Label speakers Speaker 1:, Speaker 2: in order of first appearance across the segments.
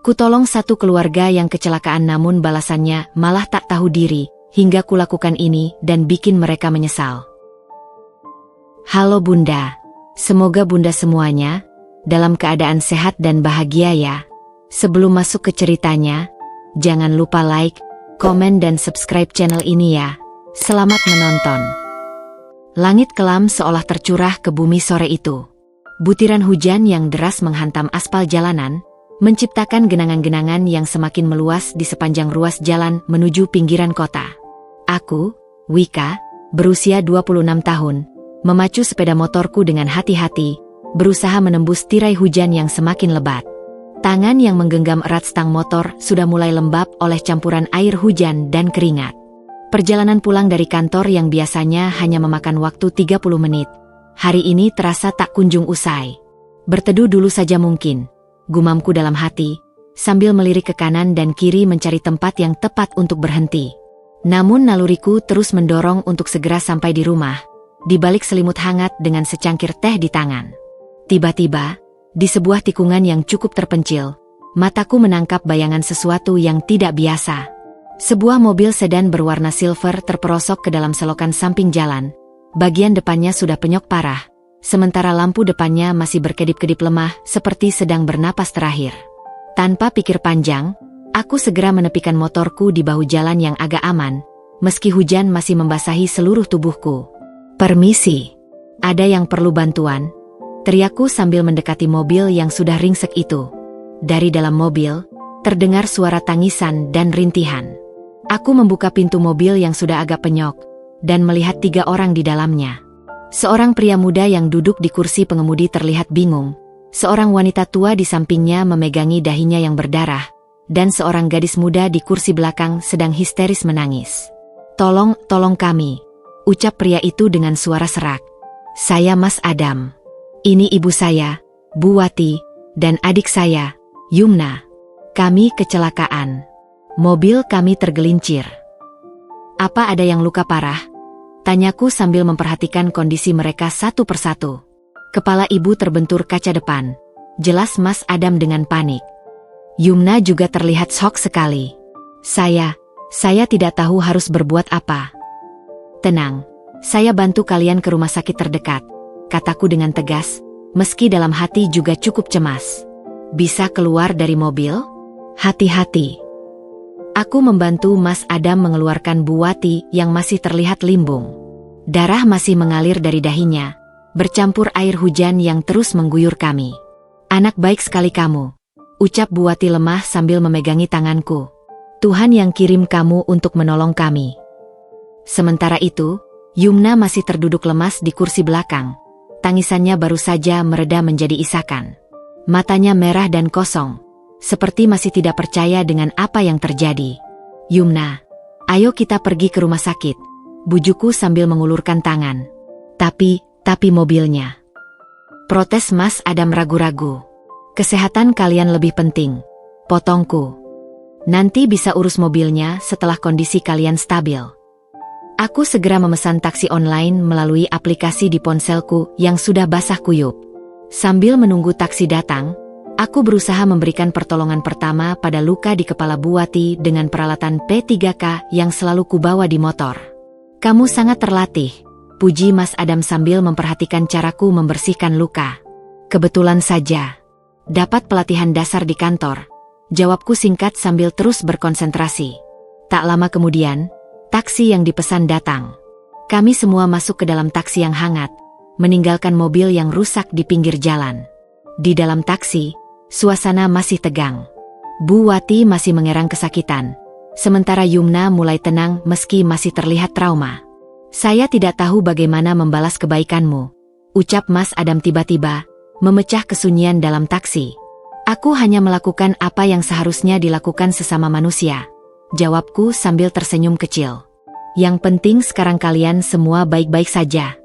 Speaker 1: Kutolong satu keluarga yang kecelakaan namun balasannya malah tak tahu diri, hingga kulakukan ini dan bikin mereka menyesal. Halo Bunda, semoga Bunda semuanya dalam keadaan sehat dan bahagia ya. Sebelum masuk ke ceritanya, jangan lupa like, komen dan subscribe channel ini ya. Selamat menonton. Langit kelam seolah tercurah ke bumi sore itu. Butiran hujan yang deras menghantam aspal jalanan, menciptakan genangan-genangan yang semakin meluas di sepanjang ruas jalan menuju pinggiran kota. Aku, Wika, berusia 26 tahun, memacu sepeda motorku dengan hati-hati, berusaha menembus tirai hujan yang semakin lebat. Tangan yang menggenggam erat stang motor sudah mulai lembab oleh campuran air hujan dan keringat. Perjalanan pulang dari kantor yang biasanya hanya memakan waktu 30 menit, hari ini terasa tak kunjung usai. Berteduh dulu saja mungkin, gumamku dalam hati, sambil melirik ke kanan dan kiri mencari tempat yang tepat untuk berhenti. Namun naluriku terus mendorong untuk segera sampai di rumah, di balik selimut hangat dengan secangkir teh di tangan. Tiba-tiba, di sebuah tikungan yang cukup terpencil, mataku menangkap bayangan sesuatu yang tidak biasa. Sebuah mobil sedan berwarna silver terperosok ke dalam selokan samping jalan. Bagian depannya sudah penyok parah, sementara lampu depannya masih berkedip-kedip lemah seperti sedang bernapas terakhir. Tanpa pikir panjang, aku segera menepikan motorku di bahu jalan yang agak aman, meski hujan masih membasahi seluruh tubuhku. "Permisi, ada yang perlu bantuan?" teriakku sambil mendekati mobil yang sudah ringsek itu. Dari dalam mobil, terdengar suara tangisan dan rintihan. Aku membuka pintu mobil yang sudah agak penyok, dan melihat 3 orang di dalamnya. Seorang pria muda yang duduk di kursi pengemudi terlihat bingung, seorang wanita tua di sampingnya memegangi dahinya yang berdarah, dan seorang gadis muda di kursi belakang sedang histeris menangis. Tolong kami," ucap pria itu dengan suara serak. "Saya Mas Adam. Ini ibu saya, Bu Wati, dan adik saya, Yumna. Kami kecelakaan. Mobil kami tergelincir." "Apa ada yang luka parah?" tanyaku sambil memperhatikan kondisi mereka satu persatu. Kepala ibu terbentur kaca depan. Jelas Mas Adam dengan panik. Yumna juga terlihat shock sekali. Saya tidak tahu harus berbuat apa." "Tenang, saya bantu kalian ke rumah sakit terdekat," kataku dengan tegas, meski dalam hati juga cukup cemas. "Bisa keluar dari mobil? Hati-hati." Aku membantu Mas Adam mengeluarkan Bu Wati yang masih terlihat limbung. Darah masih mengalir dari dahinya, bercampur air hujan yang terus mengguyur kami. "Anak baik sekali kamu," ucap Bu Wati lemah sambil memegangi tanganku. "Tuhan yang kirim kamu untuk menolong kami." Sementara itu, Yumna masih terduduk lemas di kursi belakang. Tangisannya baru saja mereda menjadi isakan. Matanya merah dan kosong, seperti masih tidak percaya dengan apa yang terjadi. "Yumna, ayo kita pergi ke rumah sakit," bujukku sambil mengulurkan tangan. Tapi mobilnya." Protes Mas Adam ragu-ragu. "Kesehatan kalian lebih penting," potongku. "Nanti bisa urus mobilnya setelah kondisi kalian stabil." Aku segera memesan taksi online melalui aplikasi di ponselku yang sudah basah kuyup. Sambil menunggu taksi datang, aku berusaha memberikan pertolongan pertama pada luka di kepala Bu Wati dengan peralatan P3K yang selalu kubawa di motor. "Kamu sangat terlatih," puji Mas Adam sambil memperhatikan caraku membersihkan luka. "Kebetulan saja dapat pelatihan dasar di kantor," jawabku singkat sambil terus berkonsentrasi. Tak lama kemudian, taksi yang dipesan datang. Kami semua masuk ke dalam taksi yang hangat, meninggalkan mobil yang rusak di pinggir jalan. Di dalam taksi, suasana masih tegang. Bu Wati masih mengerang kesakitan, sementara Yumna mulai tenang meski masih terlihat trauma. "Saya tidak tahu bagaimana membalas kebaikanmu," ucap Mas Adam tiba-tiba, memecah kesunyian dalam taksi. "Aku hanya melakukan apa yang seharusnya dilakukan sesama manusia," jawabku sambil tersenyum kecil. "Yang penting sekarang kalian semua baik-baik saja."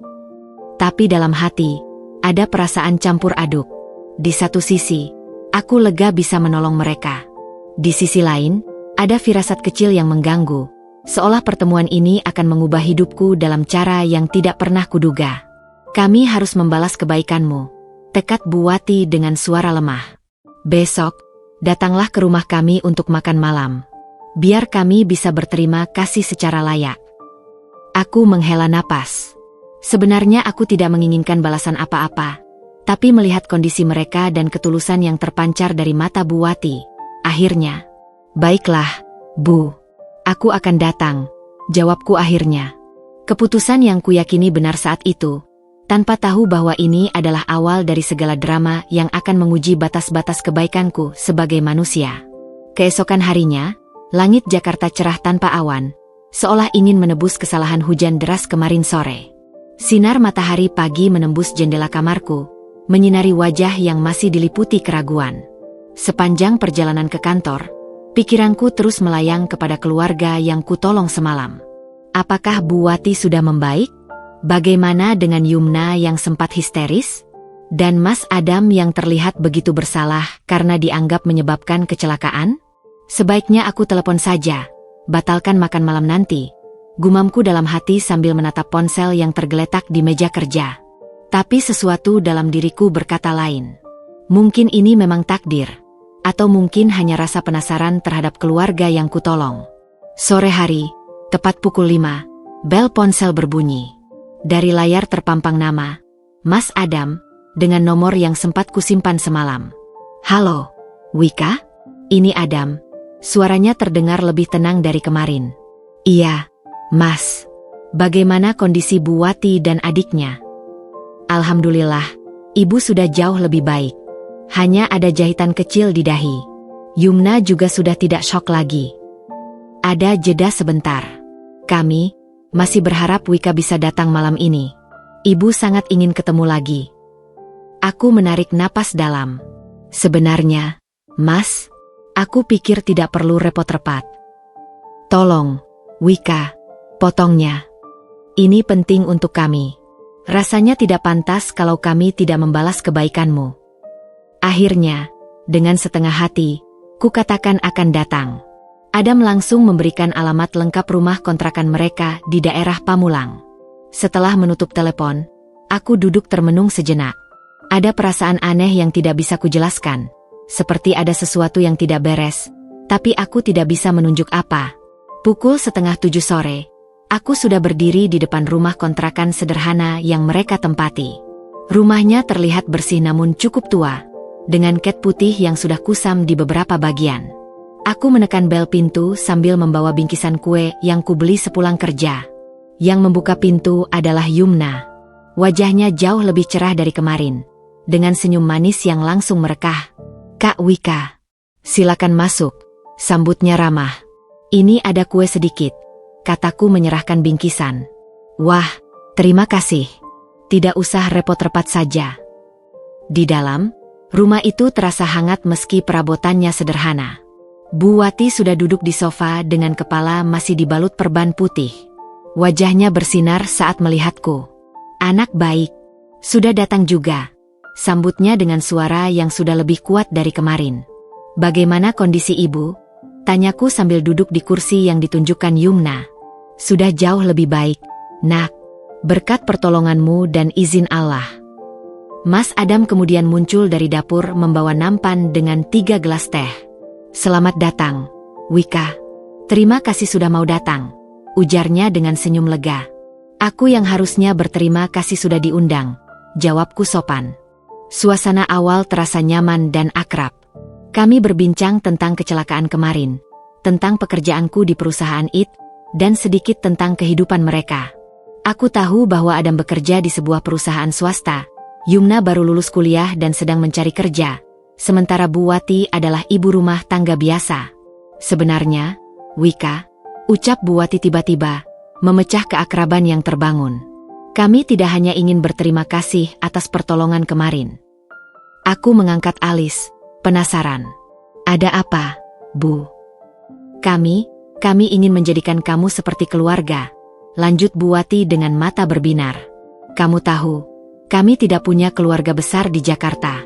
Speaker 1: Tapi dalam hati, ada perasaan campur aduk. Di satu sisi, aku lega bisa menolong mereka. Di sisi lain, ada firasat kecil yang mengganggu, seolah pertemuan ini akan mengubah hidupku dalam cara yang tidak pernah kuduga. "Kami harus membalas kebaikanmu," tekad Bu Wati dengan suara lemah. "Besok, datanglah ke rumah kami untuk makan malam. Biar kami bisa berterima kasih secara layak. Aku menghela napas. Sebenarnya aku tidak menginginkan balasan apa-apa, tapi melihat kondisi mereka dan ketulusan yang terpancar dari mata Bu Wati, akhirnya, "Baiklah, Bu. Aku akan datang," jawabku akhirnya. Keputusan yang kuyakini benar saat itu, tanpa tahu bahwa ini adalah awal dari segala drama yang akan menguji batas-batas kebaikanku sebagai manusia. Keesokan harinya, langit Jakarta cerah tanpa awan, seolah ingin menebus kesalahan hujan deras kemarin sore. Sinar matahari pagi menembus jendela kamarku, menyinari wajah yang masih diliputi keraguan. Sepanjang perjalanan ke kantor, pikiranku terus melayang kepada keluarga yang kutolong semalam. Apakah Bu Wati sudah membaik? Bagaimana dengan Yumna yang sempat histeris? Dan Mas Adam yang terlihat begitu bersalah karena dianggap menyebabkan kecelakaan? Sebaiknya aku telepon saja, batalkan makan malam nanti, gumamku dalam hati sambil menatap ponsel yang tergeletak di meja kerja. Tapi sesuatu dalam diriku berkata lain. Mungkin ini memang takdir, atau mungkin hanya rasa penasaran terhadap keluarga yang kutolong. Sore hari, tepat pukul 5, bel ponsel berbunyi. Dari layar terpampang nama, Mas Adam, dengan nomor yang sempat kusimpan semalam. "Halo, Wika? Ini Adam." Suaranya terdengar lebih tenang dari kemarin. "Iya, Mas. Bagaimana kondisi Bu Wati dan adiknya?" "Alhamdulillah, Ibu sudah jauh lebih baik. Hanya ada jahitan kecil di dahi. Yumna juga sudah tidak syok lagi." Ada jeda sebentar. "Kami masih berharap Wika bisa datang malam ini. Ibu sangat ingin ketemu lagi." Aku menarik napas dalam. "Sebenarnya, Mas, aku pikir tidak perlu repot-repot." "Tolong, Wika, potongnya. Ini penting untuk kami. Rasanya tidak pantas kalau kami tidak membalas kebaikanmu." Akhirnya, dengan setengah hati, kukatakan akan datang. Adam langsung memberikan alamat lengkap rumah kontrakan mereka di daerah Pamulang. Setelah menutup telepon, aku duduk termenung sejenak. Ada perasaan aneh yang tidak bisa kujelaskan, seperti ada sesuatu yang tidak beres, tapi aku tidak bisa menunjuk apa. Pukul 6:30 sore, aku sudah berdiri di depan rumah kontrakan sederhana yang mereka tempati. Rumahnya terlihat bersih namun cukup tua, dengan cat putih yang sudah kusam di beberapa bagian. Aku menekan bel pintu sambil membawa bingkisan kue yang kubeli sepulang kerja. Yang membuka pintu adalah Yumna. Wajahnya jauh lebih cerah dari kemarin, dengan senyum manis yang langsung merekah. "Kak Wika, silakan masuk," sambutnya ramah. "Ini ada kue sedikit," kataku menyerahkan bingkisan. "Wah, terima kasih. Tidak usah repot-repot saja." Di dalam, rumah itu terasa hangat meski perabotannya sederhana. Bu Wati sudah duduk di sofa dengan kepala masih dibalut perban putih. Wajahnya bersinar saat melihatku. "Anak baik, sudah datang juga," sambutnya dengan suara yang sudah lebih kuat dari kemarin. "Bagaimana kondisi ibu?" tanyaku sambil duduk di kursi yang ditunjukkan Yumna. "Sudah jauh lebih baik, Nak. Berkat pertolonganmu dan izin Allah." Mas Adam kemudian muncul dari dapur membawa nampan dengan 3 gelas teh. "Selamat datang, Wika. Terima kasih sudah mau datang," ujarnya dengan senyum lega. "Aku yang harusnya berterima kasih sudah diundang," jawabku sopan. Suasana awal terasa nyaman dan akrab. Kami berbincang tentang kecelakaan kemarin, tentang pekerjaanku di perusahaan IT, dan sedikit tentang kehidupan mereka. Aku tahu bahwa Adam bekerja di sebuah perusahaan swasta, Yumna baru lulus kuliah dan sedang mencari kerja, sementara Bu Wati adalah ibu rumah tangga biasa. "Sebenarnya, Wika," ucap Bu Wati tiba-tiba, memecah keakraban yang terbangun. "Kami tidak hanya ingin berterima kasih atas pertolongan kemarin." Aku mengangkat alis, penasaran. "Ada apa, Bu?" Kami ingin menjadikan kamu seperti keluarga," lanjut Bu Wati dengan mata berbinar. "Kamu tahu, kami tidak punya keluarga besar di Jakarta.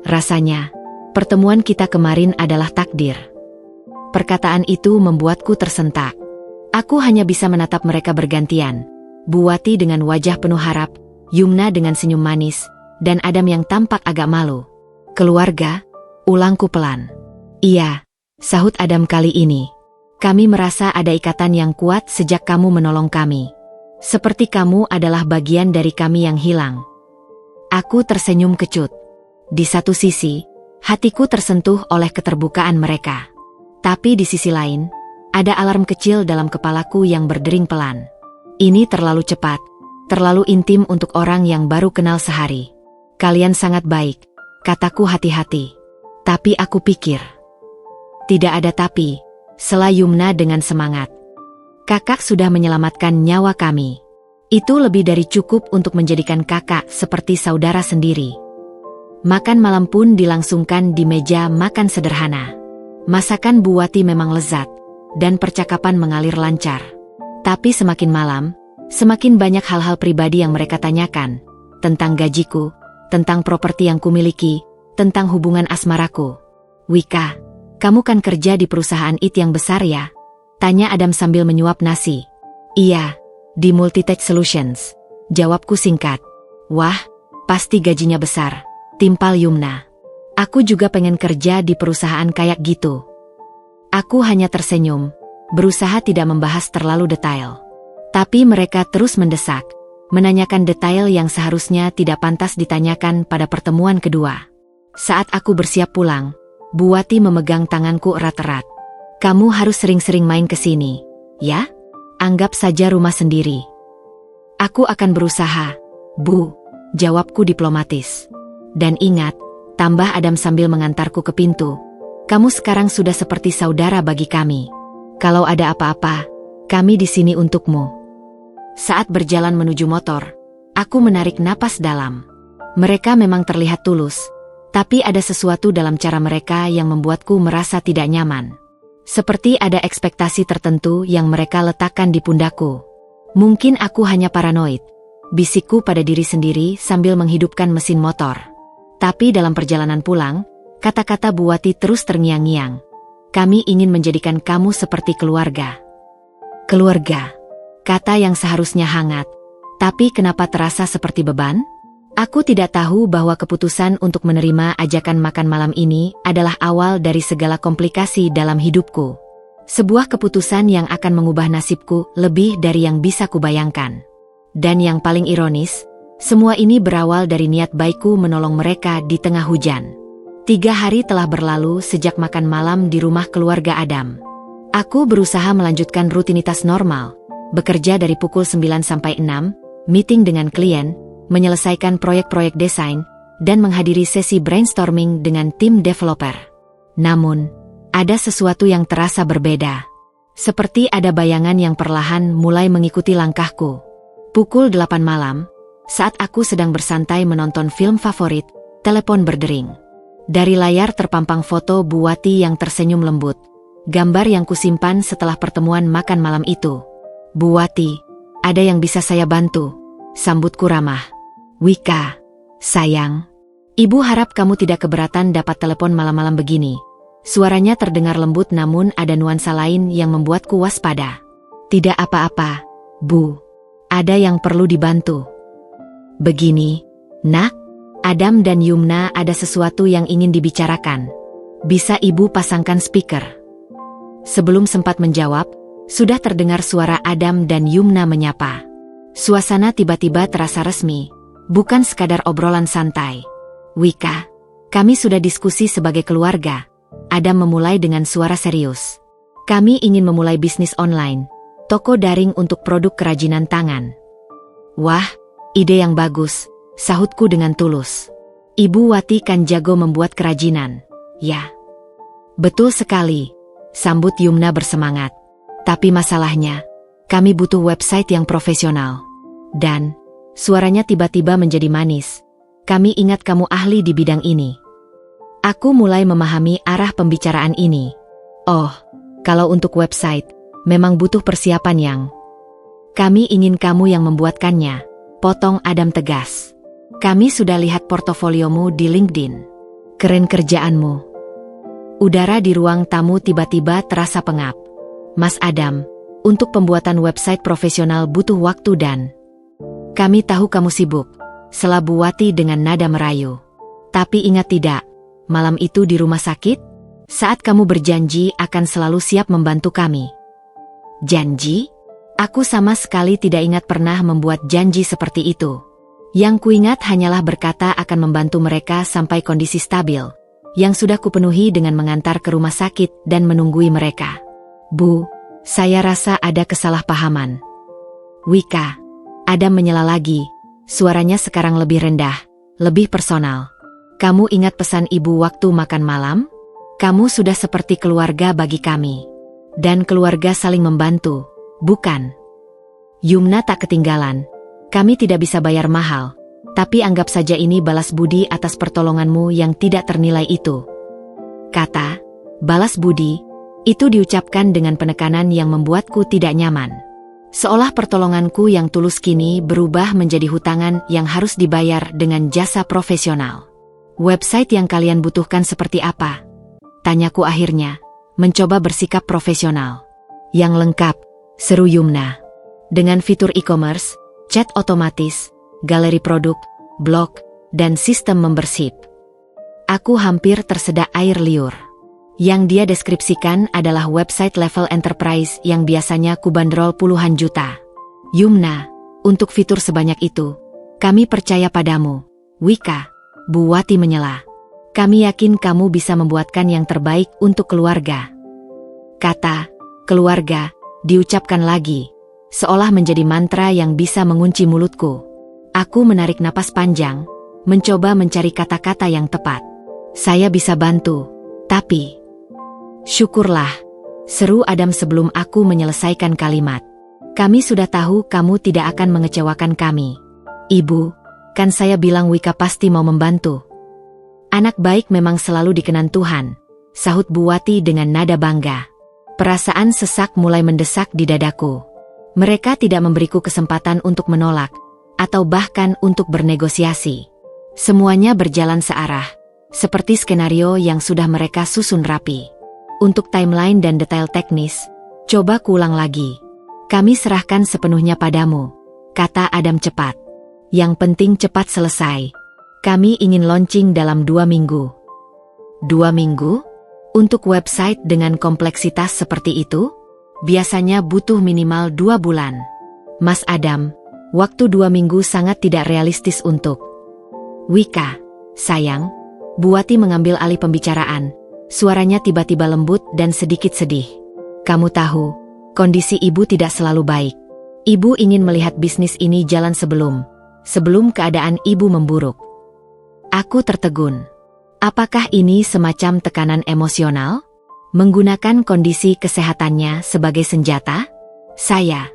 Speaker 1: Rasanya, pertemuan kita kemarin adalah takdir." Perkataan itu membuatku tersentak. Aku hanya bisa menatap mereka bergantian. Bu Wati dengan wajah penuh harap, Yumna dengan senyum manis, dan Adam yang tampak agak malu. "Keluarga?" ulangku pelan. Iya, sahut Adam kali ini. Kami merasa ada ikatan yang kuat sejak kamu menolong kami. Seperti kamu adalah bagian dari kami yang hilang. Aku tersenyum kecut. Di satu sisi, hatiku tersentuh oleh keterbukaan mereka. Tapi di sisi lain, ada alarm kecil dalam kepalaku yang berdering pelan. Ini terlalu cepat, terlalu intim untuk orang yang baru kenal sehari. Kalian sangat baik, kataku hati-hati. Tapi aku pikir. Tidak ada tapi, sela Yumna dengan semangat. Kakak sudah menyelamatkan nyawa kami. Itu lebih dari cukup untuk menjadikan kakak seperti saudara sendiri. Makan malam pun dilangsungkan di meja makan sederhana. Masakan Bu Wati memang lezat, dan percakapan mengalir lancar. Tapi semakin malam, semakin banyak hal-hal pribadi yang mereka tanyakan. Tentang gajiku, tentang properti yang kumiliki, tentang hubungan asmaraku. Wika, kamu kan kerja di perusahaan IT yang besar ya? Tanya Adam sambil menyuap nasi. Iya, di Multitech Solutions. Jawabku singkat. Wah, pasti gajinya besar, timpal Yumna. Aku juga pengen kerja di perusahaan kayak gitu. Aku hanya tersenyum, berusaha tidak membahas terlalu detail. Tapi mereka terus mendesak, menanyakan detail yang seharusnya tidak pantas ditanyakan pada pertemuan kedua. Saat aku bersiap pulang, Bu Wati memegang tanganku erat-erat. Kamu harus sering-sering main ke sini, ya? Anggap saja rumah sendiri. Aku akan berusaha, Bu, jawabku diplomatis. Dan ingat, tambah Adam sambil mengantarku ke pintu. Kamu sekarang sudah seperti saudara bagi kami. Kalau ada apa-apa, kami di sini untukmu. Saat berjalan menuju motor, aku menarik napas dalam. Mereka memang terlihat tulus, tapi ada sesuatu dalam cara mereka yang membuatku merasa tidak nyaman. Seperti ada ekspektasi tertentu yang mereka letakkan di pundakku. Mungkin aku hanya paranoid, bisikku pada diri sendiri sambil menghidupkan mesin motor. Tapi dalam perjalanan pulang, kata-kata Bu Wati terus terngiang-ngiang. Kami ingin menjadikan kamu seperti keluarga. Keluarga. Kata yang seharusnya hangat. Tapi kenapa terasa seperti beban? Aku tidak tahu bahwa keputusan untuk menerima ajakan makan malam ini adalah awal dari segala komplikasi dalam hidupku. Sebuah keputusan yang akan mengubah nasibku lebih dari yang bisa kubayangkan. Dan yang paling ironis, semua ini berawal dari niat baikku menolong mereka di tengah hujan. 3 hari telah berlalu sejak makan malam di rumah keluarga Adam. Aku berusaha melanjutkan rutinitas normal, bekerja dari pukul 9 sampai 6, meeting dengan klien, menyelesaikan proyek-proyek desain, dan menghadiri sesi brainstorming dengan tim developer. Namun, ada sesuatu yang terasa berbeda. Seperti ada bayangan yang perlahan mulai mengikuti langkahku. Pukul 8 malam, saat aku sedang bersantai menonton film favorit, telepon berdering. Dari layar terpampang foto Bu Wati yang tersenyum lembut. Gambar yang kusimpan setelah pertemuan makan malam itu. Bu Wati, ada yang bisa saya bantu? Sambutku ramah. Wika, sayang. Ibu harap kamu tidak keberatan dapat telepon malam-malam begini. Suaranya terdengar lembut namun ada nuansa lain yang membuatku waspada. Tidak apa-apa, Bu. Ada yang perlu dibantu. Begini, Nak, Adam dan Yumna ada sesuatu yang ingin dibicarakan. Bisa ibu pasangkan speaker? Sebelum sempat menjawab, sudah terdengar suara Adam dan Yumna menyapa. Suasana tiba-tiba terasa resmi, bukan sekadar obrolan santai. Wika, kami sudah diskusi sebagai keluarga. Adam memulai dengan suara serius. Kami ingin memulai bisnis online, toko daring untuk produk kerajinan tangan. Wah, ide yang bagus, sahutku dengan tulus. Ibu Wati kan jago membuat kerajinan, ya? Betul sekali, sambut Yumna bersemangat. Tapi masalahnya, kami butuh website yang profesional. Dan, suaranya tiba-tiba menjadi manis. Kami ingat kamu ahli di bidang ini. Aku mulai memahami arah pembicaraan ini. Oh, kalau untuk website, memang butuh persiapan yang... Kami ingin kamu yang membuatkannya, potong Adam tegas. Kami sudah lihat portofoliomu di LinkedIn. Keren kerjaanmu. Udara di ruang tamu tiba-tiba terasa pengap. Mas Adam, untuk pembuatan website profesional butuh waktu dan... Kami tahu kamu sibuk, sela Bu Wati dengan nada merayu. Tapi ingat tidak, malam itu di rumah sakit, Saat kamu berjanji akan selalu siap membantu kami. Janji? Aku sama sekali tidak ingat pernah membuat janji seperti itu. Yang kuingat hanyalah berkata akan membantu mereka sampai kondisi stabil, yang sudah kupenuhi dengan mengantar ke rumah sakit dan menunggui mereka. Bu, saya rasa ada kesalahpahaman. Wika. Adam menyela lagi, suaranya sekarang lebih rendah, lebih personal. Kamu ingat pesan ibu waktu makan malam? Kamu sudah seperti keluarga bagi kami. Dan keluarga saling membantu, bukan? Yumna tak ketinggalan. Kami tidak bisa bayar mahal, tapi anggap saja ini balas budi atas pertolonganmu yang tidak ternilai itu. Kata, balas budi, itu diucapkan dengan penekanan yang membuatku tidak nyaman. Seolah pertolonganku yang tulus kini berubah menjadi hutangan yang harus dibayar dengan jasa profesional. Website yang kalian butuhkan seperti apa? Tanyaku akhirnya, mencoba bersikap profesional. Yang lengkap, seru Yumna. Dengan fitur e-commerce, chat otomatis, galeri produk, blog, dan sistem membership. Aku hampir tersedak air liur. Yang dia deskripsikan adalah website level enterprise yang biasanya kubanderol puluhan juta. Yumna, untuk fitur sebanyak itu, kami percaya padamu. Wika, Bu Wati menyela. Kami yakin kamu bisa membuatkan yang terbaik untuk keluarga. Kata, keluarga, diucapkan lagi, seolah menjadi mantra yang bisa mengunci mulutku. Aku menarik napas panjang, mencoba mencari kata-kata yang tepat. Saya bisa bantu, tapi... Syukurlah, seru Adam sebelum aku menyelesaikan kalimat. Kami sudah tahu kamu tidak akan mengecewakan kami. Ibu, kan saya bilang Wika pasti mau membantu. Anak baik memang selalu dikenan Tuhan, sahut Bu Wati dengan nada bangga. Perasaan sesak mulai mendesak di dadaku. Mereka tidak memberiku kesempatan untuk menolak, atau bahkan untuk bernegosiasi. Semuanya berjalan searah, seperti skenario yang sudah mereka susun rapi. Untuk timeline dan detail teknis, coba kuulang lagi. Kami serahkan sepenuhnya padamu, kata Adam cepat. Yang penting cepat selesai. Kami ingin launching dalam 2 minggu. 2 minggu? Untuk website dengan kompleksitas seperti itu? Biasanya butuh minimal 2 bulan. Mas Adam, waktu 2 minggu sangat tidak realistis untuk... Wika, sayang, Bu Wati mengambil alih pembicaraan. Suaranya tiba-tiba lembut dan sedikit sedih. Kamu tahu, kondisi ibu tidak selalu baik. Ibu ingin melihat bisnis ini jalan sebelum keadaan ibu memburuk. Aku tertegun. Apakah ini semacam tekanan emosional? Menggunakan kondisi kesehatannya sebagai senjata? Saya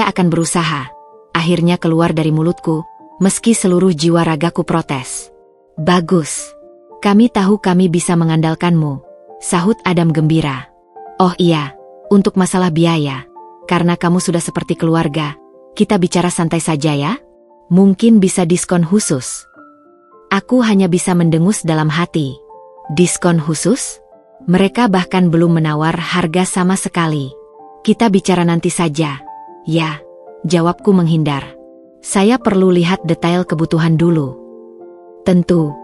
Speaker 1: akan berusaha. Akhirnya keluar dari mulutku, meski seluruh jiwa ragaku protes. Bagus. Kami tahu kami bisa mengandalkanmu, sahut Adam gembira. Oh iya, untuk masalah biaya, karena kamu sudah seperti keluarga, kita bicara santai saja ya? Mungkin bisa diskon khusus. Aku hanya bisa mendengus dalam hati. Diskon khusus? Mereka bahkan belum menawar harga sama sekali. Kita bicara nanti saja. Ya, jawabku menghindar. Saya perlu lihat detail kebutuhan dulu. Tentu,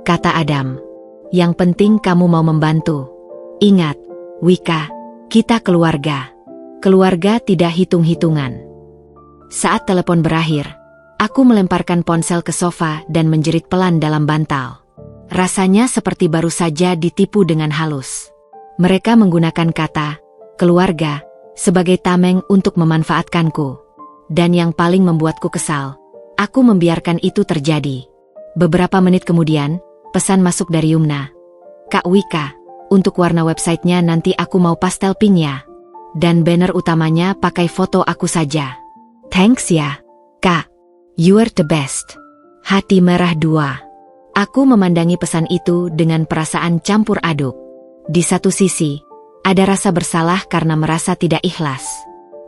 Speaker 1: kata Adam. Yang penting kamu mau membantu. Ingat, Wika, kita keluarga. Keluarga tidak hitung-hitungan. Saat telepon berakhir, aku melemparkan ponsel ke sofa dan menjerit pelan dalam bantal. Rasanya seperti baru saja ditipu dengan halus. Mereka menggunakan kata, keluarga, sebagai tameng untuk memanfaatkanku. Dan yang paling membuatku kesal, aku membiarkan itu terjadi. Beberapa menit kemudian, pesan masuk dari Yumna. Kak Wika, untuk warna websitenya nanti aku mau pastel pink ya. Dan banner utamanya pakai foto aku saja. Thanks ya, Kak. You are the best. Hati merah 2. Aku memandangi pesan itu dengan perasaan campur aduk. Di satu sisi, ada rasa bersalah karena merasa tidak ikhlas.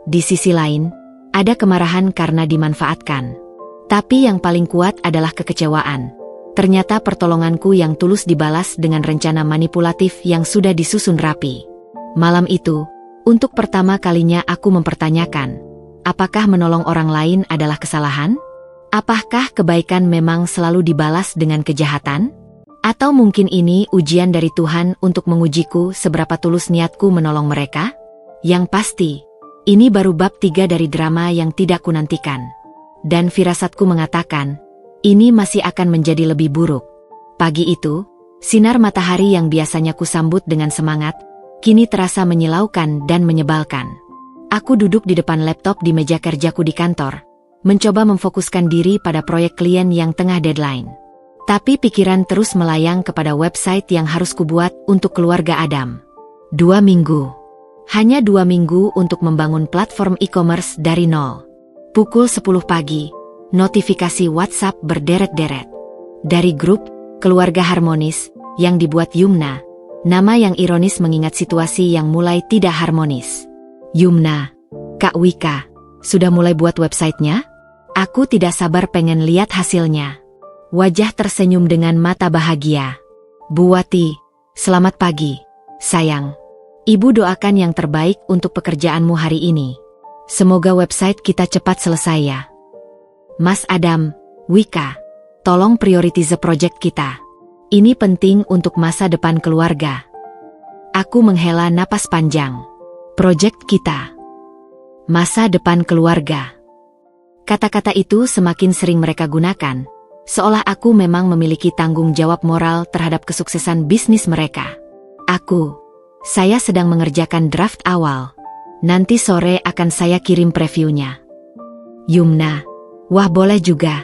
Speaker 1: Di sisi lain, ada kemarahan karena dimanfaatkan. Tapi yang paling kuat adalah kekecewaan. Ternyata pertolonganku yang tulus dibalas dengan rencana manipulatif yang sudah disusun rapi. Malam itu, untuk pertama kalinya aku mempertanyakan, apakah menolong orang lain adalah kesalahan? Apakah kebaikan memang selalu dibalas dengan kejahatan? Atau mungkin ini ujian dari Tuhan untuk mengujiku seberapa tulus niatku menolong mereka? Yang pasti, ini baru bab 3 dari drama yang tidak kunantikan. Dan firasatku mengatakan, ini masih akan menjadi lebih buruk. Pagi itu, sinar matahari yang biasanya kusambut dengan semangat, kini terasa menyilaukan dan menyebalkan. Aku duduk di depan laptop di meja kerjaku di kantor, mencoba memfokuskan diri pada proyek klien yang tengah deadline. Tapi pikiran terus melayang kepada website yang harus kubuat untuk keluarga Adam. 2 minggu. Hanya 2 minggu untuk membangun platform e-commerce dari nol. Pukul 10 pagi, notifikasi WhatsApp berderet-deret. Dari grup Keluarga Harmonis yang dibuat Yumna, nama yang ironis mengingat situasi yang mulai tidak harmonis. Yumna, Kak Wika, sudah mulai buat websitenya? Aku tidak sabar pengen lihat hasilnya. Wajah tersenyum dengan mata bahagia. Bu Wati, selamat pagi, sayang. Ibu doakan yang terbaik untuk pekerjaanmu hari ini. Semoga website kita cepat selesai ya. Mas Adam, Wika, tolong prioritize project kita. Ini penting untuk masa depan keluarga. Aku menghela napas panjang. Project kita. Masa depan keluarga. Kata-kata itu semakin sering mereka gunakan, seolah aku memang memiliki tanggung jawab moral terhadap kesuksesan bisnis mereka. Saya sedang mengerjakan draft awal. Nanti sore akan saya kirim previewnya. Yumna, wah boleh juga.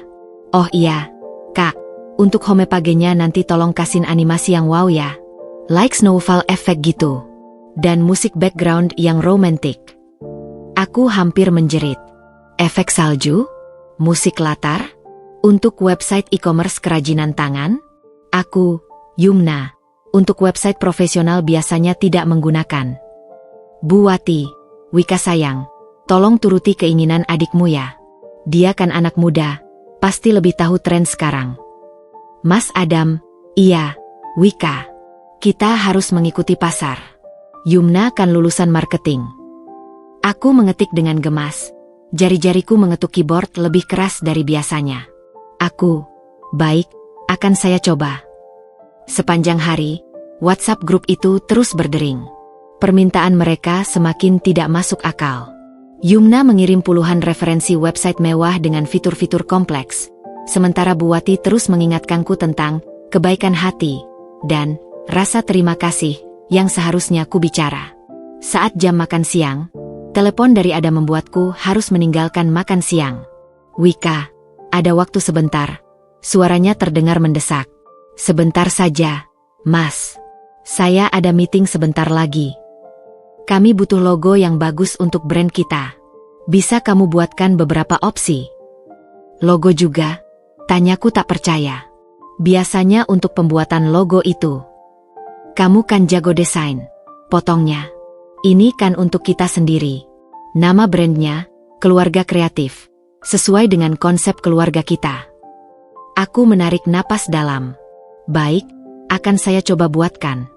Speaker 1: Oh iya, Kak, untuk homepage-nya nanti tolong kasihin animasi yang wow ya. Like snowfall effect gitu. Dan musik background yang romantik. Aku hampir menjerit. Efek salju? Musik latar? Untuk website e-commerce kerajinan tangan? Yumna, untuk website profesional biasanya tidak menggunakan. Bu Wati, Wika sayang, tolong turuti keinginan adikmu ya. Dia kan anak muda, pasti lebih tahu tren sekarang. Mas Adam, iya, Wika. Kita harus mengikuti pasar. Yumna kan lulusan marketing. Aku mengetik dengan gemas. Jari-jariku mengetuk keyboard lebih keras dari biasanya. Baik, akan saya coba. Sepanjang hari, WhatsApp grup itu terus berdering. Permintaan mereka semakin tidak masuk akal. Yumna mengirim puluhan referensi website mewah dengan fitur-fitur kompleks. Sementara Bu Wati terus mengingatkanku tentang kebaikan hati dan rasa terima kasih yang seharusnya ku bicara. Saat jam makan siang, telepon dari Adam membuatku harus meninggalkan makan siang. Wika, ada waktu sebentar. Suaranya terdengar mendesak. Sebentar saja, Mas. Saya ada meeting sebentar lagi. Kami butuh logo yang bagus untuk brand kita. Bisa kamu buatkan beberapa opsi? Logo juga? Tanyaku tak percaya. Biasanya untuk pembuatan logo itu. Kamu kan jago desain, potongnya. Ini kan untuk kita sendiri. Nama brandnya, Keluarga Kreatif. Sesuai dengan konsep keluarga kita. Aku menarik napas dalam. Baik, akan saya coba buatkan.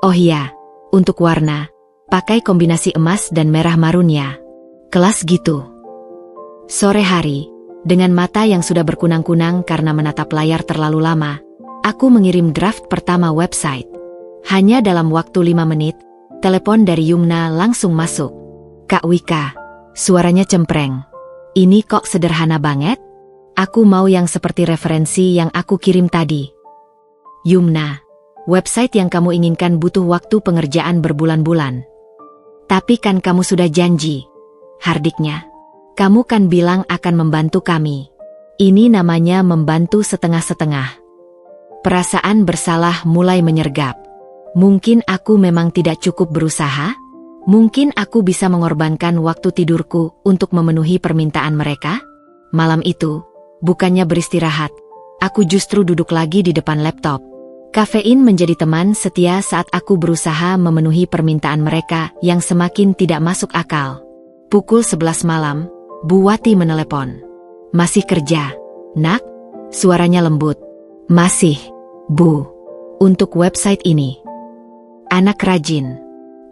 Speaker 1: Oh iya, untuk warna, pakai kombinasi emas dan merah marun ya. Kelas gitu. Sore hari, dengan mata yang sudah berkunang-kunang karena menatap layar terlalu lama, aku mengirim draft pertama website. Hanya dalam waktu 5 menit, telepon dari Yumna langsung masuk. Kak Wika, suaranya cempreng. Ini kok sederhana banget? Aku mau yang seperti referensi yang aku kirim tadi. Yumna, website yang kamu inginkan butuh waktu pengerjaan berbulan-bulan. Tapi kan kamu sudah janji. Hardiknya, kamu kan bilang akan membantu kami. Ini namanya membantu setengah-setengah. Perasaan bersalah mulai menyergap. Mungkin aku memang tidak cukup berusaha? Mungkin aku bisa mengorbankan waktu tidurku untuk memenuhi permintaan mereka? Malam itu, bukannya beristirahat, aku justru duduk lagi di depan laptop. Kafein menjadi teman setia saat aku berusaha memenuhi permintaan mereka yang semakin tidak masuk akal. Pukul 11 malam, Bu Wati menelepon. Masih kerja, Nak? Suaranya lembut. Masih, Bu. Untuk website ini. Anak rajin.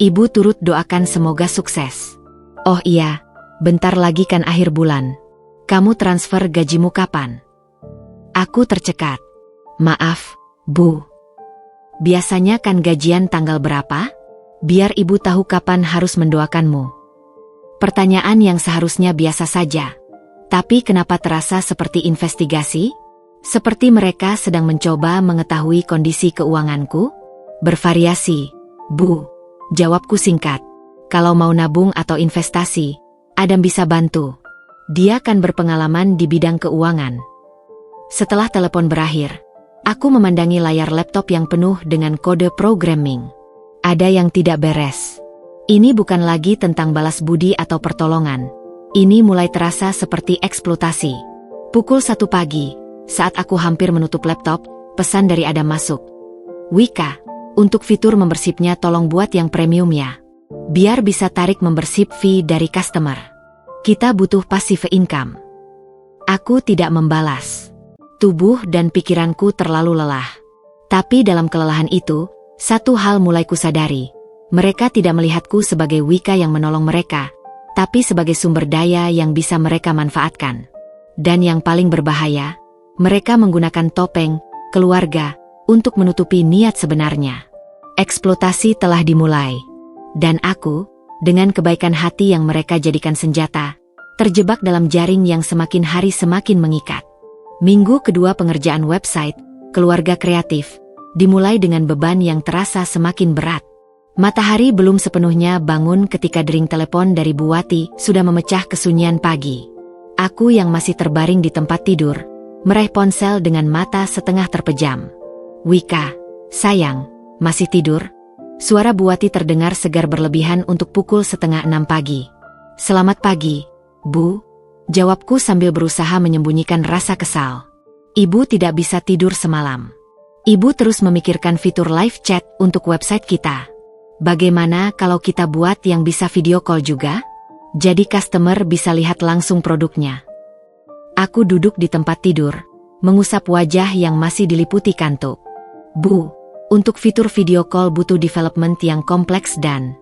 Speaker 1: Ibu turut doakan semoga sukses. Oh iya, bentar lagi kan akhir bulan. Kamu transfer gajimu kapan? Aku tercekat. Maaf, Bu. Biasanya kan gajian tanggal berapa? Biar ibu tahu kapan harus mendoakanmu. Pertanyaan yang seharusnya biasa saja. Tapi kenapa terasa seperti investigasi? Seperti mereka sedang mencoba mengetahui kondisi keuanganku? Bervariasi, Bu. Jawabku singkat. Kalau mau nabung atau investasi, Adam bisa bantu. Dia kan berpengalaman di bidang keuangan. Setelah telepon berakhir, aku memandangi layar laptop yang penuh dengan kode programming. Ada yang tidak beres. Ini bukan lagi tentang balas budi atau pertolongan. Ini mulai terasa seperti eksploitasi. Pukul 1 pagi, saat aku hampir menutup laptop, pesan dari Adam masuk. Wika, untuk fitur membersihnya tolong buat yang premium ya. Biar bisa tarik membersih fee dari customer. Kita butuh passive income. Aku tidak membalas. Tubuh dan pikiranku terlalu lelah. Tapi dalam kelelahan itu, satu hal mulai kusadari. Mereka tidak melihatku sebagai Wika yang menolong mereka, tapi sebagai sumber daya yang bisa mereka manfaatkan. Dan yang paling berbahaya, mereka menggunakan topeng, keluarga, untuk menutupi niat sebenarnya. Eksploitasi telah dimulai. Dan aku, dengan kebaikan hati yang mereka jadikan senjata, terjebak dalam jaring yang semakin hari semakin mengikat. Minggu kedua pengerjaan website, keluarga kreatif, dimulai dengan beban yang terasa semakin berat. Matahari belum sepenuhnya bangun ketika dering telepon dari Bu Wati sudah memecah kesunyian pagi. Aku yang masih terbaring di tempat tidur, meraih ponsel dengan mata setengah terpejam. Wika, sayang, masih tidur? Suara Bu Wati terdengar segar berlebihan untuk pukul 5:30 pagi. Selamat pagi, Bu. Jawabku sambil berusaha menyembunyikan rasa kesal. Ibu tidak bisa tidur semalam. Ibu terus memikirkan fitur live chat untuk website kita. Bagaimana kalau kita buat yang bisa video call juga? Jadi customer bisa lihat langsung produknya. Aku duduk di tempat tidur, mengusap wajah yang masih diliputi kantuk. Bu, untuk fitur video call butuh development yang kompleks dan...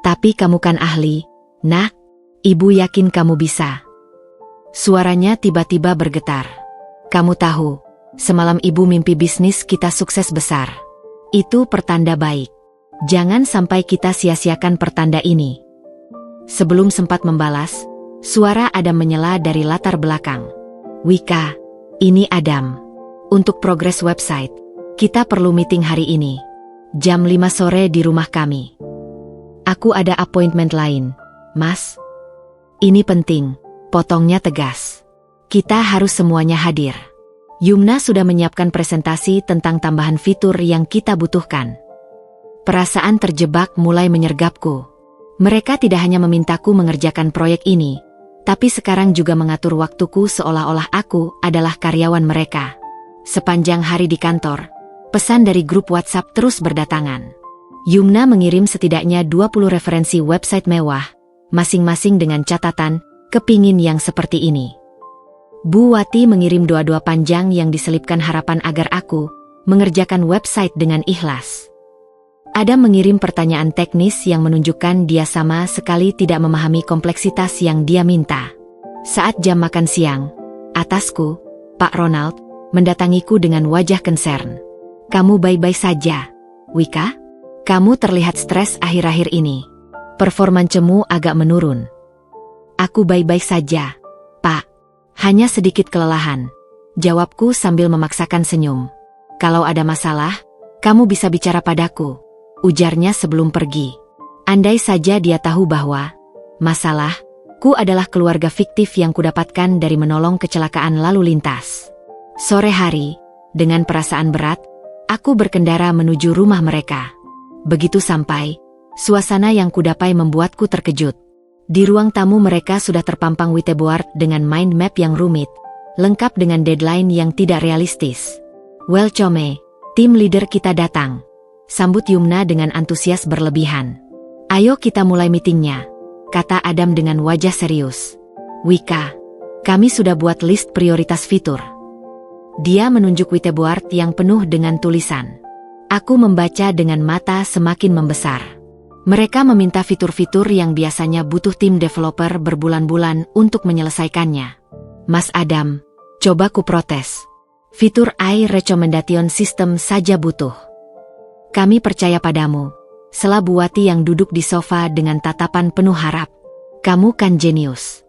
Speaker 1: Tapi kamu kan ahli, Nak. Ibu yakin kamu bisa. Suaranya tiba-tiba bergetar. Kamu tahu, semalam ibu mimpi bisnis kita sukses besar. Itu pertanda baik. Jangan sampai kita sia-siakan pertanda ini. Sebelum sempat membalas, suara Adam menyela dari latar belakang. Wika, ini Adam. Untuk progres website, kita perlu meeting hari ini. Jam 5 sore di rumah kami. Aku ada appointment lain, Mas. Ini penting. Potongnya tegas. Kita harus semuanya hadir. Yumna sudah menyiapkan presentasi tentang tambahan fitur yang kita butuhkan. Perasaan terjebak mulai menyergapku. Mereka tidak hanya memintaku mengerjakan proyek ini, tapi sekarang juga mengatur waktuku seolah-olah aku adalah karyawan mereka. Sepanjang hari di kantor, pesan dari grup WhatsApp terus berdatangan. Yumna mengirim setidaknya 20 referensi website mewah, masing-masing dengan catatan, kepingin yang seperti ini. Bu Wati mengirim doa-doa panjang yang diselipkan harapan agar aku mengerjakan website dengan ikhlas. Adam mengirim pertanyaan teknis yang menunjukkan dia sama sekali tidak memahami kompleksitas yang dia minta. Saat jam makan siang, atasku, Pak Ronald, mendatangiku dengan wajah concern. Kamu baik-baik saja, Wika? Kamu terlihat stres akhir-akhir ini. Performancemu agak menurun. Aku baik-baik saja, Pak. Hanya sedikit kelelahan. Jawabku sambil memaksakan senyum. Kalau ada masalah, kamu bisa bicara padaku. Ujarnya sebelum pergi. Andai saja dia tahu bahwa masalahku adalah keluarga fiktif yang kudapatkan dari menolong kecelakaan lalu lintas. Sore hari, dengan perasaan berat, aku berkendara menuju rumah mereka. Begitu sampai, suasana yang kudapai membuatku terkejut. Di ruang tamu mereka sudah terpampang whiteboard dengan mind map yang rumit, lengkap dengan deadline yang tidak realistis. Well Chome, tim leader kita datang. Sambut Yumna dengan antusias berlebihan. Ayo kita mulai meetingnya, kata Adam dengan wajah serius. Wika, kami sudah buat list prioritas fitur. Dia menunjuk whiteboard yang penuh dengan tulisan. Aku membaca dengan mata semakin membesar. Mereka meminta fitur-fitur yang biasanya butuh tim developer berbulan-bulan untuk menyelesaikannya. Mas Adam, coba ku protes. Fitur AI Recommendation System saja butuh. Kami percaya padamu, sela Bu Wati yang duduk di sofa dengan tatapan penuh harap. Kamu kan jenius.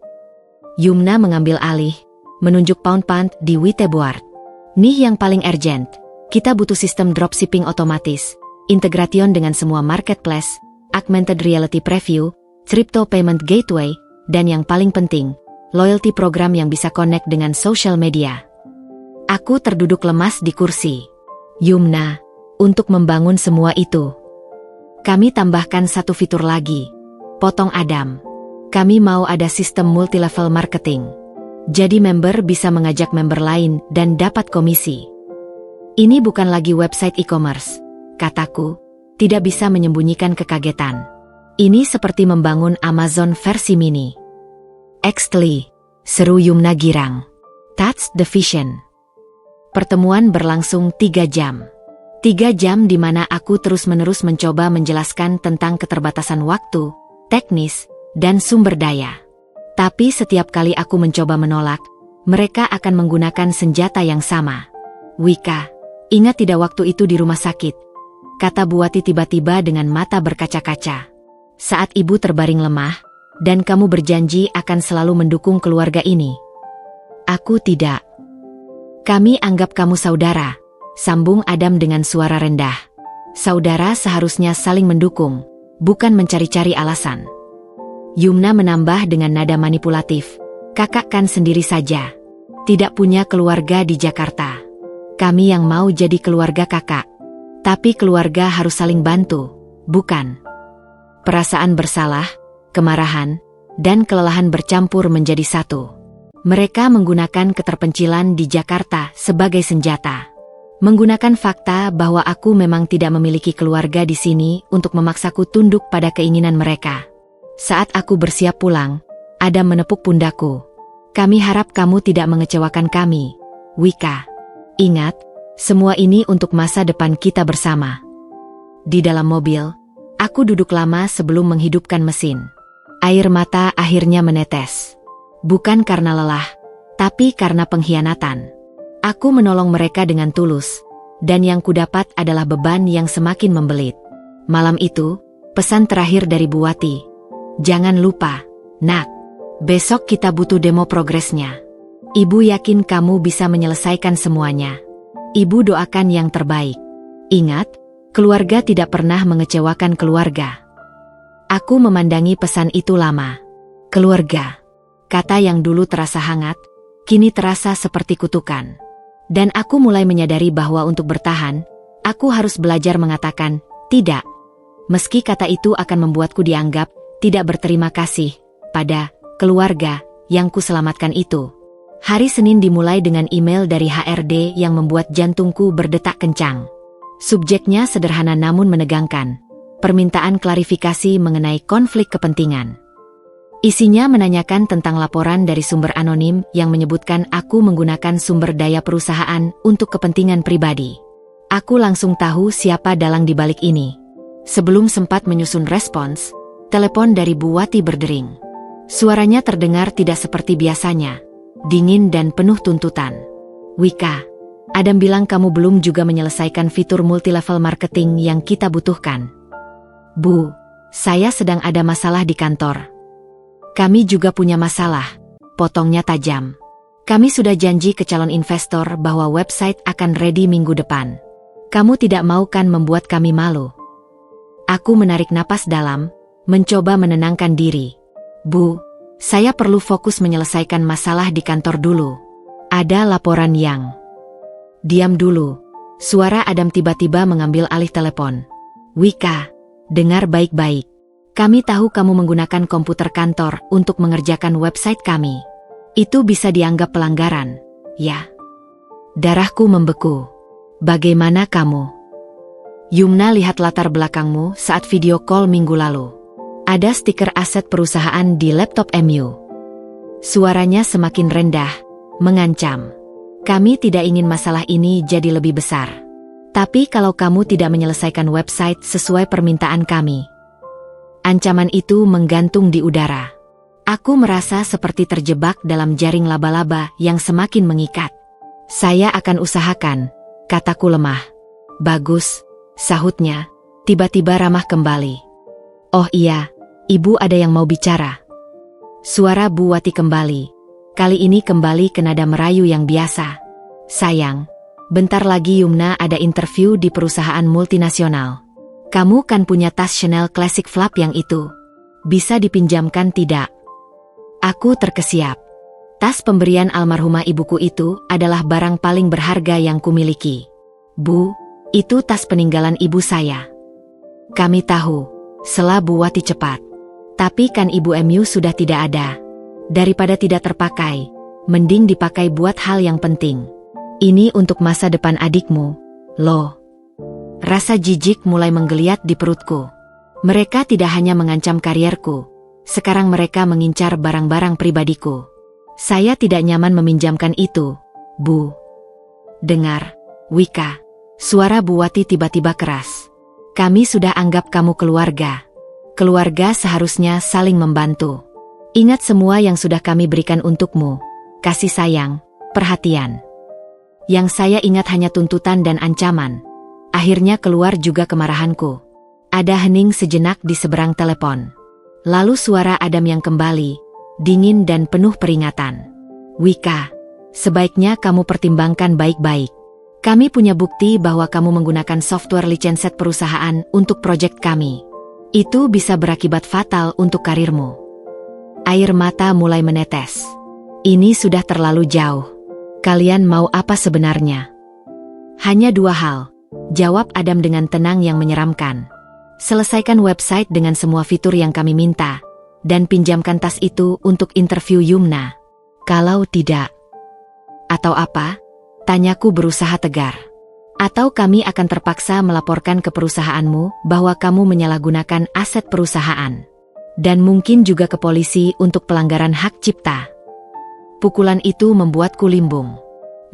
Speaker 1: Yumna mengambil alih, menunjuk pound-pound di Witeboard. Nih yang paling urgent, kita butuh sistem dropshipping otomatis, integration dengan semua marketplace, augmented reality preview, crypto payment gateway, dan yang paling penting, loyalty program yang bisa connect dengan social media. Aku terduduk lemas di kursi. Yumna, untuk membangun semua itu, kami tambahkan satu fitur lagi. Potong Adam. Kami mau ada sistem multi-level marketing. Jadi member bisa mengajak member lain dan dapat komisi. Ini bukan lagi website e-commerce, kataku, tidak bisa menyembunyikan kekagetan. Ini seperti membangun Amazon versi mini. Exactly, seru Yumna girang. That's the vision. Pertemuan berlangsung 3 jam. 3 jam di mana aku terus-menerus mencoba menjelaskan tentang keterbatasan waktu, teknis, dan sumber daya. Tapi setiap kali aku mencoba menolak, mereka akan menggunakan senjata yang sama. Wika, ingat tidak waktu itu di rumah sakit? Kata Bu Wati tiba-tiba dengan mata berkaca-kaca. Saat ibu terbaring lemah, dan kamu berjanji akan selalu mendukung keluarga ini. Aku tidak. Kami anggap kamu saudara, sambung Adam dengan suara rendah. Saudara seharusnya saling mendukung, bukan mencari-cari alasan. Yumna menambah dengan nada manipulatif. Kakak kan sendiri saja. Tidak punya keluarga di Jakarta. Kami yang mau jadi keluarga kakak. Tapi keluarga harus saling bantu, bukan? Perasaan bersalah, kemarahan, dan kelelahan bercampur menjadi satu. Mereka menggunakan keterpencilan di Jakarta sebagai senjata. Menggunakan fakta bahwa aku memang tidak memiliki keluarga di sini untuk memaksaku tunduk pada keinginan mereka. Saat aku bersiap pulang, Adam menepuk pundaku. Kami harap kamu tidak mengecewakan kami, Wika. Ingat, semua ini untuk masa depan kita bersama. Di dalam mobil, aku duduk lama sebelum menghidupkan mesin. Air mata akhirnya menetes. Bukan karena lelah, tapi karena pengkhianatan. Aku menolong mereka dengan tulus, dan yang kudapat adalah beban yang semakin membelit. Malam itu, pesan terakhir dari Bu Wati. Jangan lupa, nak, besok kita butuh demo progresnya. Ibu yakin kamu bisa menyelesaikan semuanya. Ibu doakan yang terbaik. Ingat, keluarga tidak pernah mengecewakan keluarga. Aku memandangi pesan itu lama. Keluarga. Kata yang dulu terasa hangat, kini terasa seperti kutukan. Dan aku mulai menyadari bahwa untuk bertahan, aku harus belajar mengatakan, tidak. Meski kata itu akan membuatku dianggap tidak berterima kasih pada keluarga yang kuselamatkan itu. Hari Senin dimulai dengan email dari HRD yang membuat jantungku berdetak kencang. Subjeknya sederhana namun menegangkan. Permintaan klarifikasi mengenai konflik kepentingan. Isinya menanyakan tentang laporan dari sumber anonim yang menyebutkan aku menggunakan sumber daya perusahaan untuk kepentingan pribadi. Aku langsung tahu siapa dalang di balik ini. Sebelum sempat menyusun respons, telepon dari Bu Wati berdering. Suaranya terdengar tidak seperti biasanya, dingin dan penuh tuntutan. Wika, Adam bilang kamu belum juga menyelesaikan fitur multilevel marketing yang kita butuhkan. Bu, saya sedang ada masalah di kantor. Kami juga punya masalah, potongnya tajam. Kami sudah janji ke calon investor bahwa website akan ready minggu depan. Kamu tidak mau kan membuat kami malu? Aku menarik napas dalam, mencoba menenangkan diri. Bu, saya perlu fokus menyelesaikan masalah di kantor dulu. Ada laporan yang... Diam dulu. Suara Adam tiba-tiba mengambil alih telepon. Wika, dengar baik-baik. Kami tahu kamu menggunakan komputer kantor untuk mengerjakan website kami. Itu bisa dianggap pelanggaran, ya? Darahku membeku. Bagaimana kamu? Yumna lihat latar belakangmu saat video call minggu lalu. Ada stiker aset perusahaan di laptop MU. Suaranya semakin rendah, mengancam. Kami tidak ingin masalah ini jadi lebih besar. Tapi kalau kamu tidak menyelesaikan website sesuai permintaan kami. Ancaman itu menggantung di udara. Aku merasa seperti terjebak dalam jaring laba-laba yang semakin mengikat. Saya akan usahakan, kataku lemah. Bagus, sahutnya, tiba-tiba ramah kembali. Oh iya, Ibu ada yang mau bicara. Suara Bu Wati kembali. Kali ini kembali ke nada merayu yang biasa. Sayang, bentar lagi Yumna ada interview di perusahaan multinasional. Kamu kan punya tas Chanel Classic Flap yang itu. Bisa dipinjamkan tidak? Aku terkesiap. Tas pemberian almarhumah ibuku itu adalah barang paling berharga yang kumiliki. Bu, itu tas peninggalan ibu saya. Kami tahu, sela Bu Wati cepat. Tapi kan Ibu MU sudah tidak ada. Daripada tidak terpakai, mending dipakai buat hal yang penting. Ini untuk masa depan adikmu, loh. Rasa jijik mulai menggeliat di perutku. Mereka tidak hanya mengancam karierku, sekarang mereka mengincar barang-barang pribadiku. Saya tidak nyaman meminjamkan itu, Bu. Dengar, Wika. Suara Bu Wati tiba-tiba keras. Kami sudah anggap kamu keluarga. Keluarga seharusnya saling membantu. Ingat semua yang sudah kami berikan untukmu. Kasih sayang, perhatian. Yang saya ingat hanya tuntutan dan ancaman. Akhirnya keluar juga kemarahanku. Ada hening sejenak di seberang telepon. Lalu suara Adam yang kembali, dingin dan penuh peringatan. Wika, sebaiknya kamu pertimbangkan baik-baik. Kami punya bukti bahwa kamu menggunakan software licenset perusahaan untuk proyek kami. Itu bisa berakibat fatal untuk karirmu. Air mata mulai menetes. Ini sudah terlalu jauh. Kalian mau apa sebenarnya? Hanya 2 hal, jawab Adam dengan tenang yang menyeramkan. Selesaikan website dengan semua fitur yang kami minta, dan pinjamkan tas itu untuk interview Yumna. Kalau tidak, atau apa? Tanyaku berusaha tegar. Atau kami akan terpaksa melaporkan ke perusahaanmu bahwa kamu menyalahgunakan aset perusahaan. Dan mungkin juga ke polisi untuk pelanggaran hak cipta. Pukulan itu membuatku limbung.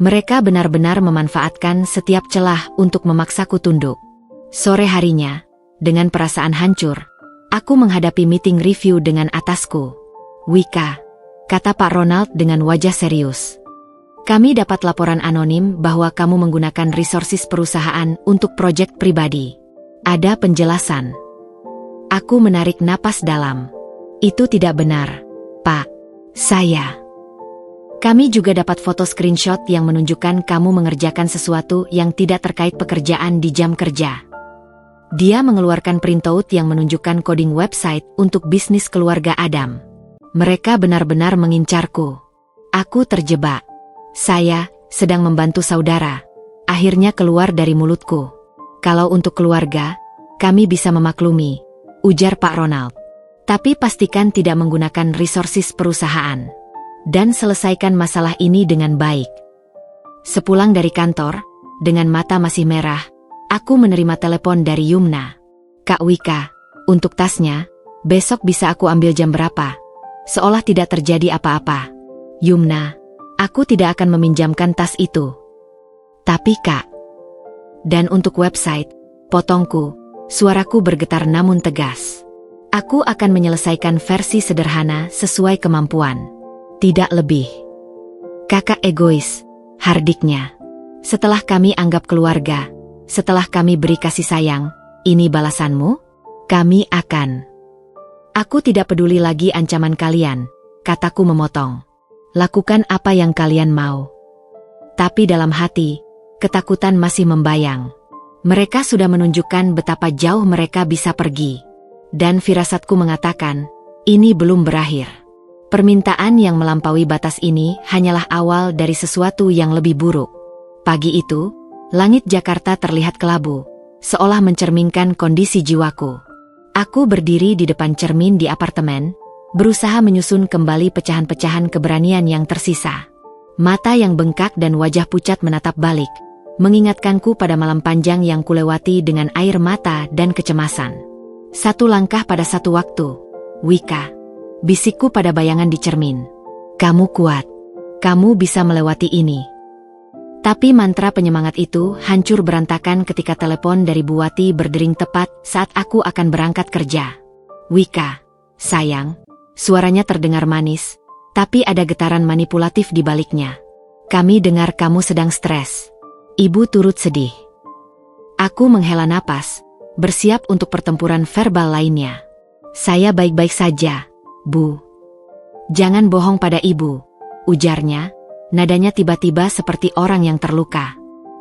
Speaker 1: Mereka benar-benar memanfaatkan setiap celah untuk memaksaku tunduk. Sore harinya, dengan perasaan hancur, aku menghadapi meeting review dengan atasku. Wika, kata Pak Ronald dengan wajah serius. Kami dapat laporan anonim bahwa kamu menggunakan resources perusahaan untuk proyek pribadi. Ada penjelasan. Aku menarik napas dalam. Itu tidak benar, Pak. Kami juga dapat foto screenshot yang menunjukkan kamu mengerjakan sesuatu yang tidak terkait pekerjaan di jam kerja. Dia mengeluarkan printout yang menunjukkan coding website untuk bisnis keluarga Adam. Mereka benar-benar mengincarku. Aku terjebak. Saya sedang membantu saudara. Akhirnya keluar dari mulutku. Kalau untuk keluarga, kami bisa memaklumi, ujar Pak Ronald. Tapi pastikan tidak menggunakan resources perusahaan. Dan selesaikan masalah ini dengan baik. Sepulang dari kantor, dengan mata masih merah, aku menerima telepon dari Yumna. Kak Wika, untuk tasnya, besok bisa aku ambil jam berapa? Seolah tidak terjadi apa-apa. Yumna, aku tidak akan meminjamkan tas itu. Tapi Kak. Dan untuk website, potongku, suaraku bergetar namun tegas. Aku akan menyelesaikan versi sederhana sesuai kemampuan. Tidak lebih. Kakak egois, hardiknya. Setelah kami anggap keluarga, setelah kami beri kasih sayang, ini balasanmu? Kami akan. Aku tidak peduli lagi ancaman kalian, kataku memotong. Lakukan apa yang kalian mau. Tapi dalam hati, ketakutan masih membayang. Mereka sudah menunjukkan betapa jauh mereka bisa pergi. Dan firasatku mengatakan, ini belum berakhir. Permintaan yang melampaui batas ini hanyalah awal dari sesuatu yang lebih buruk. Pagi itu, langit Jakarta terlihat kelabu, seolah mencerminkan kondisi jiwaku. Aku berdiri di depan cermin di apartemen, berusaha menyusun kembali pecahan-pecahan keberanian yang tersisa. Mata yang bengkak dan wajah pucat menatap balik, mengingatkanku pada malam panjang yang kulewati dengan air mata dan kecemasan. Satu langkah pada satu waktu, Wika. Bisikku pada bayangan di cermin. Kamu kuat. Kamu bisa melewati ini. Tapi mantra penyemangat itu hancur berantakan ketika telepon dari Bu Wati berdering tepat saat aku akan berangkat kerja. Wika, sayang. Suaranya terdengar manis, tapi ada getaran manipulatif di baliknya. Kami dengar kamu sedang stres. Ibu turut sedih. Aku menghela napas, bersiap untuk pertempuran verbal lainnya. Saya baik-baik saja, Bu. Jangan bohong pada ibu, ujarnya, nadanya tiba-tiba seperti orang yang terluka.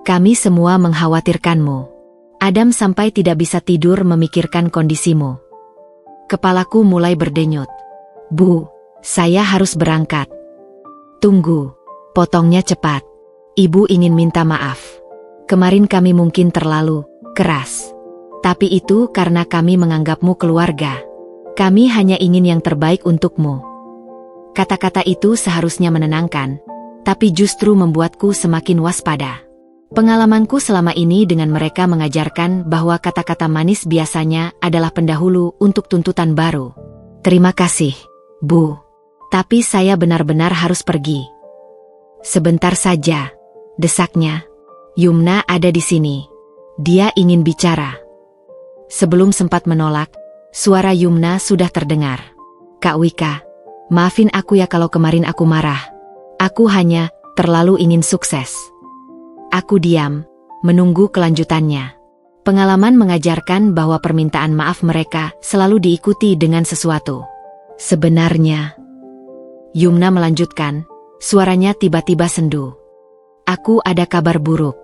Speaker 1: Kami semua mengkhawatirkanmu. Adam sampai tidak bisa tidur memikirkan kondisimu. Kepalaku mulai berdenyut. Bu, saya harus berangkat. Tunggu, potongnya cepat. Ibu ingin minta maaf. Kemarin kami mungkin terlalu keras. Tapi itu karena kami menganggapmu keluarga. Kami hanya ingin yang terbaik untukmu. Kata-kata itu seharusnya menenangkan, tapi justru membuatku semakin waspada. Pengalamanku selama ini dengan mereka mengajarkan bahwa kata-kata manis biasanya adalah pendahulu untuk tuntutan baru. Terima kasih, Bu. Tapi saya benar-benar harus pergi. Sebentar saja, desaknya. Yumna ada di sini. Dia ingin bicara. Sebelum sempat menolak, suara Yumna sudah terdengar. Kak Wika, maafin aku ya kalau kemarin aku marah. Aku hanya terlalu ingin sukses. Aku diam, menunggu kelanjutannya. Pengalaman mengajarkan bahwa permintaan maaf mereka selalu diikuti dengan sesuatu. Sebenarnya, Yumna melanjutkan, suaranya tiba-tiba sendu. Aku ada kabar buruk.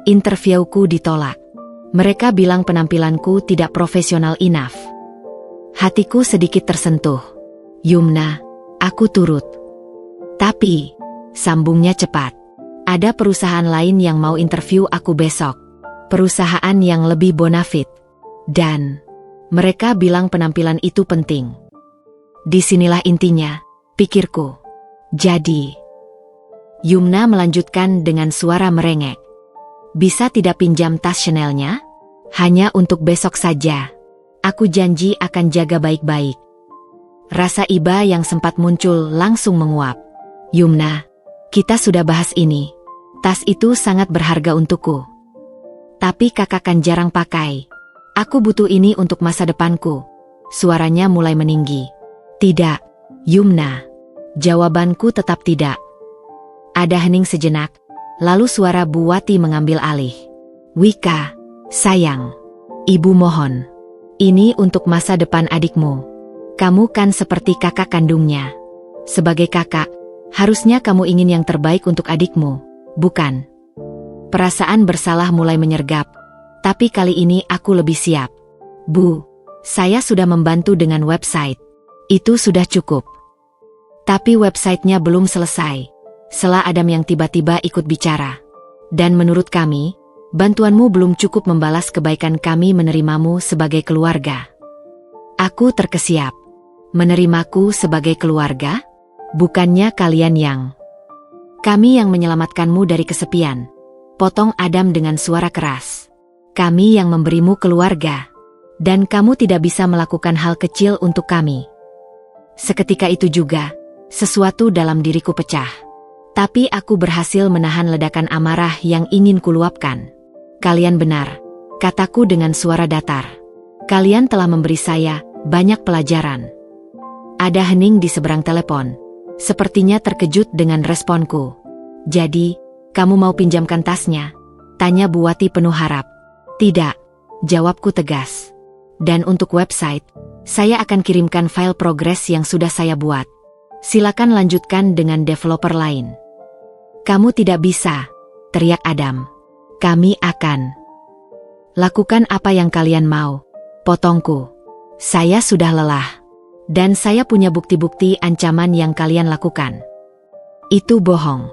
Speaker 1: Interviewku ditolak. Mereka bilang penampilanku tidak profesional enough. Hatiku sedikit tersentuh. Yumna, aku turut. Tapi, sambungnya cepat. Ada perusahaan lain yang mau interview aku besok. Perusahaan yang lebih bonafit. Dan, mereka bilang penampilan itu penting. Disinilah intinya, pikirku. Jadi, Yumna melanjutkan dengan suara merengek. Bisa tidak pinjam tas Chanel-nya? Hanya untuk besok saja. Aku janji akan jaga baik-baik. Rasa iba yang sempat muncul langsung menguap. Yumna, kita sudah bahas ini. Tas itu sangat berharga untukku. Tapi kakak kan jarang pakai. Aku butuh ini untuk masa depanku. Suaranya mulai meninggi. Tidak, Yumna. Jawabanku tetap tidak. Ada hening sejenak, lalu suara Bu Wati mengambil alih. Wika, sayang. Ibu mohon. Ini untuk masa depan adikmu. Kamu kan seperti kakak kandungnya. Sebagai kakak, harusnya kamu ingin yang terbaik untuk adikmu, bukan? Perasaan bersalah mulai menyergap, tapi kali ini aku lebih siap. Bu, saya sudah membantu dengan website. Itu sudah cukup. Tapi websitenya belum selesai. Sela Adam yang tiba-tiba ikut bicara. Dan menurut kami, bantuanmu belum cukup membalas kebaikan kami menerimamu sebagai keluarga. Aku terkesiap. Menerimaku sebagai keluarga? Bukannya kalian yang... Kami yang menyelamatkanmu dari kesepian. Potong Adam dengan suara keras. Kami yang memberimu keluarga. Dan kamu tidak bisa melakukan hal kecil untuk kami. Seketika itu juga, sesuatu dalam diriku pecah. Tapi aku berhasil menahan ledakan amarah yang ingin kuluapkan. Kalian benar, kataku dengan suara datar. Kalian telah memberi saya banyak pelajaran. Ada hening di seberang telepon. Sepertinya terkejut dengan responku. Jadi, kamu mau pinjamkan tasnya? Tanya Bu Wati penuh harap. Tidak, jawabku tegas. Dan untuk website, saya akan kirimkan file progres yang sudah saya buat. Silakan lanjutkan dengan developer lain. Kamu tidak bisa, teriak Adam. Kami akan lakukan apa yang kalian mau, potongku. Saya sudah lelah. Dan saya punya bukti-bukti ancaman yang kalian lakukan. Itu bohong.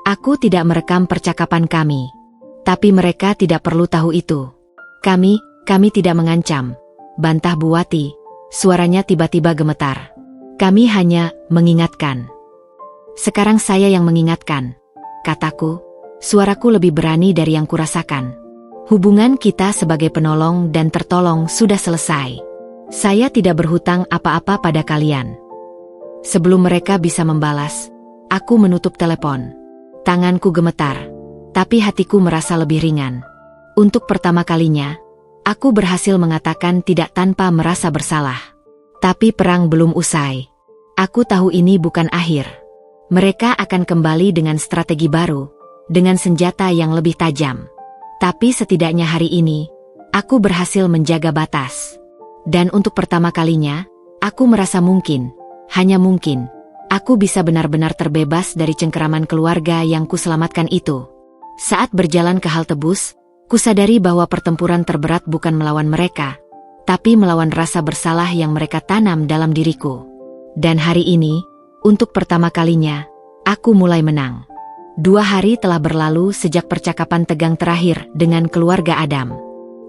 Speaker 1: Aku tidak merekam percakapan kami. Tapi mereka tidak perlu tahu itu. Kami tidak mengancam. Bantah Bu Wati, suaranya tiba-tiba gemetar. Kami hanya mengingatkan. Sekarang saya yang mengingatkan. Kataku, suaraku lebih berani dari yang kurasakan. Hubungan kita sebagai penolong dan tertolong sudah selesai. Saya tidak berhutang apa-apa pada kalian. Sebelum mereka bisa membalas, aku menutup telepon. Tanganku gemetar, tapi hatiku merasa lebih ringan. Untuk pertama kalinya, aku berhasil mengatakan tidak tanpa merasa bersalah. Tapi perang belum usai. Aku tahu ini bukan akhir. Mereka akan kembali dengan strategi baru, dengan senjata yang lebih tajam. Tapi setidaknya hari ini, aku berhasil menjaga batas. Dan untuk pertama kalinya, aku merasa mungkin, hanya mungkin, aku bisa benar-benar terbebas dari cengkeraman keluarga yang kuselamatkan itu. Saat berjalan ke halte bus, kusadari bahwa pertempuran terberat bukan melawan mereka, tapi melawan rasa bersalah yang mereka tanam dalam diriku. Dan hari ini, untuk pertama kalinya, aku mulai menang. 2 hari telah berlalu sejak percakapan tegang terakhir dengan keluarga Adam.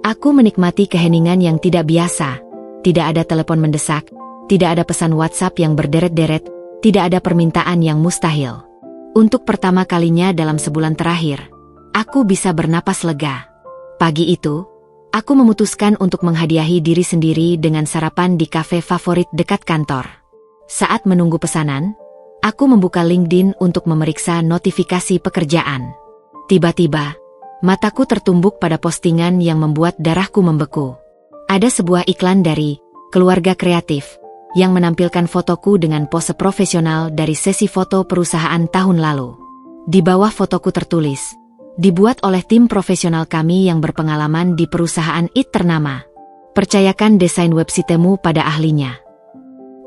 Speaker 1: Aku menikmati keheningan yang tidak biasa. Tidak ada telepon mendesak, tidak ada pesan WhatsApp yang berderet-deret, tidak ada permintaan yang mustahil. Untuk pertama kalinya dalam sebulan terakhir, aku bisa bernapas lega. Pagi itu, aku memutuskan untuk menghadiahi diri sendiri dengan sarapan di kafe favorit dekat kantor. Saat menunggu pesanan, aku membuka LinkedIn untuk memeriksa notifikasi pekerjaan. Tiba-tiba, mataku tertumbuk pada postingan yang membuat darahku membeku. Ada sebuah iklan dari Keluarga Kreatif yang menampilkan fotoku dengan pose profesional dari sesi foto perusahaan tahun lalu. Di bawah fotoku tertulis, dibuat oleh tim profesional kami yang berpengalaman di perusahaan IT ternama. Percayakan desain websitemu pada ahlinya.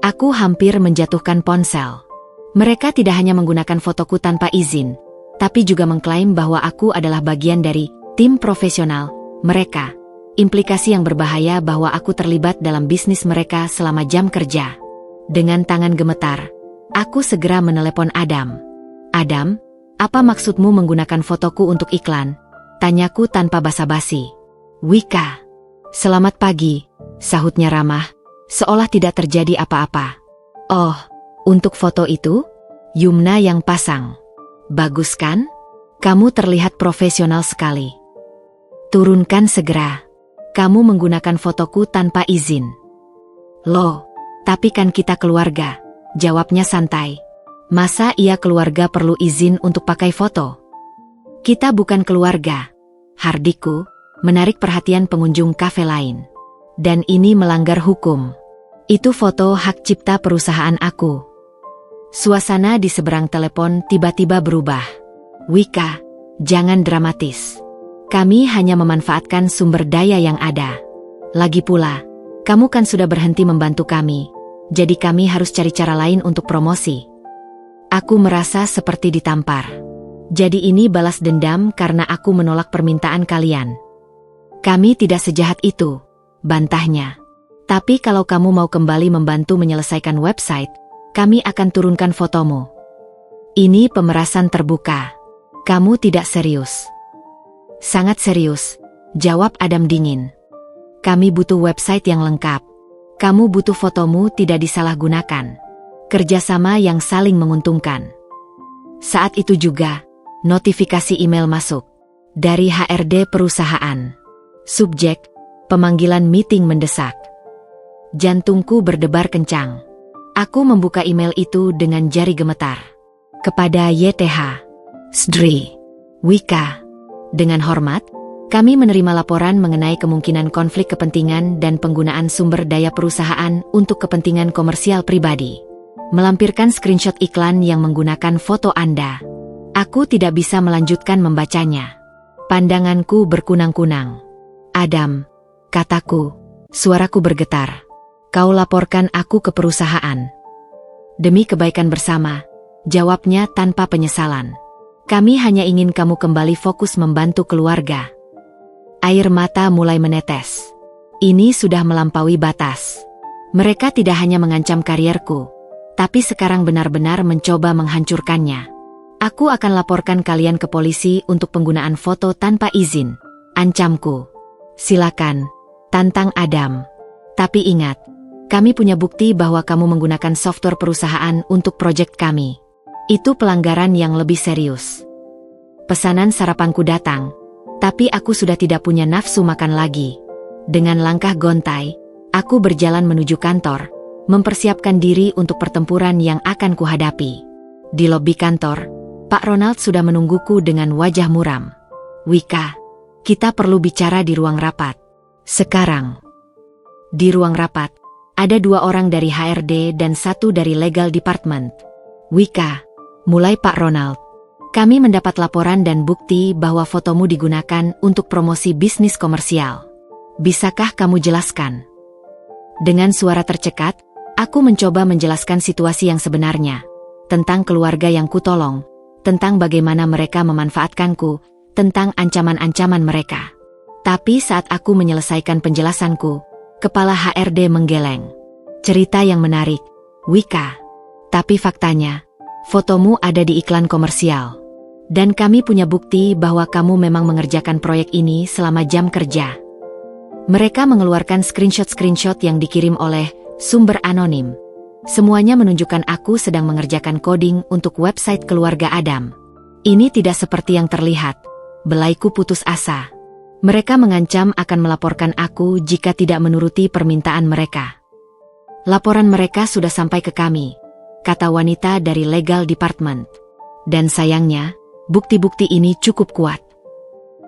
Speaker 1: Aku hampir menjatuhkan ponsel. Mereka tidak hanya menggunakan fotoku tanpa izin, tapi juga mengklaim bahwa aku adalah bagian dari tim profesional mereka. Implikasi yang berbahaya bahwa aku terlibat dalam bisnis mereka selama jam kerja. Dengan tangan gemetar, aku segera menelepon Adam. Adam, apa maksudmu menggunakan fotoku untuk iklan? Tanyaku tanpa basa-basi. Wika. Selamat pagi, sahutnya ramah, seolah tidak terjadi apa-apa. Oh, untuk foto itu? Yumna yang pasang. Bagus kan? Kamu terlihat profesional sekali. Turunkan segera. Kamu menggunakan fotoku tanpa izin. Loh, tapi kan kita keluarga, jawabnya santai. Masa iya keluarga perlu izin untuk pakai foto? Kita bukan keluarga. Hardiku, menarik perhatian pengunjung kafe lain. Dan ini melanggar hukum. Itu foto hak cipta perusahaan aku. Suasana di seberang telepon tiba-tiba berubah. Wika, jangan dramatis. Kami hanya memanfaatkan sumber daya yang ada. Lagi pula, kamu kan sudah berhenti membantu kami, jadi kami harus cari cara lain untuk promosi. Aku merasa seperti ditampar. Jadi ini balas dendam karena aku menolak permintaan kalian. Kami tidak sejahat itu, bantahnya. Tapi kalau kamu mau kembali membantu menyelesaikan website, kami akan turunkan fotomu. Ini pemerasan terbuka. Kamu tidak serius. Sangat serius, jawab Adam dingin. Kami butuh website yang lengkap. Kamu butuh fotomu tidak disalahgunakan. Kerjasama yang saling menguntungkan. Saat itu juga, notifikasi email masuk. Dari HRD perusahaan. Subjek, pemanggilan meeting mendesak. Jantungku berdebar kencang. Aku membuka email itu dengan jari gemetar. Kepada YTH. Sdri. Wika. Dengan hormat, kami menerima laporan mengenai kemungkinan konflik kepentingan dan penggunaan sumber daya perusahaan untuk kepentingan komersial pribadi. Melampirkan screenshot iklan yang menggunakan foto Anda. Aku tidak bisa melanjutkan membacanya. Pandanganku berkunang-kunang. Adam, kataku, suaraku bergetar. Kau laporkan aku ke perusahaan. Demi kebaikan bersama, jawabnya tanpa penyesalan. Kami hanya ingin kamu kembali fokus membantu keluarga. Air mata mulai menetes. Ini sudah melampaui batas. Mereka tidak hanya mengancam karierku, tapi sekarang benar-benar mencoba menghancurkannya. Aku akan laporkan kalian ke polisi untuk penggunaan foto tanpa izin, ancamku. Silakan, tantang Adam. Tapi ingat, kami punya bukti bahwa kamu menggunakan software perusahaan untuk proyek kami. Itu pelanggaran yang lebih serius. Pesanan sarapanku datang, tapi aku sudah tidak punya nafsu makan lagi. Dengan langkah gontai, aku berjalan menuju kantor, mempersiapkan diri untuk pertempuran yang akan kuhadapi. Di lobi kantor, Pak Ronald sudah menungguku dengan wajah muram. Wika, kita perlu bicara di ruang rapat. Sekarang. Di ruang rapat, ada 2 orang dari HRD dan 1 dari Legal Department. Wika, mulai Pak Ronald. Kami mendapat laporan dan bukti bahwa fotomu digunakan untuk promosi bisnis komersial. Bisakah kamu jelaskan? Dengan suara tercekat, aku mencoba menjelaskan situasi yang sebenarnya. Tentang keluarga yang kutolong, tentang bagaimana mereka memanfaatkanku, tentang ancaman-ancaman mereka. Tapi saat aku menyelesaikan penjelasanku, kepala HRD menggeleng. Cerita yang menarik, Wika. Tapi faktanya, fotomu ada di iklan komersial. Dan kami punya bukti bahwa kamu memang mengerjakan proyek ini selama jam kerja. Mereka mengeluarkan screenshot-screenshot yang dikirim oleh sumber anonim. Semuanya menunjukkan aku sedang mengerjakan coding untuk website keluarga Adam. Ini tidak seperti yang terlihat. Belaiku putus asa. Mereka mengancam akan melaporkan aku jika tidak menuruti permintaan mereka. Laporan mereka sudah sampai ke kami, kata wanita dari legal department. Dan sayangnya, bukti-bukti ini cukup kuat.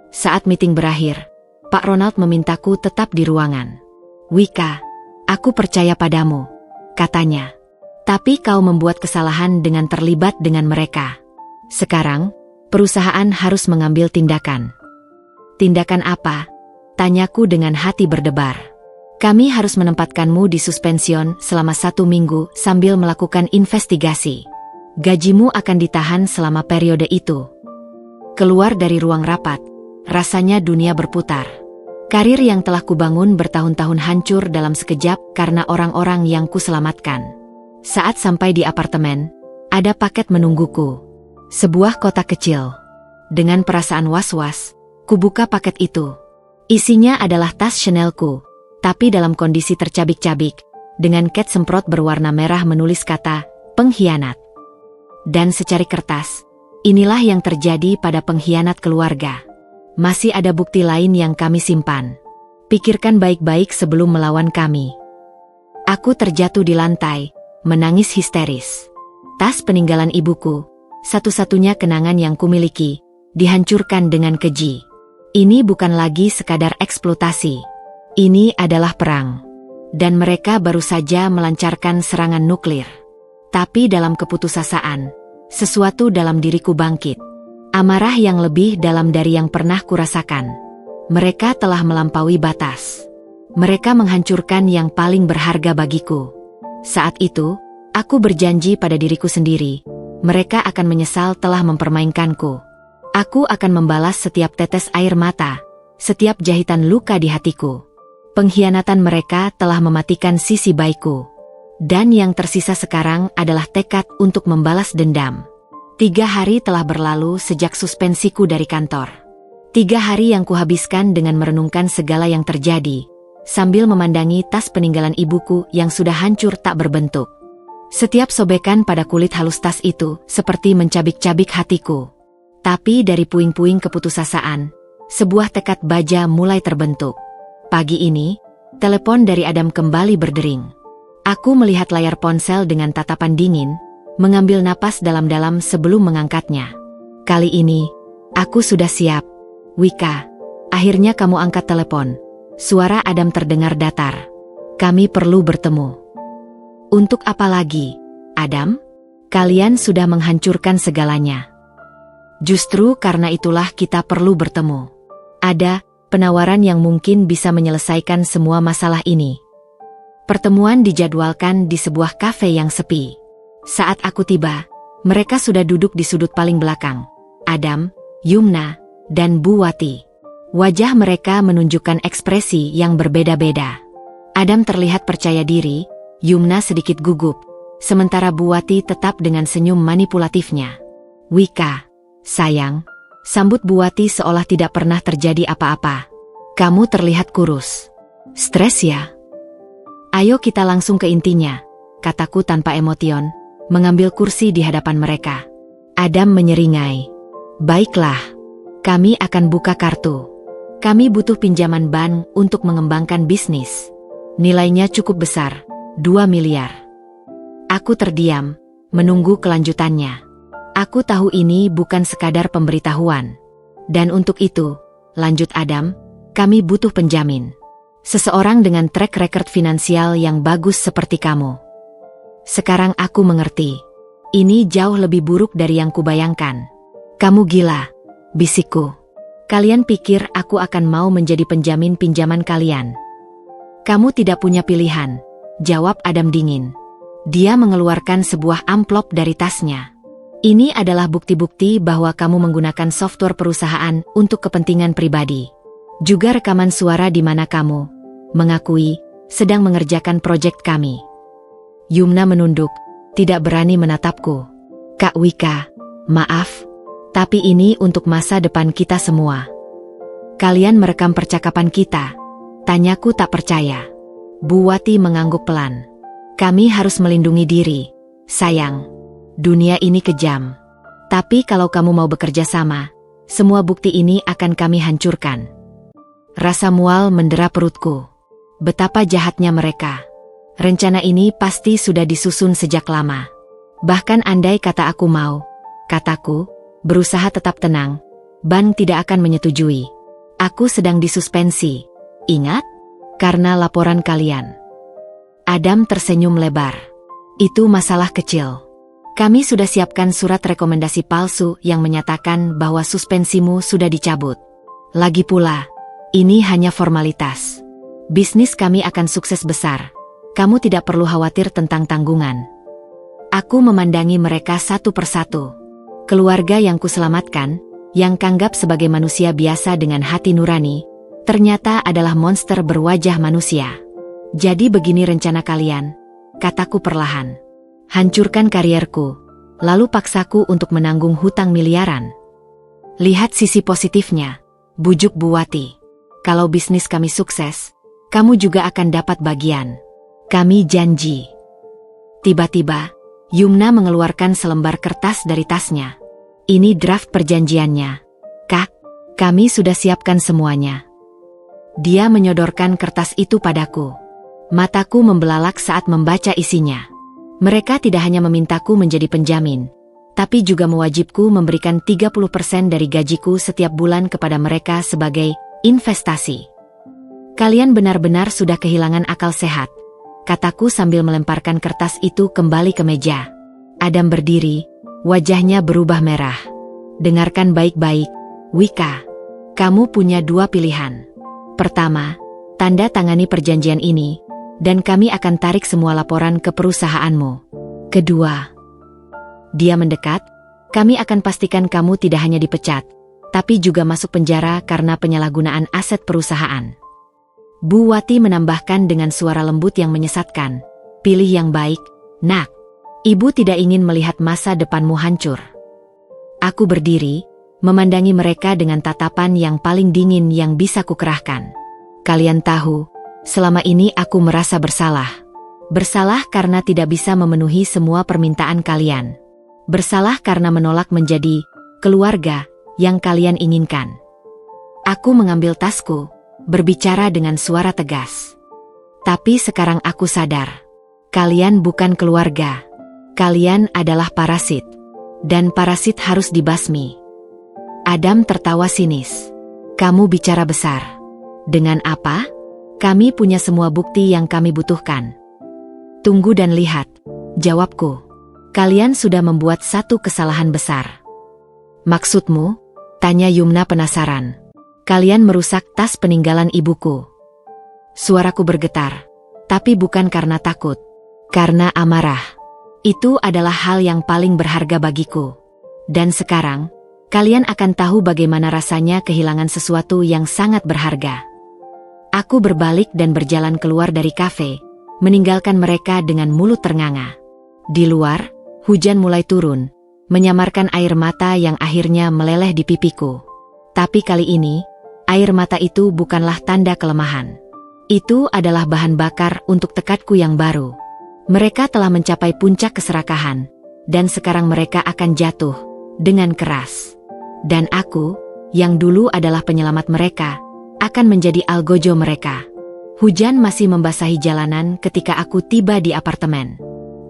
Speaker 1: Saat meeting berakhir, Pak Ronald memintaku tetap di ruangan. Wika, aku percaya padamu, katanya. Tapi kau membuat kesalahan dengan terlibat dengan mereka. Sekarang, perusahaan harus mengambil tindakan. Tindakan apa? Tanyaku dengan hati berdebar. Kami harus menempatkanmu di suspension selama 1 minggu sambil melakukan investigasi. Gajimu akan ditahan selama periode itu. Keluar dari ruang rapat, rasanya dunia berputar. Karir yang telah kubangun bertahun-tahun hancur dalam sekejap karena orang-orang yang kuselamatkan. Saat sampai di apartemen, ada paket menungguku. Sebuah kotak kecil. Dengan perasaan was-was, kubuka paket itu. Isinya adalah tas Chanelku, tapi dalam kondisi tercabik-cabik, dengan cat semprot berwarna merah menulis kata, pengkhianat. Dan secari kertas, inilah yang terjadi pada pengkhianat keluarga. Masih ada bukti lain yang kami simpan. Pikirkan baik-baik sebelum melawan kami. Aku terjatuh di lantai, menangis histeris. Tas peninggalan ibuku, satu-satunya kenangan yang kumiliki, dihancurkan dengan keji. Ini bukan lagi sekadar eksploitasi. Ini adalah perang. Dan mereka baru saja melancarkan serangan nuklir. Tapi dalam keputusasaan, sesuatu dalam diriku bangkit. Amarah yang lebih dalam dari yang pernah kurasakan. Mereka telah melampaui batas. Mereka menghancurkan yang paling berharga bagiku. Saat itu, aku berjanji pada diriku sendiri, mereka akan menyesal telah mempermainkanku. Aku akan membalas setiap tetes air mata, setiap jahitan luka di hatiku. Pengkhianatan mereka telah mematikan sisi baikku. Dan yang tersisa sekarang adalah tekad untuk membalas dendam. 3 hari telah berlalu sejak suspensiku dari kantor. 3 hari yang kuhabiskan dengan merenungkan segala yang terjadi, sambil memandangi tas peninggalan ibuku yang sudah hancur tak berbentuk. Setiap sobekan pada kulit halus tas itu seperti mencabik-cabik hatiku. Tapi dari puing-puing keputusasaan, sebuah tekad baja mulai terbentuk. Pagi ini, telepon dari Adam kembali berdering. Aku melihat layar ponsel dengan tatapan dingin, mengambil napas dalam-dalam sebelum mengangkatnya. Kali ini, aku sudah siap. Wika, akhirnya kamu angkat telepon. Suara Adam terdengar datar. Kami perlu bertemu. Untuk apa lagi, Adam? Kalian sudah menghancurkan segalanya. Justru karena itulah kita perlu bertemu. Ada penawaran yang mungkin bisa menyelesaikan semua masalah ini. Pertemuan dijadwalkan di sebuah kafe yang sepi. Saat aku tiba, mereka sudah duduk di sudut paling belakang. Adam, Yumna, dan Bu Wati. Wajah mereka menunjukkan ekspresi yang berbeda-beda. Adam terlihat percaya diri, Yumna sedikit gugup, sementara Bu Wati tetap dengan senyum manipulatifnya. Wika, sayang, sambut Bu Wati seolah tidak pernah terjadi apa-apa. Kamu terlihat kurus. Stres ya? Ayo kita langsung ke intinya, kataku tanpa emotion, mengambil kursi di hadapan mereka. Adam menyeringai. Baiklah, kami akan buka kartu. Kami butuh pinjaman bank untuk mengembangkan bisnis. Nilainya cukup besar, 2 miliar. Aku terdiam, menunggu kelanjutannya. Aku tahu ini bukan sekadar pemberitahuan. Dan untuk itu, lanjut Adam, kami butuh penjamin. Seseorang dengan track record finansial yang bagus seperti kamu. Sekarang aku mengerti. Ini jauh lebih buruk dari yang kubayangkan. Kamu gila, bisikku. Kalian pikir aku akan mau menjadi penjamin pinjaman kalian? Kamu tidak punya pilihan, jawab Adam dingin. Dia mengeluarkan sebuah amplop dari tasnya. Ini adalah bukti-bukti bahwa kamu menggunakan software perusahaan untuk kepentingan pribadi. Juga rekaman suara di mana kamu mengakui sedang mengerjakan proyek kami. Yumna menunduk, tidak berani menatapku. Kak Wika, maaf, tapi ini untuk masa depan kita semua. Kalian merekam percakapan kita? Tanyaku tak percaya. Bu Wati mengangguk pelan. Kami harus melindungi diri, sayang. Dunia ini kejam. Tapi kalau kamu mau bekerja sama, semua bukti ini akan kami hancurkan. Rasa mual mendera perutku. Betapa jahatnya mereka. Rencana ini pasti sudah disusun sejak lama. Bahkan andai kata aku mau, kataku, berusaha tetap tenang, bank tidak akan menyetujui. Aku sedang disuspensi. Ingat? Karena laporan kalian. Adam tersenyum lebar. Itu masalah kecil. Kami sudah siapkan surat rekomendasi palsu yang menyatakan bahwa suspensimu sudah dicabut. Lagi pula, ini hanya formalitas. Bisnis kami akan sukses besar. Kamu tidak perlu khawatir tentang tanggungan. Aku memandangi mereka satu persatu. Keluarga yang kuselamatkan, yang kanggap sebagai manusia biasa dengan hati nurani, ternyata adalah monster berwajah manusia. Jadi begini rencana kalian, kataku perlahan. Hancurkan karierku, lalu paksaku untuk menanggung hutang miliaran. Lihat sisi positifnya, bujuk Bu Wati. Kalau bisnis kami sukses, kamu juga akan dapat bagian. Kami janji. Tiba-tiba, Yumna mengeluarkan selembar kertas dari tasnya. Ini draft perjanjiannya. Kak, kami sudah siapkan semuanya. Dia menyodorkan kertas itu padaku. Mataku membelalak saat membaca isinya. Mereka tidak hanya memintaku menjadi penjamin, tapi juga mewajibku memberikan 30% dari gajiku setiap bulan kepada mereka sebagai investasi. Kalian benar-benar sudah kehilangan akal sehat, kataku sambil melemparkan kertas itu kembali ke meja. Adam berdiri, wajahnya berubah merah. Dengarkan baik-baik, Wika. Kamu punya dua pilihan. Pertama, tanda tangani perjanjian ini, dan kami akan tarik semua laporan ke perusahaanmu. Kedua, dia mendekat, kami akan pastikan kamu tidak hanya dipecat, tapi juga masuk penjara karena penyalahgunaan aset perusahaan. Bu Wati menambahkan dengan suara lembut yang menyesatkan, pilih yang baik, nak. Ibu tidak ingin melihat masa depanmu hancur. Aku berdiri, memandangi mereka dengan tatapan yang paling dingin yang bisa kukerahkan. Kalian tahu, selama ini aku merasa bersalah. Bersalah karena tidak bisa memenuhi semua permintaan kalian. Bersalah karena menolak menjadi keluarga yang kalian inginkan. Aku mengambil tasku, berbicara dengan suara tegas. Tapi sekarang aku sadar, kalian bukan keluarga. Kalian adalah parasit. Dan parasit harus dibasmi. Adam tertawa sinis. Kamu bicara besar. Dengan apa? Kami punya semua bukti yang kami butuhkan. Tunggu dan lihat, jawabku. Kalian sudah membuat satu kesalahan besar. Maksudmu? Tanya Yumna penasaran. Kalian merusak tas peninggalan ibuku. Suaraku bergetar, tapi bukan karena takut, karena amarah. Itu adalah hal yang paling berharga bagiku. Dan sekarang, kalian akan tahu bagaimana rasanya kehilangan sesuatu yang sangat berharga. Aku berbalik dan berjalan keluar dari kafe, meninggalkan mereka dengan mulut ternganga. Di luar, hujan mulai turun, menyamarkan air mata yang akhirnya meleleh di pipiku. Tapi kali ini, air mata itu bukanlah tanda kelemahan. Itu adalah bahan bakar untuk tekadku yang baru. Mereka telah mencapai puncak keserakahan, dan sekarang mereka akan jatuh dengan keras. Dan aku, yang dulu adalah penyelamat mereka, akan menjadi algojo mereka. Hujan masih membasahi jalanan ketika aku tiba di apartemen.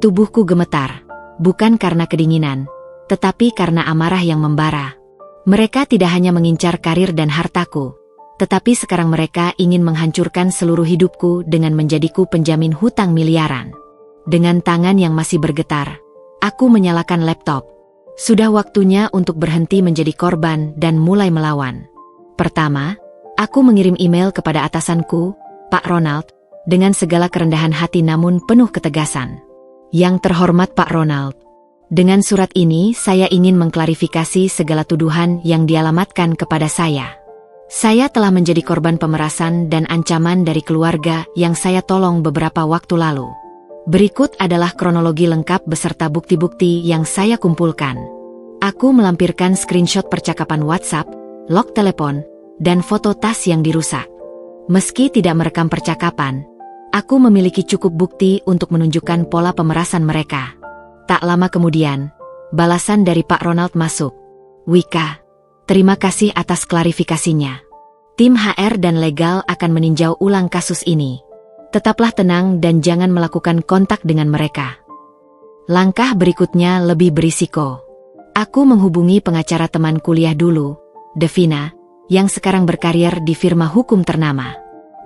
Speaker 1: Tubuhku gemetar, bukan karena kedinginan, tetapi karena amarah yang membara. Mereka tidak hanya mengincar karir dan hartaku, tetapi sekarang mereka ingin menghancurkan seluruh hidupku dengan menjadiku penjamin hutang miliaran. Dengan tangan yang masih bergetar, Aku menyalakan laptop. Sudah waktunya untuk berhenti menjadi korban dan mulai melawan. Pertama, aku mengirim email kepada atasanku, Pak Ronald, dengan segala kerendahan hati namun penuh ketegasan. Yang terhormat Pak Ronald, dengan surat ini saya ingin mengklarifikasi segala tuduhan yang dialamatkan kepada saya. Saya telah menjadi korban pemerasan dan ancaman dari keluarga yang saya tolong beberapa waktu lalu. Berikut adalah kronologi lengkap beserta bukti-bukti yang saya kumpulkan. Aku melampirkan screenshot percakapan WhatsApp, log telepon, dan foto tas yang dirusak. Meski tidak merekam percakapan, aku memiliki cukup bukti untuk menunjukkan pola pemerasan mereka. Tak lama kemudian, balasan dari Pak Ronald masuk. Wika, terima kasih atas klarifikasinya. Tim HR dan legal akan meninjau ulang kasus ini. Tetaplah tenang dan jangan melakukan kontak dengan mereka. Langkah berikutnya lebih berisiko. Aku menghubungi pengacara teman kuliah dulu, Devina, yang sekarang berkarir di firma hukum ternama.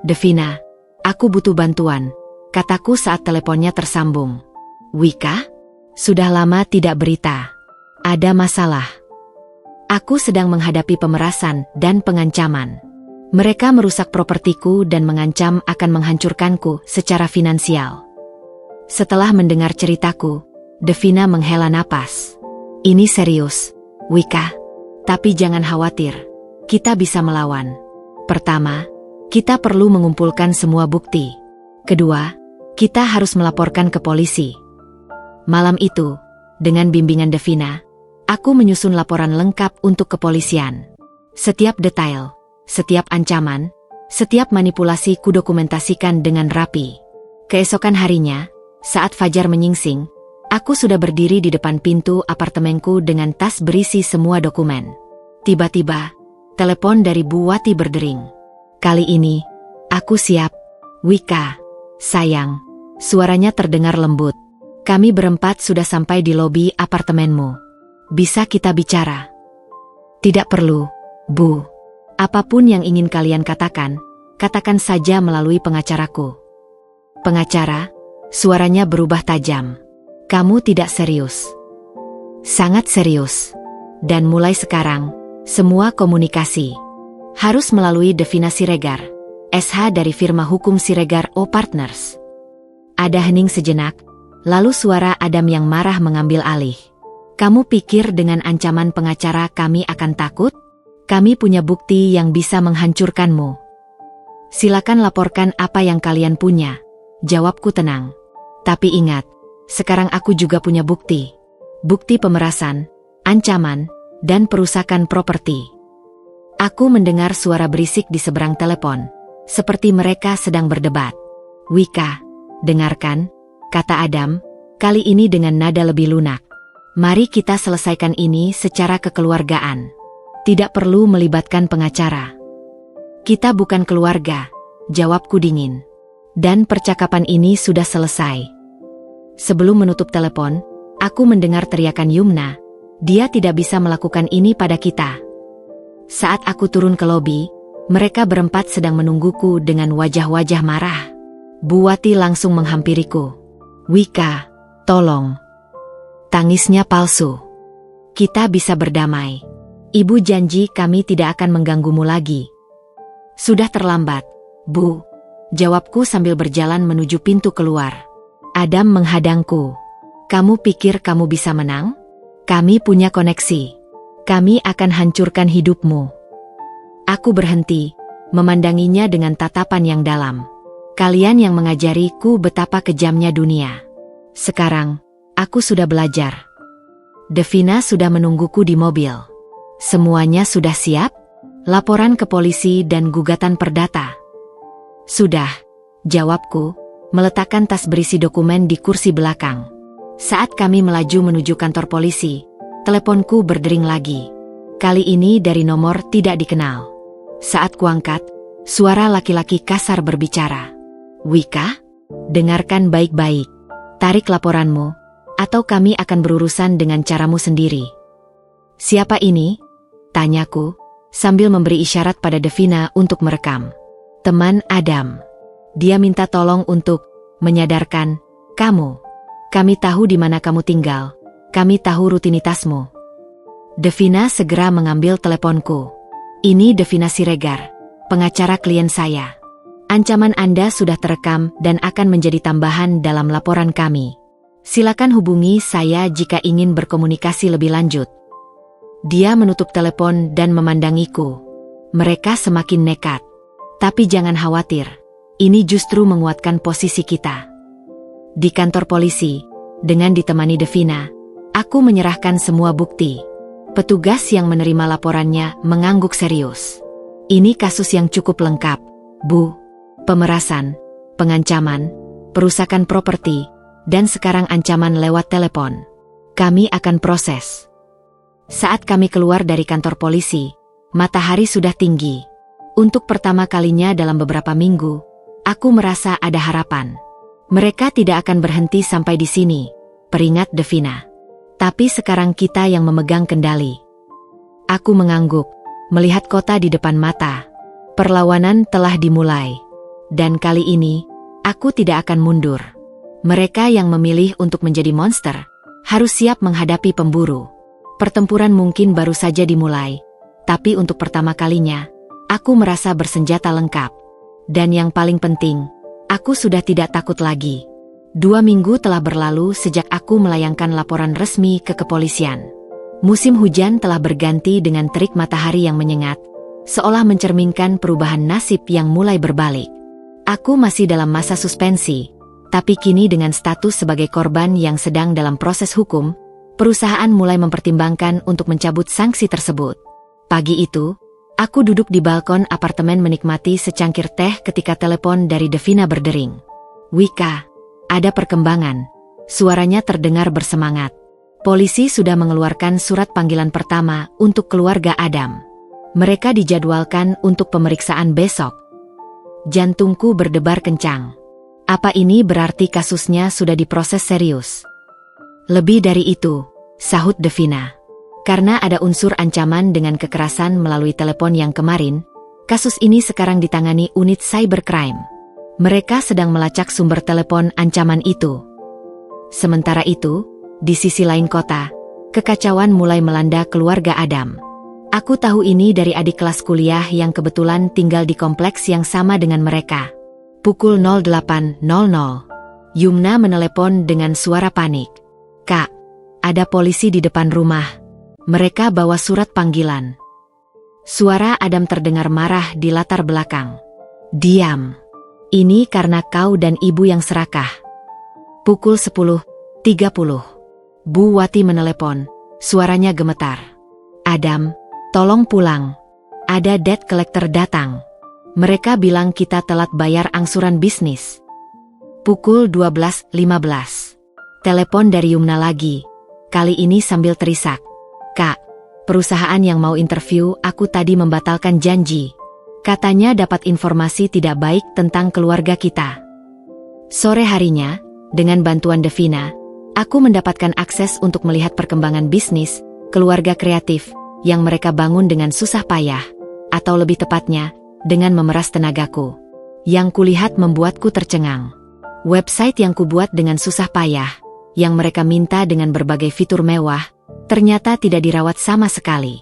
Speaker 1: Devina, aku butuh bantuan, kataku saat teleponnya tersambung. Wika, sudah lama tidak berita. Ada masalah. Aku sedang menghadapi pemerasan dan pengancaman. Mereka merusak propertiku dan mengancam akan menghancurkanku secara finansial. Setelah mendengar ceritaku, Devina menghela napas. Ini serius, Wika. Tapi jangan khawatir, kita bisa melawan. Pertama, kita perlu mengumpulkan semua bukti. Kedua, kita harus melaporkan ke polisi. Malam itu, dengan bimbingan Devina, aku menyusun laporan lengkap untuk kepolisian. Setiap detail, setiap ancaman, setiap manipulasi kudokumentasikan dengan rapi. Keesokan harinya, saat fajar menyingsing, aku sudah berdiri di depan pintu apartemenku dengan tas berisi semua dokumen. Tiba-tiba, telepon dari Bu Wati berdering. Kali ini, aku siap. Wika, sayang, suaranya terdengar lembut. Kami berempat sudah sampai di lobi apartemenmu. Bisa kita bicara? Tidak perlu, Bu. Apapun yang ingin kalian katakan, katakan saja melalui pengacaraku. Pengacara, suaranya berubah tajam. Kamu tidak serius. Sangat serius. Dan mulai sekarang, semua komunikasi harus melalui Devina Siregar, SH dari firma hukum Siregar O Partners. Ada hening sejenak, lalu suara Adam yang marah mengambil alih. Kamu pikir dengan ancaman pengacara kami akan takut? Kami punya bukti yang bisa menghancurkanmu. Silakan laporkan apa yang kalian punya, jawabku tenang. Tapi ingat, sekarang aku juga punya bukti. Bukti pemerasan, ancaman, dan perusakan properti. Aku mendengar suara berisik di seberang telepon, seperti mereka sedang berdebat. Wika, dengarkan, kata Adam, kali ini dengan nada lebih lunak. Mari kita selesaikan ini secara kekeluargaan. Tidak perlu melibatkan pengacara. Kita bukan keluarga, jawabku dingin. Dan percakapan ini sudah selesai. Sebelum menutup telepon, aku mendengar teriakan Yumna. Dia tidak bisa melakukan ini pada kita. Saat aku turun ke lobi, mereka berempat sedang menungguku dengan wajah-wajah marah. Bu Wati langsung menghampiriku. Wika, tolong. Tangisnya palsu. Kita bisa berdamai. Ibu janji kami tidak akan mengganggumu lagi. Sudah terlambat, Bu, jawabku sambil berjalan menuju pintu keluar. Adam menghadangku. Kamu pikir kamu bisa menang? Kami punya koneksi. Kami akan hancurkan hidupmu. Aku berhenti, memandanginya dengan tatapan yang dalam. Kalian yang mengajariku betapa kejamnya dunia. Sekarang, aku sudah belajar. Devina sudah menungguku di mobil. Semuanya sudah siap? Laporan ke polisi dan gugatan perdata. Sudah, jawabku, meletakkan tas berisi dokumen di kursi belakang. Saat kami melaju menuju kantor polisi, teleponku berdering lagi. Kali ini dari nomor tidak dikenal. Saat kuangkat, suara laki-laki kasar berbicara. Wika, dengarkan baik-baik. Tarik laporanmu, atau kami akan berurusan dengan caramu sendiri. Siapa ini? Tanyaku, sambil memberi isyarat pada Devina untuk merekam. Teman Adam. Dia minta tolong untuk menyadarkan kamu. Kami tahu di mana kamu tinggal, kami tahu rutinitasmu. Devina segera mengambil teleponku. Ini Devina Siregar, pengacara klien saya. Ancaman Anda sudah terekam dan akan menjadi tambahan dalam laporan kami. Silakan hubungi saya jika ingin berkomunikasi lebih lanjut. Dia menutup telepon dan memandangiku. Mereka semakin nekat. Tapi jangan khawatir, ini justru menguatkan posisi kita. Di kantor polisi, dengan ditemani Devina, aku menyerahkan semua bukti. Petugas yang menerima laporannya mengangguk serius. Ini kasus yang cukup lengkap, Bu. Pemerasan, pengancaman, perusakan properti, dan sekarang ancaman lewat telepon. Kami akan proses. Saat kami keluar dari kantor polisi, matahari sudah tinggi. Untuk pertama kalinya dalam beberapa minggu, aku merasa ada harapan. Mereka tidak akan berhenti sampai di sini, peringat Devina. Tapi sekarang kita yang memegang kendali. Aku mengangguk, melihat kota di depan mata. Perlawanan telah dimulai. Dan kali ini, aku tidak akan mundur. Mereka yang memilih untuk menjadi monster, harus siap menghadapi pemburu. Pertempuran mungkin baru saja dimulai, tapi untuk pertama kalinya, aku merasa bersenjata lengkap. Dan yang paling penting, aku sudah tidak takut lagi. 2 minggu telah berlalu sejak aku melayangkan laporan resmi ke kepolisian. Musim hujan telah berganti dengan terik matahari yang menyengat, seolah mencerminkan perubahan nasib yang mulai berbalik. Aku masih dalam masa suspensi, tapi kini dengan status sebagai korban yang sedang dalam proses hukum, perusahaan mulai mempertimbangkan untuk mencabut sanksi tersebut. Pagi itu, aku duduk di balkon apartemen menikmati secangkir teh ketika telepon dari Devina berdering. Wika, ada perkembangan. Suaranya terdengar bersemangat. Polisi sudah mengeluarkan surat panggilan pertama untuk keluarga Adam. Mereka dijadwalkan untuk pemeriksaan besok. Jantungku berdebar kencang. Apa ini berarti kasusnya sudah diproses serius? Lebih dari itu, sahut Devina. Karena ada unsur ancaman dengan kekerasan melalui telepon yang kemarin, kasus ini sekarang ditangani unit cybercrime. Mereka sedang melacak sumber telepon ancaman itu. Sementara itu, di sisi lain kota, kekacauan mulai melanda keluarga Adam. Aku tahu ini dari adik kelas kuliah yang kebetulan tinggal di kompleks yang sama dengan mereka. Pukul 08.00, Yumna menelepon dengan suara panik. Kak, ada polisi di depan rumah. Mereka bawa surat panggilan. Suara Adam terdengar marah di latar belakang. Diam. Ini karena kau dan ibu yang serakah. Pukul 10.30. Bu Wati menelepon, suaranya gemetar. Adam, tolong pulang. Ada debt collector datang. Mereka bilang kita telat bayar angsuran bisnis. Pukul 12.15. Telepon dari Yumna lagi. Kali ini sambil terisak. Kak, perusahaan yang mau interview aku tadi membatalkan janji. Katanya dapat informasi tidak baik tentang keluarga kita. Sore harinya, dengan bantuan Devina, aku mendapatkan akses untuk melihat perkembangan bisnis, keluarga kreatif, yang mereka bangun dengan susah payah, atau lebih tepatnya, dengan memeras tenagaku. Yang kulihat membuatku tercengang. Website yang kubuat dengan susah payah, yang mereka minta dengan berbagai fitur mewah, ternyata tidak dirawat sama sekali.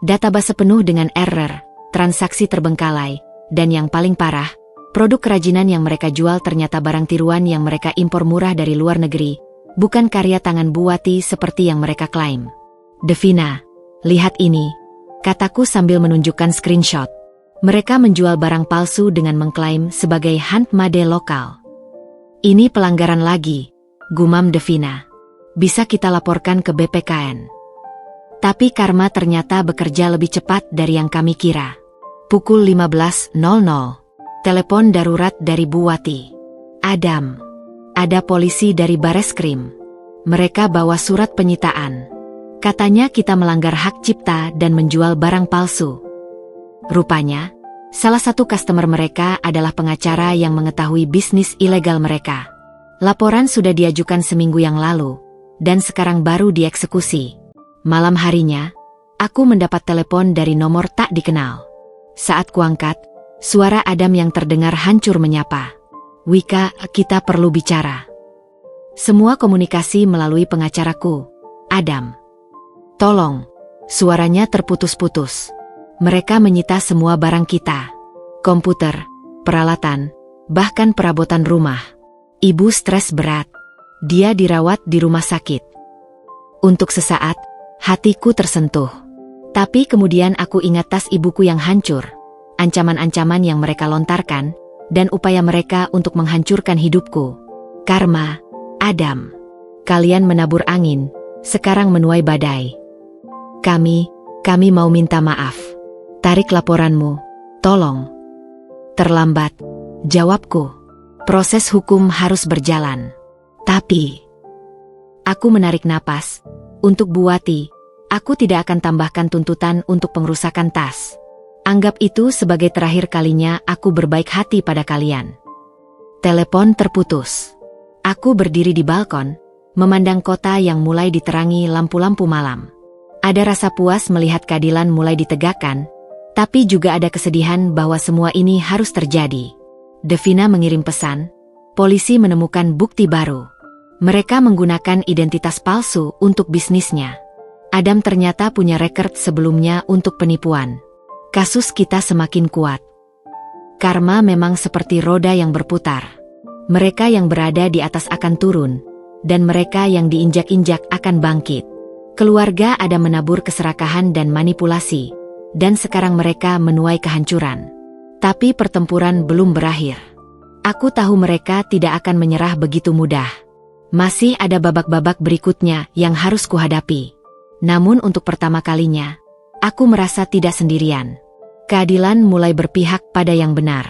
Speaker 1: Database penuh dengan error, transaksi terbengkalai, dan yang paling parah, produk kerajinan yang mereka jual ternyata barang tiruan yang mereka impor murah dari luar negeri, bukan karya tangan Bu Wati seperti yang mereka klaim. Devina, lihat ini, kataku sambil menunjukkan screenshot. Mereka menjual barang palsu dengan mengklaim sebagai handmade lokal. Ini pelanggaran lagi, gumam Devina. Bisa kita laporkan ke BPKN. Tapi karma ternyata bekerja lebih cepat dari yang kami kira. Pukul 15.00. Telepon darurat dari Bu Wati. Adam. Ada polisi dari Bareskrim. Mereka bawa surat penyitaan. Katanya kita melanggar hak cipta dan menjual barang palsu. Rupanya, salah satu customer mereka adalah pengacara yang mengetahui bisnis ilegal mereka. Laporan sudah diajukan seminggu yang lalu, dan sekarang baru dieksekusi. Malam harinya, aku mendapat telepon dari nomor tak dikenal. Saat kuangkat, suara Adam yang terdengar hancur menyapa. Wika, kita perlu bicara. Semua komunikasi melalui pengacaraku. Adam. Tolong. Suaranya terputus-putus. Mereka menyita semua barang kita. Komputer, peralatan, bahkan perabotan rumah. Ibu stres berat. Dia dirawat di rumah sakit. Untuk sesaat, hatiku tersentuh. Tapi kemudian aku ingat tas ibuku yang hancur, ancaman-ancaman yang mereka lontarkan, dan upaya mereka untuk menghancurkan hidupku. Karma, Adam. Kalian menabur angin, sekarang menuai badai. Kami mau minta maaf. Tarik laporanmu, tolong. Terlambat, jawabku. Proses hukum harus berjalan. Tapi, aku menarik napas. Untuk Bu Wati, aku tidak akan tambahkan tuntutan untuk pengrusakan tas. Anggap itu sebagai terakhir kalinya aku berbaik hati pada kalian. Telepon terputus. Aku berdiri di balkon, memandang kota yang mulai diterangi lampu-lampu malam. Ada rasa puas melihat keadilan mulai ditegakkan, tapi juga ada kesedihan bahwa semua ini harus terjadi. Devina mengirim pesan, polisi menemukan bukti baru. Mereka menggunakan identitas palsu untuk bisnisnya. Adam ternyata punya rekord sebelumnya untuk penipuan. Kasus kita semakin kuat. Karma memang seperti roda yang berputar. Mereka yang berada di atas akan turun, dan mereka yang diinjak-injak akan bangkit. Keluarga ada menabur keserakahan dan manipulasi, dan sekarang mereka menuai kehancuran. Tapi pertempuran belum berakhir. Aku tahu mereka tidak akan menyerah begitu mudah. Masih ada babak-babak berikutnya yang harus kuhadapi. Namun untuk pertama kalinya, aku merasa tidak sendirian. Keadilan mulai berpihak pada yang benar.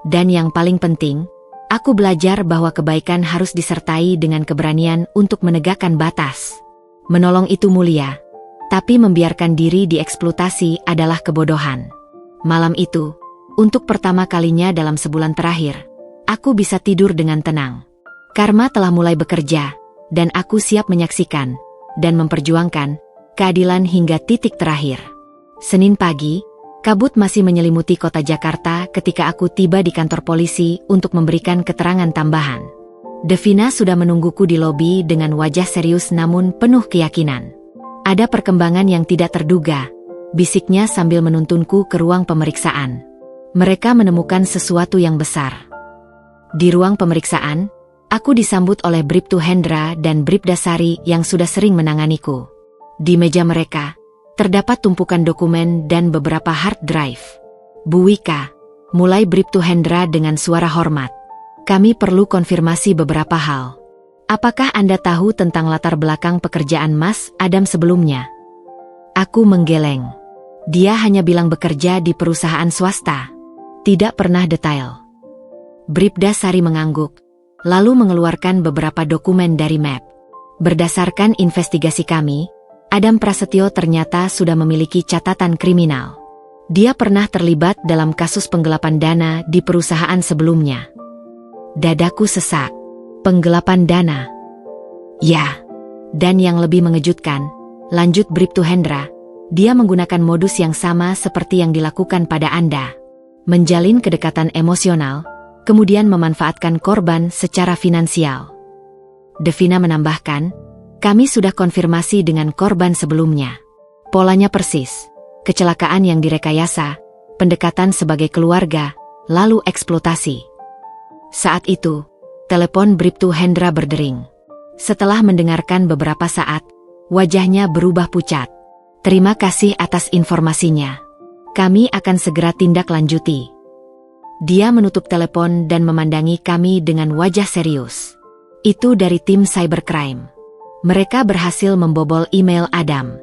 Speaker 1: Dan yang paling penting, aku belajar bahwa kebaikan harus disertai dengan keberanian untuk menegakkan batas. Menolong itu mulia, tapi membiarkan diri dieksploitasi adalah kebodohan. Malam itu, untuk pertama kalinya dalam sebulan terakhir, aku bisa tidur dengan tenang. Karma telah mulai bekerja, dan aku siap menyaksikan dan memperjuangkan keadilan hingga titik terakhir. Senin pagi, kabut masih menyelimuti kota Jakarta ketika aku tiba di kantor polisi untuk memberikan keterangan tambahan. Devina sudah menungguku di lobi dengan wajah serius namun penuh keyakinan. Ada perkembangan yang tidak terduga, bisiknya sambil menuntunku ke ruang pemeriksaan. Mereka menemukan sesuatu yang besar. Di ruang pemeriksaan, aku disambut oleh Bribtu Hendra dan Bribda Sari yang sudah sering menanganiku. Di meja mereka, terdapat tumpukan dokumen dan beberapa hard drive. Bu Wika, mulai Bribtu Hendra dengan suara hormat. Kami perlu konfirmasi beberapa hal. Apakah Anda tahu tentang latar belakang pekerjaan Mas Adam sebelumnya? Aku menggeleng. Dia hanya bilang bekerja di perusahaan swasta. Tidak pernah detail. Bribda Sari mengangguk, lalu mengeluarkan beberapa dokumen dari map. Berdasarkan investigasi kami, Adam Prasetyo ternyata sudah memiliki catatan kriminal. Dia pernah terlibat dalam kasus penggelapan dana di perusahaan sebelumnya. Dadaku sesak. Penggelapan dana. Ya. Dan yang lebih mengejutkan, lanjut Bribtu Hendra, dia menggunakan modus yang sama seperti yang dilakukan pada Anda. Menjalin kedekatan emosional, kemudian memanfaatkan korban secara finansial. Devina menambahkan, kami sudah konfirmasi dengan korban sebelumnya. Polanya persis. Kecelakaan yang direkayasa, pendekatan sebagai keluarga, lalu eksploitasi. Saat itu, telepon Bribtu Hendra berdering. Setelah mendengarkan beberapa saat, wajahnya berubah pucat. Terima kasih atas informasinya. Kami akan segera tindak lanjuti. Dia menutup telepon dan memandangi kami dengan wajah serius. Itu dari tim cybercrime. Mereka berhasil membobol email Adam.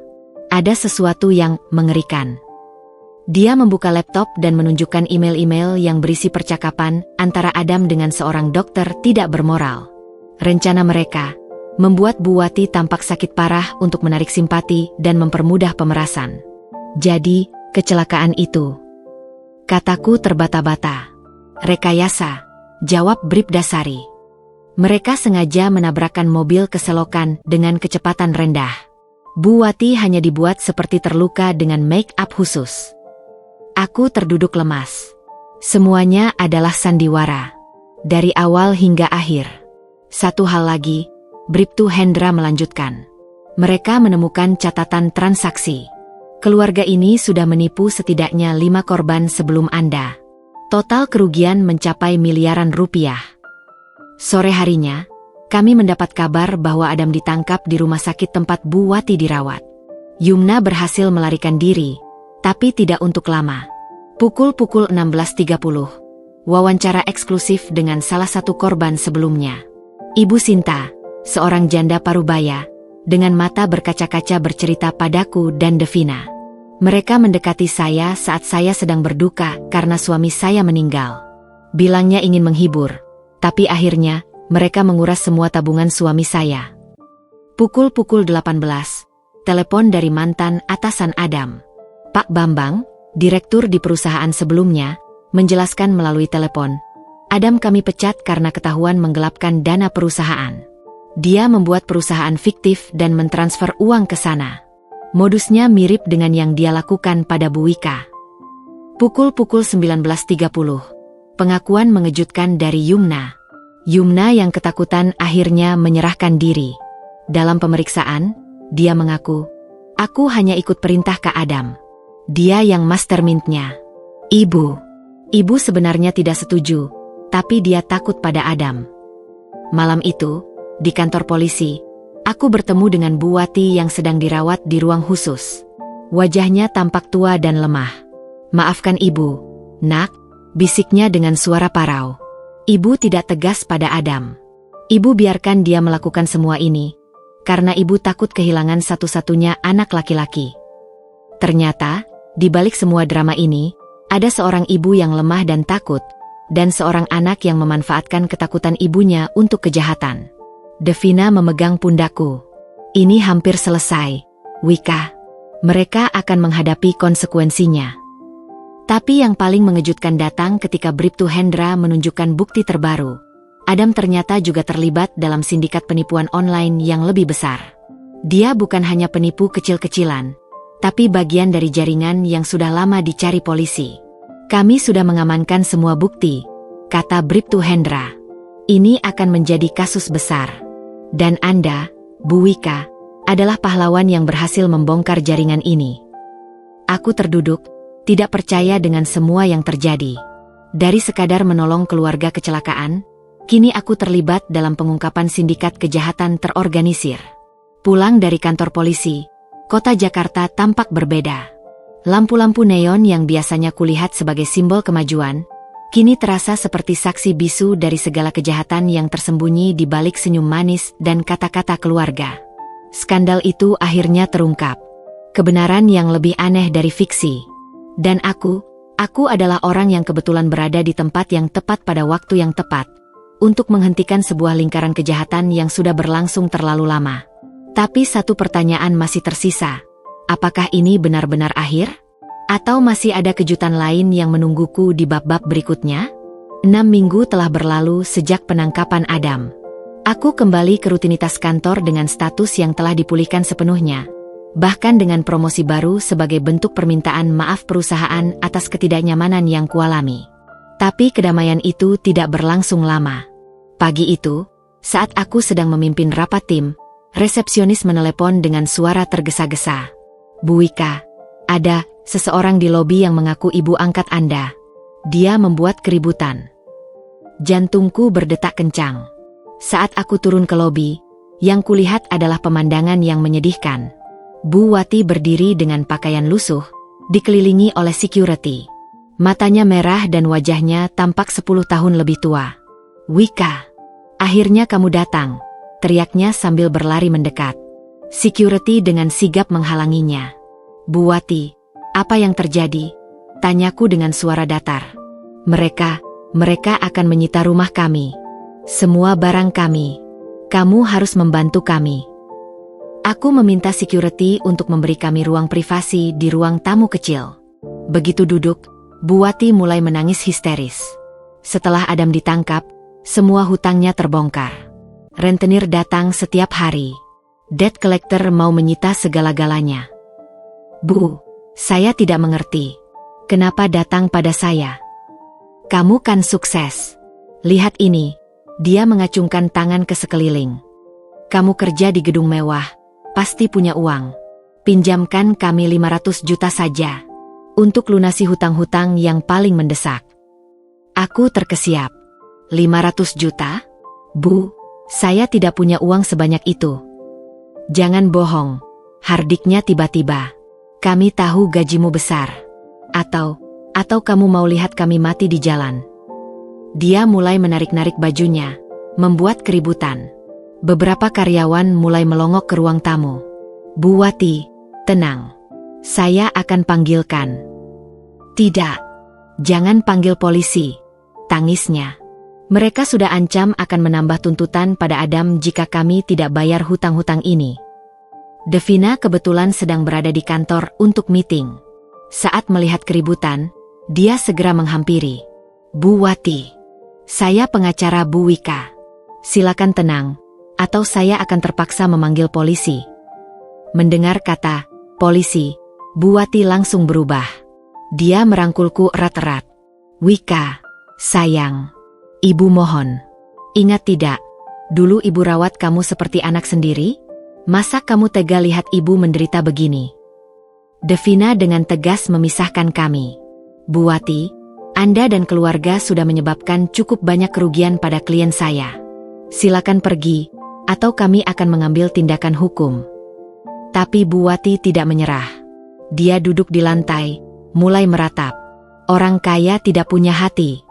Speaker 1: Ada sesuatu yang mengerikan. Dia membuka laptop dan menunjukkan email-email yang berisi percakapan antara Adam dengan seorang dokter tidak bermoral. Rencana mereka membuat Bu Wati tampak sakit parah untuk menarik simpati dan mempermudah pemerasan. Jadi, kecelakaan itu, kataku terbata-bata. Rekayasa, jawab Bribda Sari. Mereka sengaja menabrakkan mobil keselokan dengan kecepatan rendah. Bu Wati hanya dibuat seperti terluka dengan make-up khusus. Aku terduduk lemas. Semuanya adalah sandiwara. Dari awal hingga akhir. Satu hal lagi, Bribtu Hendra melanjutkan. Mereka menemukan catatan transaksi. Keluarga ini sudah menipu setidaknya 5 korban sebelum Anda. Total kerugian mencapai miliaran rupiah. Sore harinya, kami mendapat kabar bahwa Adam ditangkap di rumah sakit tempat Bu Wati dirawat. Yumna berhasil melarikan diri, tapi tidak untuk lama. Pukul 16.30. Wawancara eksklusif dengan salah satu korban sebelumnya. Ibu Sinta, seorang janda parubaya, dengan mata berkaca-kaca bercerita padaku dan Devina. Mereka mendekati saya saat saya sedang berduka karena suami saya meninggal. Bilangnya ingin menghibur, tapi akhirnya mereka menguras semua tabungan suami saya. Pukul 18, telepon dari mantan atasan Adam. Pak Bambang, direktur di perusahaan sebelumnya, menjelaskan melalui telepon. Adam kami pecat karena ketahuan menggelapkan dana perusahaan. Dia membuat perusahaan fiktif dan mentransfer uang ke sana. Modusnya mirip dengan yang dia lakukan pada Bu Wika. Pukul 19.30. Pengakuan mengejutkan dari Yumna. Yumna yang ketakutan akhirnya menyerahkan diri. Dalam pemeriksaan, dia mengaku, "Aku hanya ikut perintah Kak Adam. Dia yang mastermindnya." Ibu sebenarnya tidak setuju, tapi dia takut pada Adam. Malam itu, di kantor polisi, aku bertemu dengan Bu Wati yang sedang dirawat di ruang khusus. Wajahnya tampak tua dan lemah. "Maafkan Ibu, Nak," bisiknya dengan suara parau. Ibu tidak tegas pada Adam. Ibu biarkan dia melakukan semua ini, karena ibu takut kehilangan satu-satunya anak laki-laki. Ternyata, di balik semua drama ini, ada seorang ibu yang lemah dan takut, dan seorang anak yang memanfaatkan ketakutan ibunya untuk kejahatan. Devina memegang pundakku. "Ini hampir selesai, Wika. Mereka akan menghadapi konsekuensinya." Tapi yang paling mengejutkan datang ketika Bribtu Hendra menunjukkan bukti terbaru. Adam ternyata juga terlibat dalam sindikat penipuan online yang lebih besar. Dia bukan hanya penipu kecil-kecilan, tapi bagian dari jaringan yang sudah lama dicari polisi. "Kami sudah mengamankan semua bukti," kata Bribtu Hendra. "Ini akan menjadi kasus besar. Dan Anda, Bu Wika, adalah pahlawan yang berhasil membongkar jaringan ini." Aku terduduk, tidak percaya dengan semua yang terjadi. Dari sekadar menolong keluarga kecelakaan, kini aku terlibat dalam pengungkapan sindikat kejahatan terorganisir. Pulang dari kantor polisi, kota Jakarta tampak berbeda. Lampu-lampu neon yang biasanya kulihat sebagai simbol kemajuan, kini terasa seperti saksi bisu dari segala kejahatan yang tersembunyi di balik senyum manis dan kata-kata keluarga. Skandal itu akhirnya terungkap. Kebenaran yang lebih aneh dari fiksi. Dan aku adalah orang yang kebetulan berada di tempat yang tepat pada waktu yang tepat, untuk menghentikan sebuah lingkaran kejahatan yang sudah berlangsung terlalu lama. Tapi satu pertanyaan masih tersisa. Apakah ini benar-benar akhir? Atau masih ada kejutan lain yang menungguku di bab-bab berikutnya? 6 minggu telah berlalu sejak penangkapan Adam. Aku kembali ke rutinitas kantor dengan status yang telah dipulihkan sepenuhnya. Bahkan dengan promosi baru sebagai bentuk permintaan maaf perusahaan atas ketidaknyamanan yang kualami. Tapi kedamaian itu tidak berlangsung lama. Pagi itu, saat aku sedang memimpin rapat tim, resepsionis menelepon dengan suara tergesa-gesa. "Bu Wika, ada seseorang di lobi yang mengaku ibu angkat Anda. Dia membuat keributan." Jantungku berdetak kencang. Saat aku turun ke lobi, yang kulihat adalah pemandangan yang menyedihkan. Bu Wati berdiri dengan pakaian lusuh, dikelilingi oleh security. Matanya merah dan wajahnya tampak 10 tahun lebih tua. "Wika, akhirnya kamu datang," teriaknya sambil berlari mendekat. Security dengan sigap menghalanginya. "Bu Wati, apa yang terjadi?" tanyaku dengan suara datar. Mereka akan menyita rumah kami. Semua barang kami. Kamu harus membantu kami." Aku meminta security untuk memberi kami ruang privasi di ruang tamu kecil. Begitu duduk, Bu Wati mulai menangis histeris. Setelah Adam ditangkap, semua hutangnya terbongkar. Rentenir datang setiap hari. Debt collector mau menyita segala-galanya. "Bu, saya tidak mengerti. Kenapa datang pada saya? Kamu kan sukses. Lihat ini." Dia mengacungkan tangan ke sekeliling. "Kamu kerja di gedung mewah, pasti punya uang. Pinjamkan kami 500 juta saja. Untuk lunasi hutang-hutang yang paling mendesak. Aku terkesiap. 500 juta? Bu, saya tidak punya uang sebanyak itu. Jangan bohong, hardiknya tiba-tiba. Kami tahu gajimu besar. Atau kamu mau lihat kami mati di jalan. Dia mulai menarik-narik bajunya, membuat keributan. Beberapa karyawan mulai melongok ke ruang tamu. Bu Wati, tenang. Saya akan panggilkan. Tidak. Jangan panggil polisi. Tangisnya. Mereka sudah ancam akan menambah tuntutan pada Adam jika kami tidak bayar hutang-hutang ini. Devina kebetulan sedang berada di kantor untuk meeting. Saat melihat keributan, dia segera menghampiri. Bu Wati. Saya pengacara Bu Wika. Silakan tenang, atau saya akan terpaksa memanggil polisi. Mendengar kata polisi, Bu Wati langsung berubah. Dia merangkulku erat-erat. Wika, sayang. Ibu mohon. Ingat tidak, dulu ibu rawat kamu seperti anak sendiri? Masa kamu tega lihat ibu menderita begini? Devina dengan tegas memisahkan kami. Bu Wati, Anda dan keluarga sudah menyebabkan cukup banyak kerugian pada klien saya. Silakan pergi, atau kami akan mengambil tindakan hukum. Tapi Bu Wati tidak menyerah. Dia duduk di lantai, mulai meratap. Orang kaya tidak punya hati.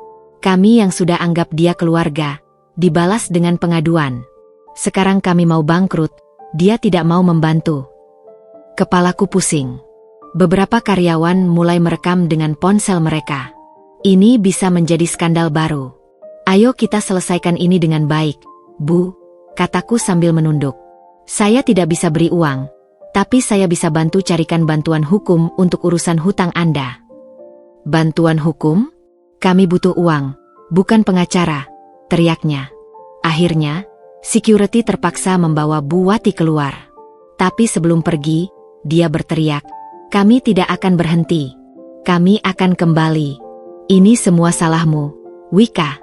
Speaker 1: Kami yang sudah anggap dia keluarga, dibalas dengan pengaduan. Sekarang kami mau bangkrut, dia tidak mau membantu. Kepalaku pusing. Beberapa karyawan mulai merekam dengan ponsel mereka. Ini bisa menjadi skandal baru. Ayo kita selesaikan ini dengan baik, Bu, kataku sambil menunduk. Saya tidak bisa beri uang, tapi saya bisa bantu carikan bantuan hukum untuk urusan hutang Anda. Bantuan hukum? Kami butuh uang, bukan pengacara, teriaknya. Akhirnya, security terpaksa membawa Bu Wati keluar. Tapi sebelum pergi, dia berteriak, kami tidak akan berhenti. Kami akan kembali. Ini semua salahmu, Wika.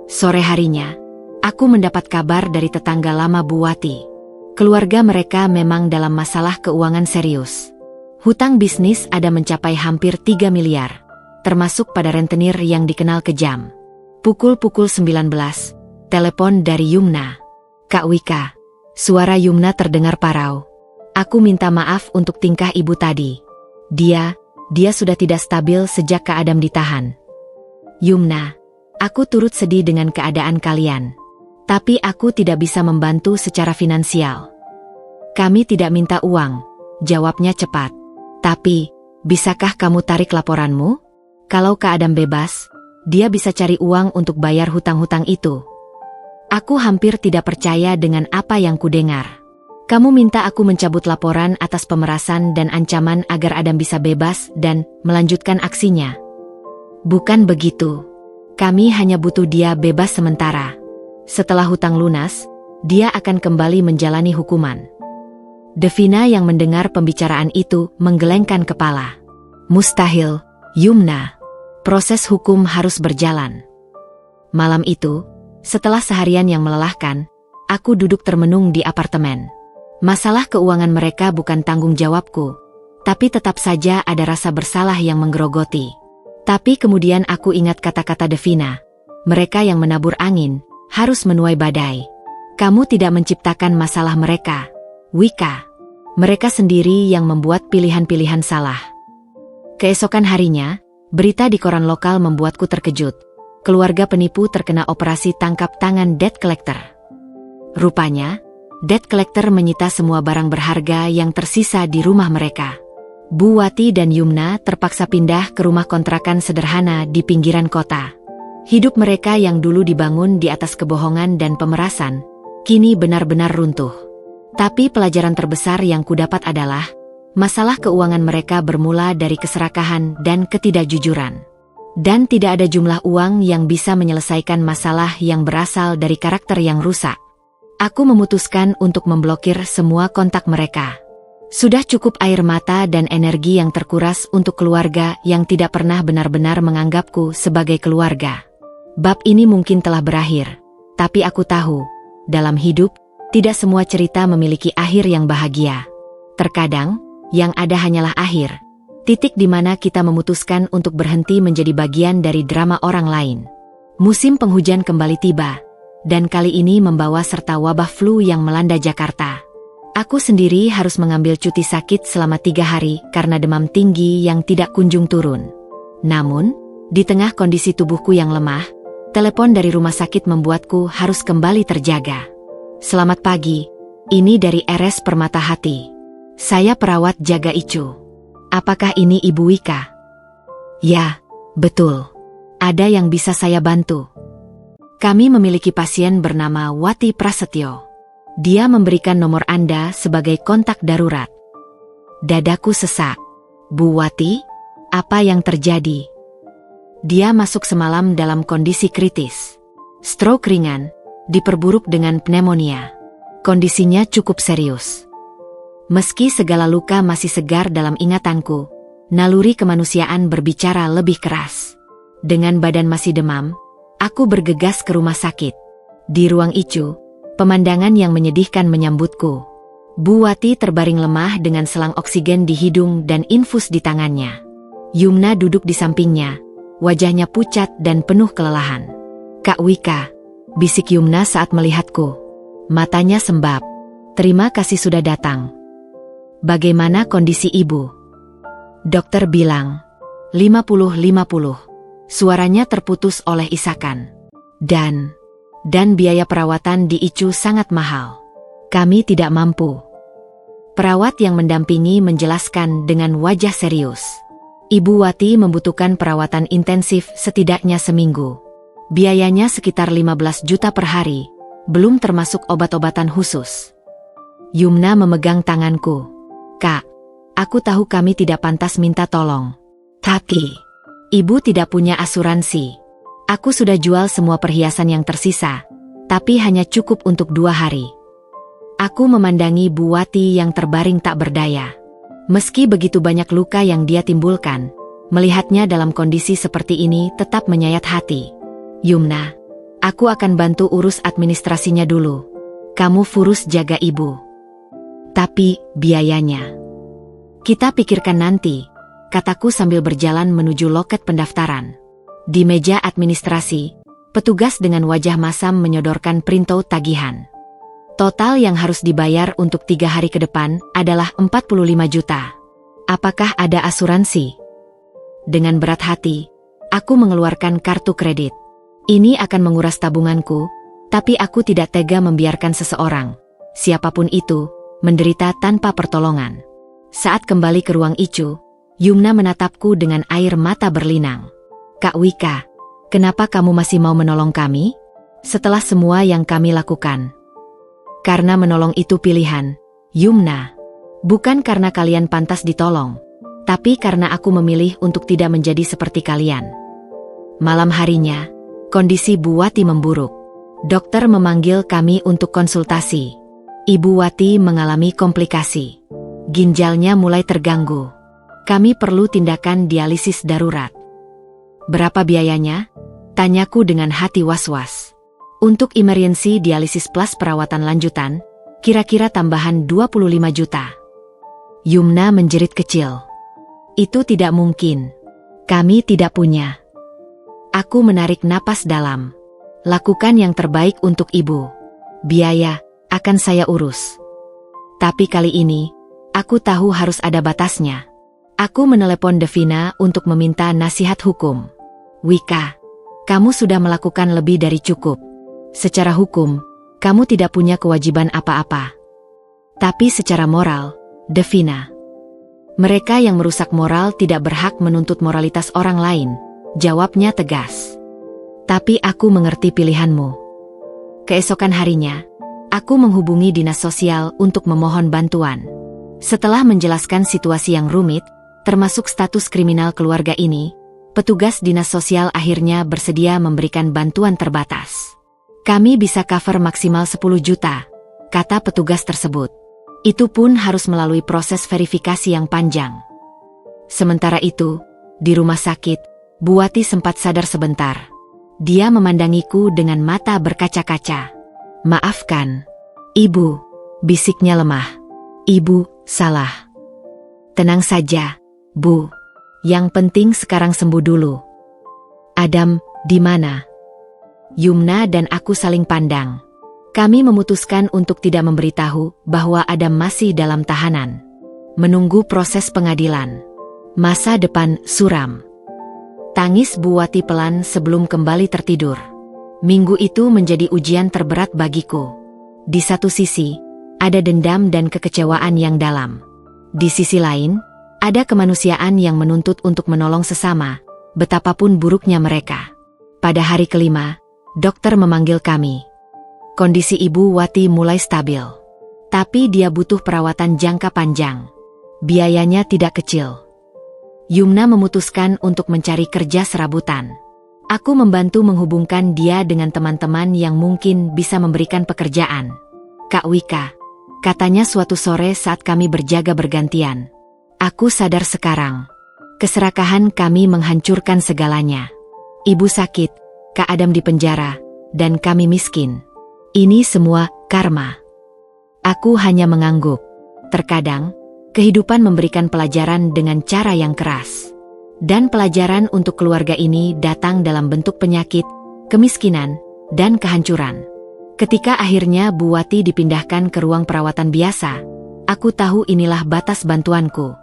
Speaker 1: Sore harinya, aku mendapat kabar dari tetangga lama Bu Wati. Keluarga mereka memang dalam masalah keuangan serius. Hutang bisnis ada mencapai hampir 3 miliar, termasuk pada rentenir yang dikenal kejam. Pukul 19, telepon dari Yumna. Kak Wika, suara Yumna terdengar parau. Aku minta maaf untuk tingkah ibu tadi. Dia sudah tidak stabil sejak Kak Adam ditahan. Yumna, aku turut sedih dengan keadaan kalian. Tapi aku tidak bisa membantu secara finansial. Kami tidak minta uang, jawabnya cepat. Tapi, bisakah kamu tarik laporanmu? Kalau Kak Adam bebas, dia bisa cari uang untuk bayar hutang-hutang itu. Aku hampir tidak percaya dengan apa yang kudengar. Kamu minta aku mencabut laporan atas pemerasan dan ancaman agar Adam bisa bebas dan melanjutkan aksinya. Bukan begitu. Kami hanya butuh dia bebas sementara. Setelah hutang lunas, dia akan kembali menjalani hukuman. Devina yang mendengar pembicaraan itu menggelengkan kepala. Mustahil, Yumna. Proses hukum harus berjalan. Malam itu, setelah seharian yang melelahkan, aku duduk termenung di apartemen. Masalah keuangan mereka bukan tanggung jawabku, tapi tetap saja ada rasa bersalah yang menggerogoti. Tapi kemudian aku ingat kata-kata Devina. Mereka yang menabur angin harus menuai badai. Kamu tidak menciptakan masalah mereka, Wika. Mereka sendiri yang membuat pilihan-pilihan salah. Keesokan harinya, berita di koran lokal membuatku terkejut. Keluarga penipu terkena operasi tangkap tangan debt collector. Rupanya, debt collector menyita semua barang berharga yang tersisa di rumah mereka. Bu Wati dan Yumna terpaksa pindah ke rumah kontrakan sederhana di pinggiran kota. Hidup mereka yang dulu dibangun di atas kebohongan dan pemerasan, kini benar-benar runtuh. Tapi pelajaran terbesar yang kudapat adalah, masalah keuangan mereka bermula dari keserakahan dan ketidakjujuran. Dan tidak ada jumlah uang yang bisa menyelesaikan masalah yang berasal dari karakter yang rusak. Aku memutuskan untuk memblokir semua kontak mereka. Sudah cukup air mata dan energi yang terkuras untuk keluarga yang tidak pernah benar-benar menganggapku sebagai keluarga. Bab ini mungkin telah berakhir, tapi aku tahu, dalam hidup, Tidak semua cerita memiliki akhir yang bahagia. Terkadang, yang ada hanyalah akhir. Titik di mana kita memutuskan untuk berhenti menjadi bagian dari drama orang lain. Musim penghujan kembali tiba, dan kali ini membawa serta wabah flu yang melanda Jakarta. Aku sendiri harus mengambil cuti sakit selama 3 hari karena demam tinggi yang tidak kunjung turun. Namun, di tengah kondisi tubuhku yang lemah, telepon dari rumah sakit membuatku harus kembali terjaga. Selamat pagi, ini dari RS Permata Hati. Saya perawat jaga Icu. Apakah ini Ibu Wika? Ya, betul. Ada yang bisa saya bantu? Kami memiliki pasien bernama Wati Prasetyo. Dia memberikan nomor Anda sebagai kontak darurat. Dadaku sesak. Bu Wati, apa yang terjadi? Dia masuk semalam dalam kondisi kritis. Stroke ringan, diperburuk dengan pneumonia. Kondisinya cukup serius. Meski segala luka masih segar dalam ingatanku, naluri kemanusiaan berbicara lebih keras. Dengan badan masih demam, aku bergegas ke rumah sakit. Di ruang Icu, pemandangan yang menyedihkan menyambutku. Bu Wati terbaring lemah dengan selang oksigen di hidung dan infus di tangannya. Yumna duduk di sampingnya, wajahnya pucat dan penuh kelelahan. Kak Wika, bisik Yumna saat melihatku. Matanya sembab. Terima kasih sudah datang. Bagaimana kondisi ibu? Dokter bilang, 50-50. Suaranya terputus oleh isakan. Dan biaya perawatan di Icu sangat mahal. Kami tidak mampu. Perawat yang mendampingi menjelaskan dengan wajah serius. Ibu Wati membutuhkan perawatan intensif setidaknya seminggu. Biayanya sekitar 15 juta per hari, belum termasuk obat-obatan khusus. Yumna memegang tanganku. Kak, aku tahu kami tidak pantas minta tolong. Tapi, ibu tidak punya asuransi. Aku sudah jual semua perhiasan yang tersisa, tapi hanya cukup untuk 2 hari. Aku memandangi Bu Wati yang terbaring tak berdaya. Meski begitu banyak luka yang dia timbulkan, melihatnya dalam kondisi seperti ini tetap menyayat hati. Yumna, aku akan bantu urus administrasinya dulu. Kamu urus jaga ibu. Tapi, biayanya. Kita pikirkan nanti, kataku sambil berjalan menuju loket pendaftaran. Di meja administrasi, petugas dengan wajah masam menyodorkan printout tagihan. Total yang harus dibayar untuk 3 hari ke depan adalah 45 juta. Apakah ada asuransi? Dengan berat hati, aku mengeluarkan kartu kredit. Ini akan menguras tabunganku, tapi aku tidak tega membiarkan seseorang, siapapun itu, menderita tanpa pertolongan. Saat kembali ke ruang Icu, Yumna menatapku dengan air mata berlinang. Kak Wika, kenapa kamu masih mau menolong kami? Setelah semua yang kami lakukan. Karena menolong itu pilihan, Yumna. Bukan karena kalian pantas ditolong, tapi karena aku memilih untuk tidak menjadi seperti kalian. Malam harinya, kondisi Bu Wati memburuk. Dokter memanggil kami untuk konsultasi. Ibu Wati mengalami komplikasi. Ginjalnya mulai terganggu. Kami perlu tindakan dialisis darurat. Berapa biayanya? Tanyaku dengan hati was-was. Untuk emergency dialisis plus perawatan lanjutan, kira-kira tambahan 25 juta. Yumna menjerit kecil. Itu tidak mungkin. Kami tidak punya. Aku menarik napas dalam. Lakukan yang terbaik untuk ibu. Biaya akan saya urus. Tapi kali ini, aku tahu harus ada batasnya. Aku menelepon Devina untuk meminta nasihat hukum. Wika, kamu sudah melakukan lebih dari cukup. Secara hukum, kamu tidak punya kewajiban apa-apa. Tapi secara moral, Devina, mereka yang merusak moral tidak berhak menuntut moralitas orang lain, jawabnya tegas. Tapi aku mengerti pilihanmu. Keesokan harinya, aku menghubungi dinas sosial untuk memohon bantuan. Setelah menjelaskan situasi yang rumit, termasuk status kriminal keluarga ini, petugas dinas sosial akhirnya bersedia memberikan bantuan terbatas. Kami bisa cover maksimal 10 juta, kata petugas tersebut. Itu pun harus melalui proses verifikasi yang panjang. Sementara itu, di rumah sakit, Bu Wati sempat sadar sebentar. Dia memandangiku dengan mata berkaca-kaca. Maafkan, Ibu, bisiknya lemah. Ibu, salah. Tenang saja, Bu. Yang penting sekarang sembuh dulu. Adam, di mana? Yumna dan aku saling pandang. Kami memutuskan untuk tidak memberitahu bahwa Adam masih dalam tahanan. Menunggu proses pengadilan. Masa depan suram. Tangis Bu Wati pelan sebelum kembali tertidur. Minggu itu menjadi ujian terberat bagiku. Di satu sisi, ada dendam dan kekecewaan yang dalam. Di sisi lain, ada kemanusiaan yang menuntut untuk menolong sesama, betapapun buruknya mereka. Pada hari kelima, dokter memanggil kami. Kondisi Ibu Wati mulai stabil. Tapi dia butuh perawatan jangka panjang. Biayanya tidak kecil. Yumna memutuskan untuk mencari kerja serabutan. Aku membantu menghubungkan dia dengan teman-teman yang mungkin bisa memberikan pekerjaan. Kak Wika, katanya suatu sore saat kami berjaga bergantian. Aku sadar sekarang. Keserakahan kami menghancurkan segalanya. Ibu sakit, Kak Adam di penjara, dan kami miskin. Ini semua karma. Aku hanya mengangguk. Terkadang, kehidupan memberikan pelajaran dengan cara yang keras. Dan pelajaran untuk keluarga ini datang dalam bentuk penyakit, kemiskinan, dan kehancuran. Ketika akhirnya Bu Wati dipindahkan ke ruang perawatan biasa, aku tahu inilah batas bantuanku.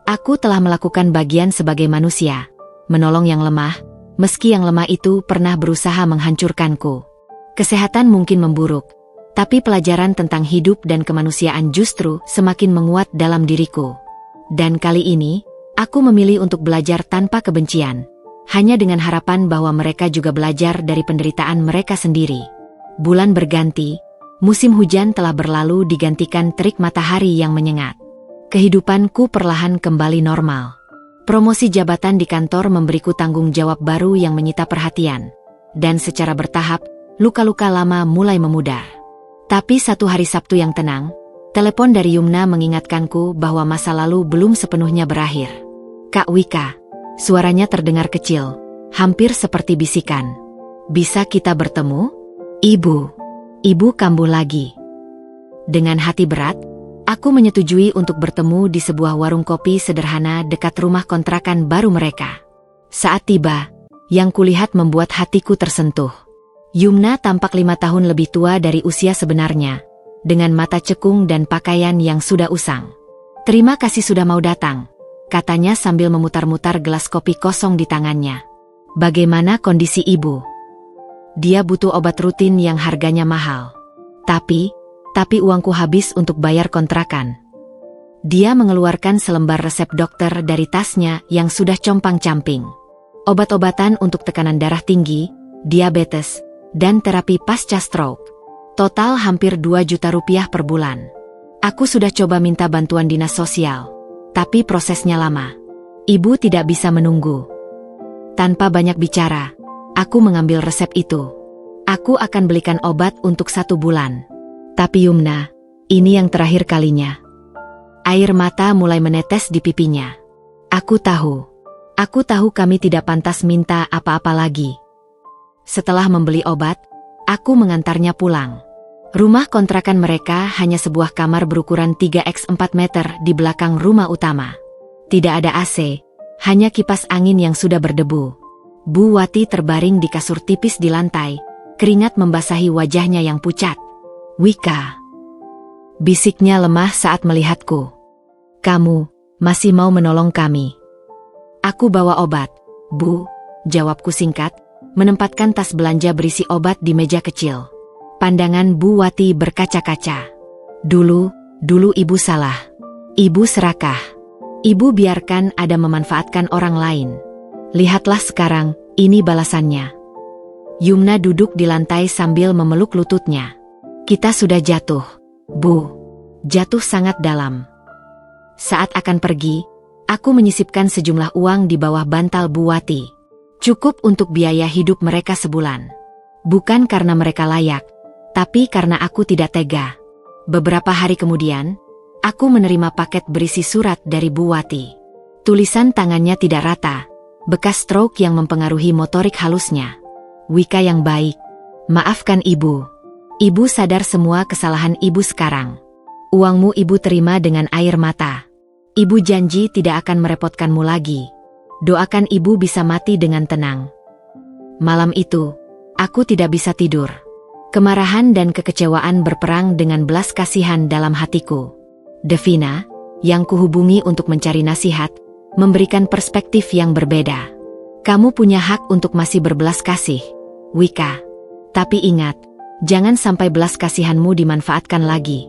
Speaker 1: Aku telah melakukan bagian sebagai manusia, menolong yang lemah, meski yang lemah itu pernah berusaha menghancurkanku. Kesehatan mungkin memburuk, tapi pelajaran tentang hidup dan kemanusiaan justru semakin menguat dalam diriku. Dan kali ini, aku memilih untuk belajar tanpa kebencian, hanya dengan harapan bahwa mereka juga belajar dari penderitaan mereka sendiri. Bulan berganti, musim hujan telah berlalu digantikan terik matahari yang menyengat. Kehidupanku perlahan kembali normal. Promosi jabatan di kantor memberiku tanggung jawab baru yang menyita perhatian. Dan secara bertahap, luka-luka lama mulai memudar. Tapi satu hari Sabtu yang tenang, telepon dari Yumna mengingatkanku bahwa masa lalu belum sepenuhnya berakhir. Kak Wika, suaranya terdengar kecil, hampir seperti bisikan. Bisa kita bertemu? Ibu kambuh lagi. Dengan hati berat, aku menyetujui untuk bertemu di sebuah warung kopi sederhana dekat rumah kontrakan baru mereka. Saat tiba, yang kulihat membuat hatiku tersentuh. Yumna tampak 5 tahun lebih tua dari usia sebenarnya, dengan mata cekung dan pakaian yang sudah usang. Terima kasih sudah mau datang, katanya sambil memutar-mutar gelas kopi kosong di tangannya. Bagaimana kondisi ibu? Dia butuh obat rutin yang harganya mahal. Tapi uangku habis untuk bayar kontrakan. Dia mengeluarkan selembar resep dokter dari tasnya yang sudah compang-camping. Obat-obatan untuk tekanan darah tinggi, diabetes, dan terapi pasca stroke. Total hampir 2 juta rupiah per bulan. Aku sudah coba minta bantuan dinas sosial, tapi prosesnya lama. Ibu tidak bisa menunggu. Tanpa banyak bicara, aku mengambil resep itu. Aku akan belikan obat untuk 1 bulan. Tapi Yumna, ini yang terakhir kalinya. Air mata mulai menetes di pipinya. Aku tahu kami tidak pantas minta apa-apa lagi. Setelah membeli obat, aku mengantarnya pulang. Rumah kontrakan mereka hanya sebuah kamar berukuran 3x4 meter di belakang rumah utama. Tidak ada AC, hanya kipas angin yang sudah berdebu. Bu Wati terbaring di kasur tipis di lantai, keringat membasahi wajahnya yang pucat. Wika, bisiknya lemah saat melihatku. Kamu masih mau menolong kami? Aku bawa obat, Bu, jawabku singkat, menempatkan tas belanja berisi obat di meja kecil. Pandangan Bu Wati berkaca-kaca. Dulu ibu salah. Ibu serakah. Ibu biarkan ada memanfaatkan orang lain. Lihatlah sekarang, ini balasannya. Yumna duduk di lantai sambil memeluk lututnya. Kita sudah jatuh, Bu. Jatuh sangat dalam. Saat akan pergi, aku menyisipkan sejumlah uang di bawah bantal Bu Wati. Cukup untuk biaya hidup mereka sebulan. Bukan karena mereka layak, tapi karena aku tidak tega. Beberapa hari kemudian, aku menerima paket berisi surat dari Bu Wati. Tulisan tangannya tidak rata, bekas stroke yang mempengaruhi motorik halusnya. Wika yang baik, maafkan ibu. Ibu sadar semua kesalahan ibu sekarang. Uangmu ibu terima dengan air mata. Ibu janji tidak akan merepotkanmu lagi. Doakan ibu bisa mati dengan tenang. Malam itu, aku tidak bisa tidur. Kemarahan dan kekecewaan berperang dengan belas kasihan dalam hatiku. Devina, yang kuhubungi untuk mencari nasihat, memberikan perspektif yang berbeda. Kamu punya hak untuk masih berbelas kasih, Wika. Tapi ingat, jangan sampai belas kasihanmu dimanfaatkan lagi.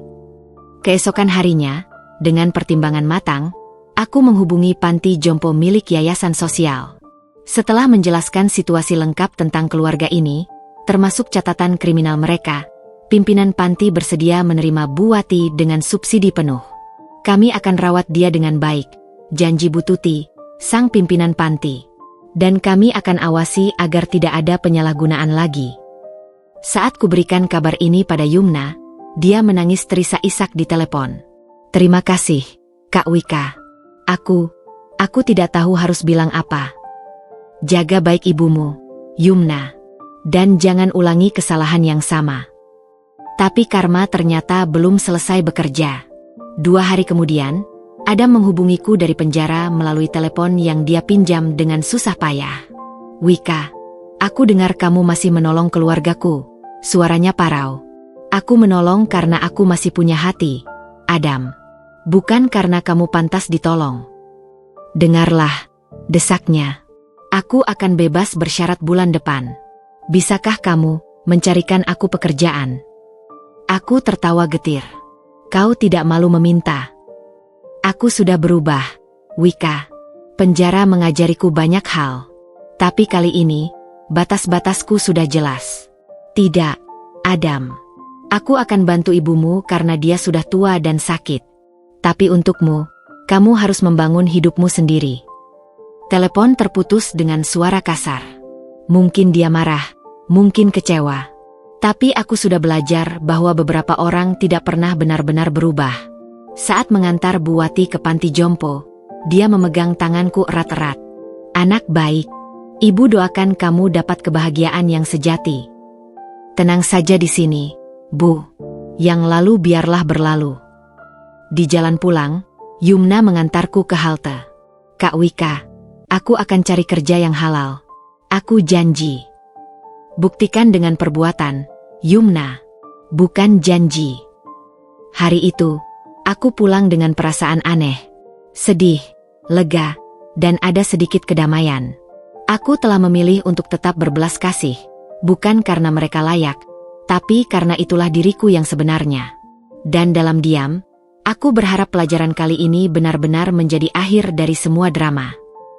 Speaker 1: Keesokan harinya, dengan pertimbangan matang, aku menghubungi panti jompo milik yayasan sosial. Setelah menjelaskan situasi lengkap tentang keluarga ini, termasuk catatan kriminal mereka, pimpinan panti bersedia menerima Bu Wati dengan subsidi penuh. Kami akan rawat dia dengan baik, janji Bu Tuti, sang pimpinan panti. Dan kami akan awasi agar tidak ada penyalahgunaan lagi. Saat kuberikan kabar ini pada Yumna, dia menangis terisak-isak di telepon. Terima kasih, Kak Wika. Aku tidak tahu harus bilang apa. Jaga baik ibumu, Yumna. Dan jangan ulangi kesalahan yang sama. Tapi karma ternyata belum selesai bekerja. 2 hari kemudian, Adam menghubungiku dari penjara melalui telepon yang dia pinjam dengan susah payah. Wika, aku dengar kamu masih menolong keluargaku. Suaranya parau. Aku menolong karena aku masih punya hati, Adam. Bukan karena kamu pantas ditolong. Dengarlah, desaknya. Aku akan bebas bersyarat bulan depan. Bisakah kamu mencarikan aku pekerjaan? Aku tertawa getir. Kau tidak malu meminta. Aku sudah berubah, Wika. Penjara mengajariku banyak hal. Tapi kali ini, batas-batasku sudah jelas. Tidak, Adam. Aku akan bantu ibumu karena dia sudah tua dan sakit. Tapi untukmu, kamu harus membangun hidupmu sendiri. Telepon terputus dengan suara kasar. Mungkin dia marah, mungkin kecewa. Tapi aku sudah belajar bahwa beberapa orang tidak pernah benar-benar berubah. Saat mengantar Bu Wati ke panti jompo, dia memegang tanganku erat-erat. Anak baik, ibu doakan kamu dapat kebahagiaan yang sejati. Tenang saja di sini, Bu. Yang lalu biarlah berlalu. Di jalan pulang, Yumna mengantarku ke halte. Kak Wika, aku akan cari kerja yang halal. Aku janji. Buktikan dengan perbuatan, Yumna. Bukan janji. Hari itu, aku pulang dengan perasaan aneh, sedih, lega, dan ada sedikit kedamaian. Aku telah memilih untuk tetap berbelas kasih, bukan karena mereka layak, tapi karena itulah diriku yang sebenarnya. Dan dalam diam, aku berharap pelajaran kali ini benar-benar menjadi akhir dari semua drama.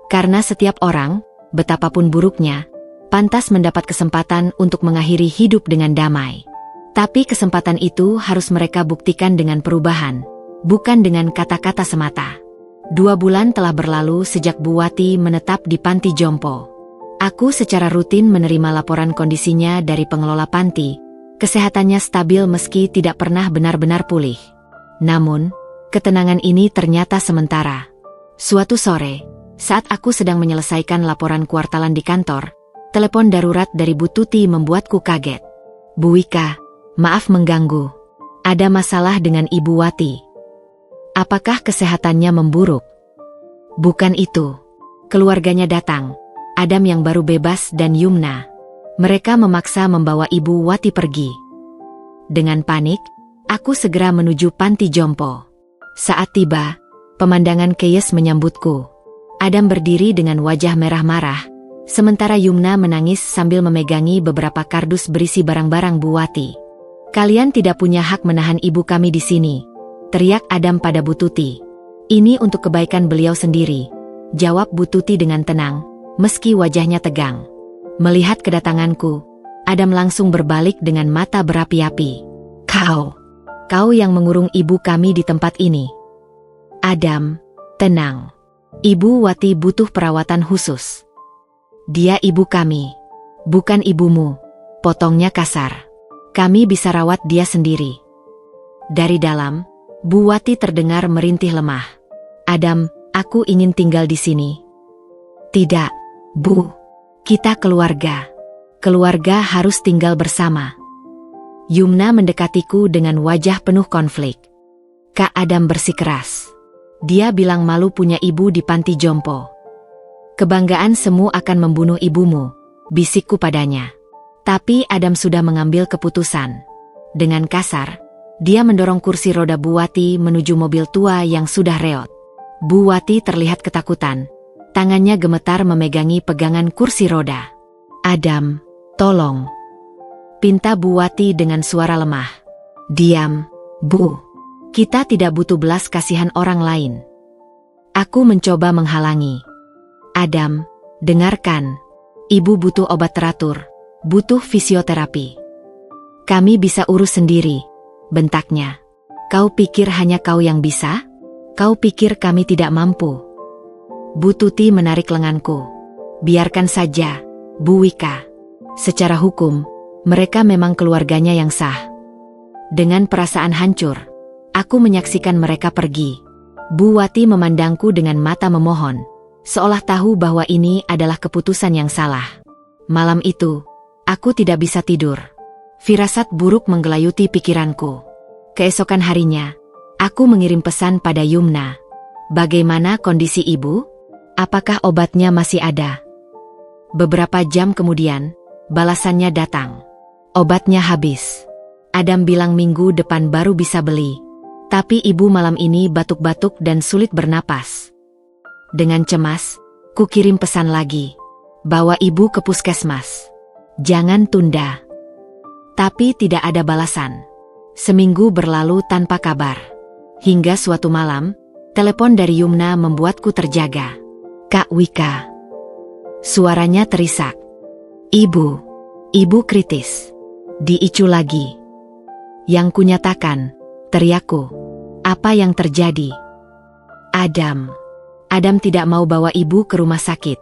Speaker 1: Karena setiap orang, betapapun buruknya, pantas mendapat kesempatan untuk mengakhiri hidup dengan damai. Tapi kesempatan itu harus mereka buktikan dengan perubahan, bukan dengan kata-kata semata. 2 bulan telah berlalu sejak Bu Wati menetap di panti jompo. Aku secara rutin menerima laporan kondisinya dari pengelola panti. Kesehatannya stabil meski tidak pernah benar-benar pulih. Namun, ketenangan ini ternyata sementara. Suatu sore, saat aku sedang menyelesaikan laporan kuartalan di kantor, telepon darurat dari Bu Tuti membuatku kaget. Bu Wika, maaf mengganggu. Ada masalah dengan Ibu Wati. Apakah kesehatannya memburuk? Bukan itu. Keluarganya datang. Adam yang baru bebas dan Yumna. Mereka memaksa membawa Ibu Wati pergi. Dengan panik, aku segera menuju panti jompo. Saat tiba, pemandangan kees menyambutku. Adam berdiri dengan wajah merah marah, sementara Yumna menangis sambil memegangi beberapa kardus berisi barang-barang Bu Wati. Kalian tidak punya hak menahan ibu kami di sini, teriak Adam pada Bu Tuti. Ini untuk kebaikan beliau sendiri, jawab Bu Tuti dengan tenang, meski wajahnya tegang. Melihat kedatanganku, Adam langsung berbalik dengan mata berapi-api. Kau yang mengurung ibu kami di tempat ini. Adam, tenang. Ibu Wati butuh perawatan khusus. Dia ibu kami, bukan ibumu, potongnya kasar. Kami bisa rawat dia sendiri. Dari dalam, Bu Wati terdengar merintih lemah. Adam, aku ingin tinggal di sini. Tidak, Bu. Kita keluarga. Keluarga harus tinggal bersama. Yumna mendekatiku dengan wajah penuh konflik. Kak Adam bersikeras. Dia bilang malu punya ibu di panti jompo. Kebanggaan semu akan membunuh ibumu, bisikku padanya. Tapi Adam sudah mengambil keputusan. Dengan kasar, dia mendorong kursi roda Bu Wati menuju mobil tua yang sudah reot. Bu Wati terlihat ketakutan. Tangannya gemetar memegangi pegangan kursi roda. Adam, tolong. Pinta Bu Wati dengan suara lemah. Diam, Bu. Kita tidak butuh belas kasihan orang lain. Aku mencoba menghalangi. Adam, dengarkan. Ibu butuh obat teratur, butuh fisioterapi. Kami bisa urus sendiri, bentaknya. Kau pikir hanya kau yang bisa? Kau pikir kami tidak mampu? Bu Tuti menarik lenganku. Biarkan saja, Bu Wika. Secara hukum, mereka memang keluarganya yang sah. Dengan perasaan hancur, aku menyaksikan mereka pergi. Bu Wati memandangku dengan mata memohon, seolah tahu bahwa ini adalah keputusan yang salah. Malam itu, aku tidak bisa tidur. Firasat buruk menggelayuti pikiranku. Keesokan harinya, aku mengirim pesan pada Yumna. Bagaimana kondisi ibu? Apakah obatnya masih ada? Beberapa jam kemudian, balasannya datang. Obatnya habis. Adam bilang minggu depan baru bisa beli. Tapi ibu malam ini batuk-batuk dan sulit bernapas. Dengan cemas, ku kirim pesan lagi. Bawa ibu ke puskesmas. Jangan tunda. Tapi tidak ada balasan. Seminggu berlalu tanpa kabar. Hingga suatu malam, telepon dari Yumna membuatku terjaga. Kak Wika. Suaranya terisak. Ibu kritis. Diicu lagi. Yang kunyatakan, teriakku. Apa yang terjadi? Adam tidak mau bawa ibu ke rumah sakit.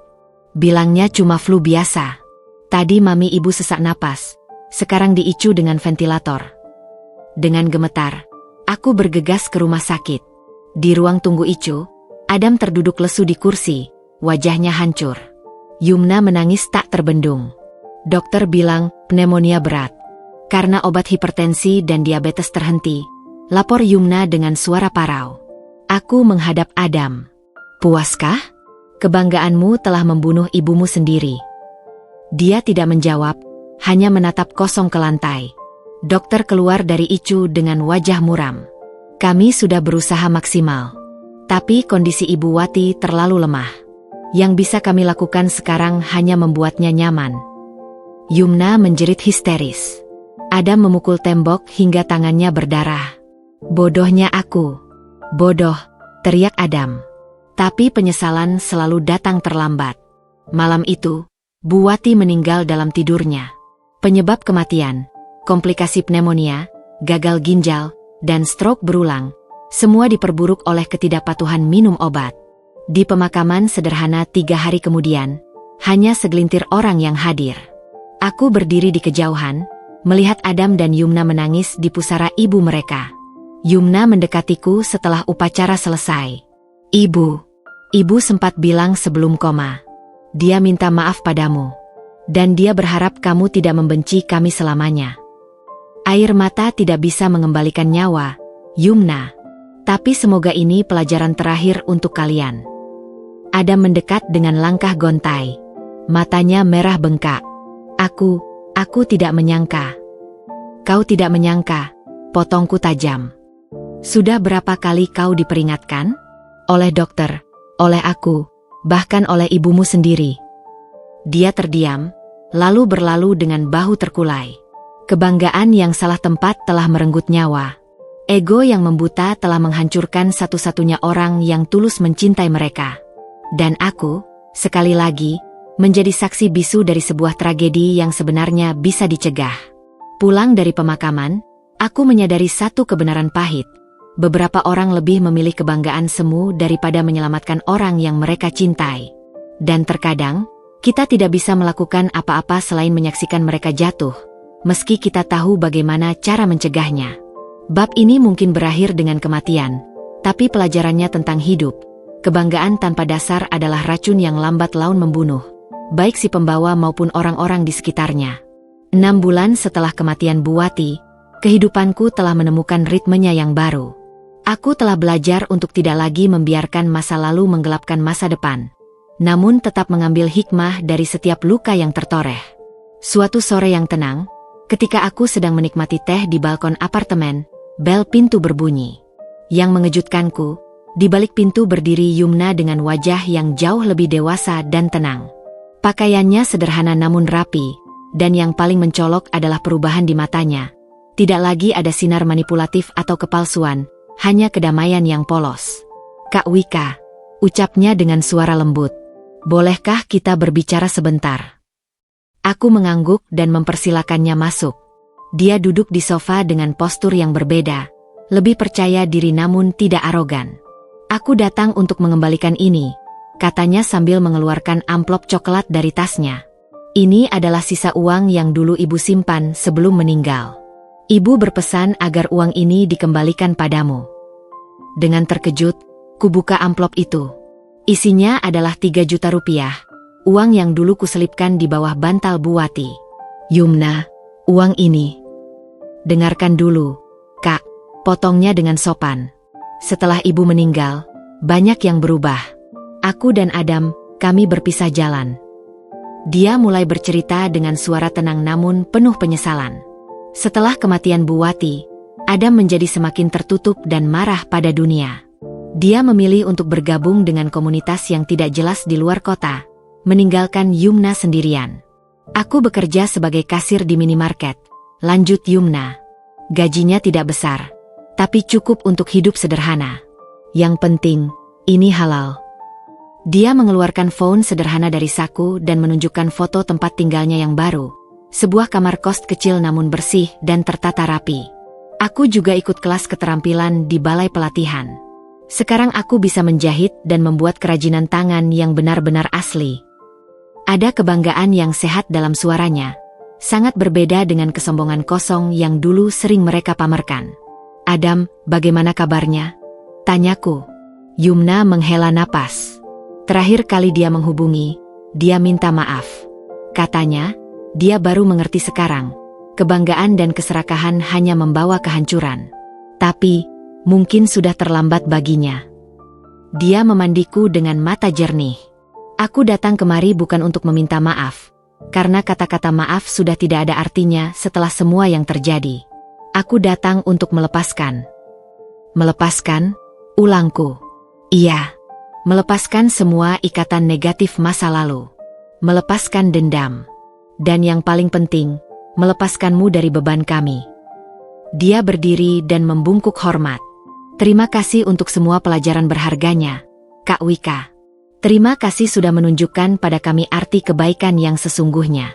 Speaker 1: Bilangnya cuma flu biasa. Tadi mami ibu sesak napas. Sekarang diicu dengan ventilator. Dengan gemetar, aku bergegas ke rumah sakit. Di ruang tunggu icu, Adam terduduk lesu di kursi, wajahnya hancur. Yumna menangis tak terbendung. Dokter bilang pneumonia berat. Karena obat hipertensi dan diabetes terhenti, lapor Yumna dengan suara parau. Aku menghadap Adam. Puaskah? Kebanggaanmu telah membunuh ibumu sendiri. Dia tidak menjawab, hanya menatap kosong ke lantai. Dokter keluar dari icu dengan wajah muram. Kami sudah berusaha maksimal. Tapi kondisi Ibu Wati terlalu lemah. Yang bisa kami lakukan sekarang hanya membuatnya nyaman. Yumna menjerit histeris. Adam memukul tembok hingga tangannya berdarah. Bodohnya aku. Bodoh, teriak Adam. Tapi penyesalan selalu datang terlambat. Malam itu, Bu Wati meninggal dalam tidurnya. Penyebab kematian, komplikasi pneumonia, gagal ginjal, dan stroke berulang. Semua diperburuk oleh ketidakpatuhan minum obat. Di pemakaman sederhana 3 hari kemudian, hanya segelintir orang yang hadir. Aku berdiri di kejauhan, melihat Adam dan Yumna menangis di pusara ibu mereka. Yumna mendekatiku setelah upacara selesai. Ibu sempat bilang sebelum koma. Dia minta maaf padamu. Dan dia berharap kamu tidak membenci kami selamanya. Air mata tidak bisa mengembalikan nyawa, Yumna. Tapi semoga ini pelajaran terakhir untuk kalian. Adam mendekat dengan langkah gontai. Matanya merah bengkak. Aku tidak menyangka. Kau tidak menyangka, potongku tajam. Sudah berapa kali kau diperingatkan? Oleh dokter, oleh aku, bahkan oleh ibumu sendiri. Dia terdiam, lalu berlalu dengan bahu terkulai. Kebanggaan yang salah tempat telah merenggut nyawa. Ego yang membuta telah menghancurkan satu-satunya orang yang tulus mencintai mereka. Dan aku, sekali lagi, menjadi saksi bisu dari sebuah tragedi yang sebenarnya bisa dicegah. Pulang dari pemakaman, aku menyadari satu kebenaran pahit. Beberapa orang lebih memilih kebanggaan semu daripada menyelamatkan orang yang mereka cintai. Dan terkadang, kita tidak bisa melakukan apa-apa selain menyaksikan mereka jatuh, meski kita tahu bagaimana cara mencegahnya. Bab ini mungkin berakhir dengan kematian, tapi pelajarannya tentang hidup. Kebanggaan tanpa dasar adalah racun yang lambat laun membunuh, baik si pembawa maupun orang-orang di sekitarnya. 6 bulan setelah kematian Bu Wati, kehidupanku telah menemukan ritmenya yang baru. Aku telah belajar untuk tidak lagi membiarkan masa lalu menggelapkan masa depan, namun tetap mengambil hikmah dari setiap luka yang tertoreh. Suatu sore yang tenang, ketika aku sedang menikmati teh di balkon apartemen, bel pintu berbunyi. Yang mengejutkanku, di balik pintu berdiri Yumna dengan wajah yang jauh lebih dewasa dan tenang. Pakaiannya sederhana namun rapi, dan yang paling mencolok adalah perubahan di matanya. Tidak lagi ada sinar manipulatif atau kepalsuan, hanya kedamaian yang polos. "Kak Wika," ucapnya dengan suara lembut. "Bolehkah kita berbicara sebentar?" Aku mengangguk dan mempersilakannya masuk. Dia duduk di sofa dengan postur yang berbeda, lebih percaya diri namun tidak arogan. "Aku datang untuk mengembalikan ini," katanya sambil mengeluarkan amplop coklat dari tasnya. "Ini adalah sisa uang yang dulu ibu simpan sebelum meninggal. Ibu berpesan agar uang ini dikembalikan padamu." Dengan terkejut, kubuka amplop itu. Isinya adalah 3 juta rupiah, uang yang dulu kuselipkan di bawah bantal Bu Wati. "Yumna, uang ini." "Dengarkan dulu, Kak," potongnya dengan sopan. "Setelah ibu meninggal, banyak yang berubah. Aku dan Adam, kami berpisah jalan." Dia mulai bercerita dengan suara tenang namun penuh penyesalan. Setelah kematian Bu Wati, Adam menjadi semakin tertutup dan marah pada dunia. Dia memilih untuk bergabung dengan komunitas yang tidak jelas di luar kota, meninggalkan Yumna sendirian. "Aku bekerja sebagai kasir di minimarket," lanjut Yumna. "Gajinya tidak besar, tapi cukup untuk hidup sederhana. Yang penting, ini halal." Dia mengeluarkan phone sederhana dari saku dan menunjukkan foto tempat tinggalnya yang baru. Sebuah kamar kos kecil namun bersih dan tertata rapi. "Aku juga ikut kelas keterampilan di balai pelatihan. Sekarang aku bisa menjahit dan membuat kerajinan tangan yang benar-benar asli." Ada kebanggaan yang sehat dalam suaranya, sangat berbeda dengan kesombongan kosong yang dulu sering mereka pamerkan. "Adam, bagaimana kabarnya?" tanyaku. Yumna menghela napas. Terakhir kali dia menghubungi, dia minta maaf. Katanya, dia baru mengerti sekarang, kebanggaan dan keserakahan hanya membawa kehancuran. Tapi, mungkin sudah terlambat baginya. Dia memandiku dengan mata jernih. "Aku datang kemari bukan untuk meminta maaf, karena kata-kata maaf sudah tidak ada artinya setelah semua yang terjadi. Aku datang untuk melepaskan." "Melepaskan?" ulangku. "Iya, melepaskan semua ikatan negatif masa lalu. Melepaskan dendam. Dan yang paling penting, melepaskanmu dari beban kami." Dia berdiri dan membungkuk hormat. "Terima kasih untuk semua pelajaran berharganya, Kak Wika. Terima kasih sudah menunjukkan pada kami arti kebaikan yang sesungguhnya."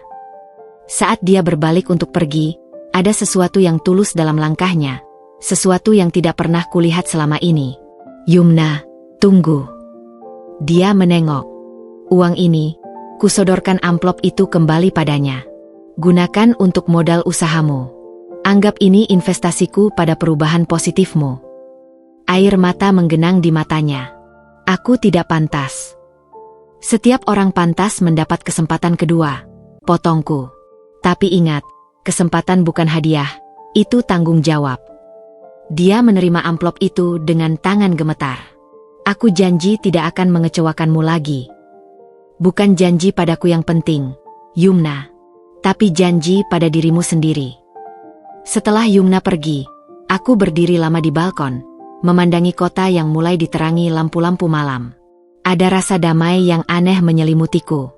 Speaker 1: Saat dia berbalik untuk pergi, ada sesuatu yang tulus dalam langkahnya, sesuatu yang tidak pernah kulihat selama ini. "Yumna, tunggu." Dia menengok. "Uang ini," kusodorkan amplop itu kembali padanya. "Gunakan untuk modal usahamu. Anggap ini investasiku pada perubahan positifmu." Air mata menggenang di matanya. "Aku tidak pantas." "Setiap orang pantas mendapat kesempatan kedua," potongku. "Tapi ingat, kesempatan bukan hadiah, itu tanggung jawab." Dia menerima amplop itu dengan tangan gemetar. "Aku janji tidak akan mengecewakanmu lagi." "Bukan janji padaku yang penting, Yumna, tapi janji pada dirimu sendiri." Setelah Yumna pergi, aku berdiri lama di balkon, memandangi kota yang mulai diterangi lampu-lampu malam. Ada rasa damai yang aneh menyelimutiku.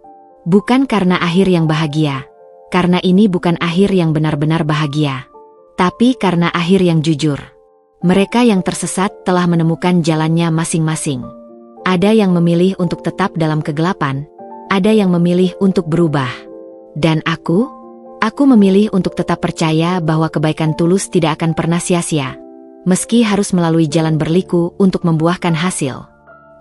Speaker 1: Bukan karena akhir yang bahagia, karena ini bukan akhir yang benar-benar bahagia, tapi karena akhir yang jujur. Mereka yang tersesat telah menemukan jalannya masing-masing. Ada yang memilih untuk tetap dalam kegelapan, ada yang memilih untuk berubah. Dan aku memilih untuk tetap percaya bahwa kebaikan tulus tidak akan pernah sia-sia, meski harus melalui jalan berliku untuk membuahkan hasil.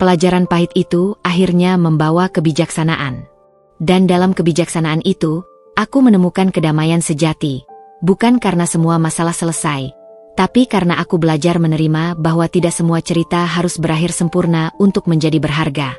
Speaker 1: Pelajaran pahit itu akhirnya membawa kebijaksanaan. Dan dalam kebijaksanaan itu, aku menemukan kedamaian sejati, bukan karena semua masalah selesai, tapi karena aku belajar menerima bahwa tidak semua cerita harus berakhir sempurna untuk menjadi berharga.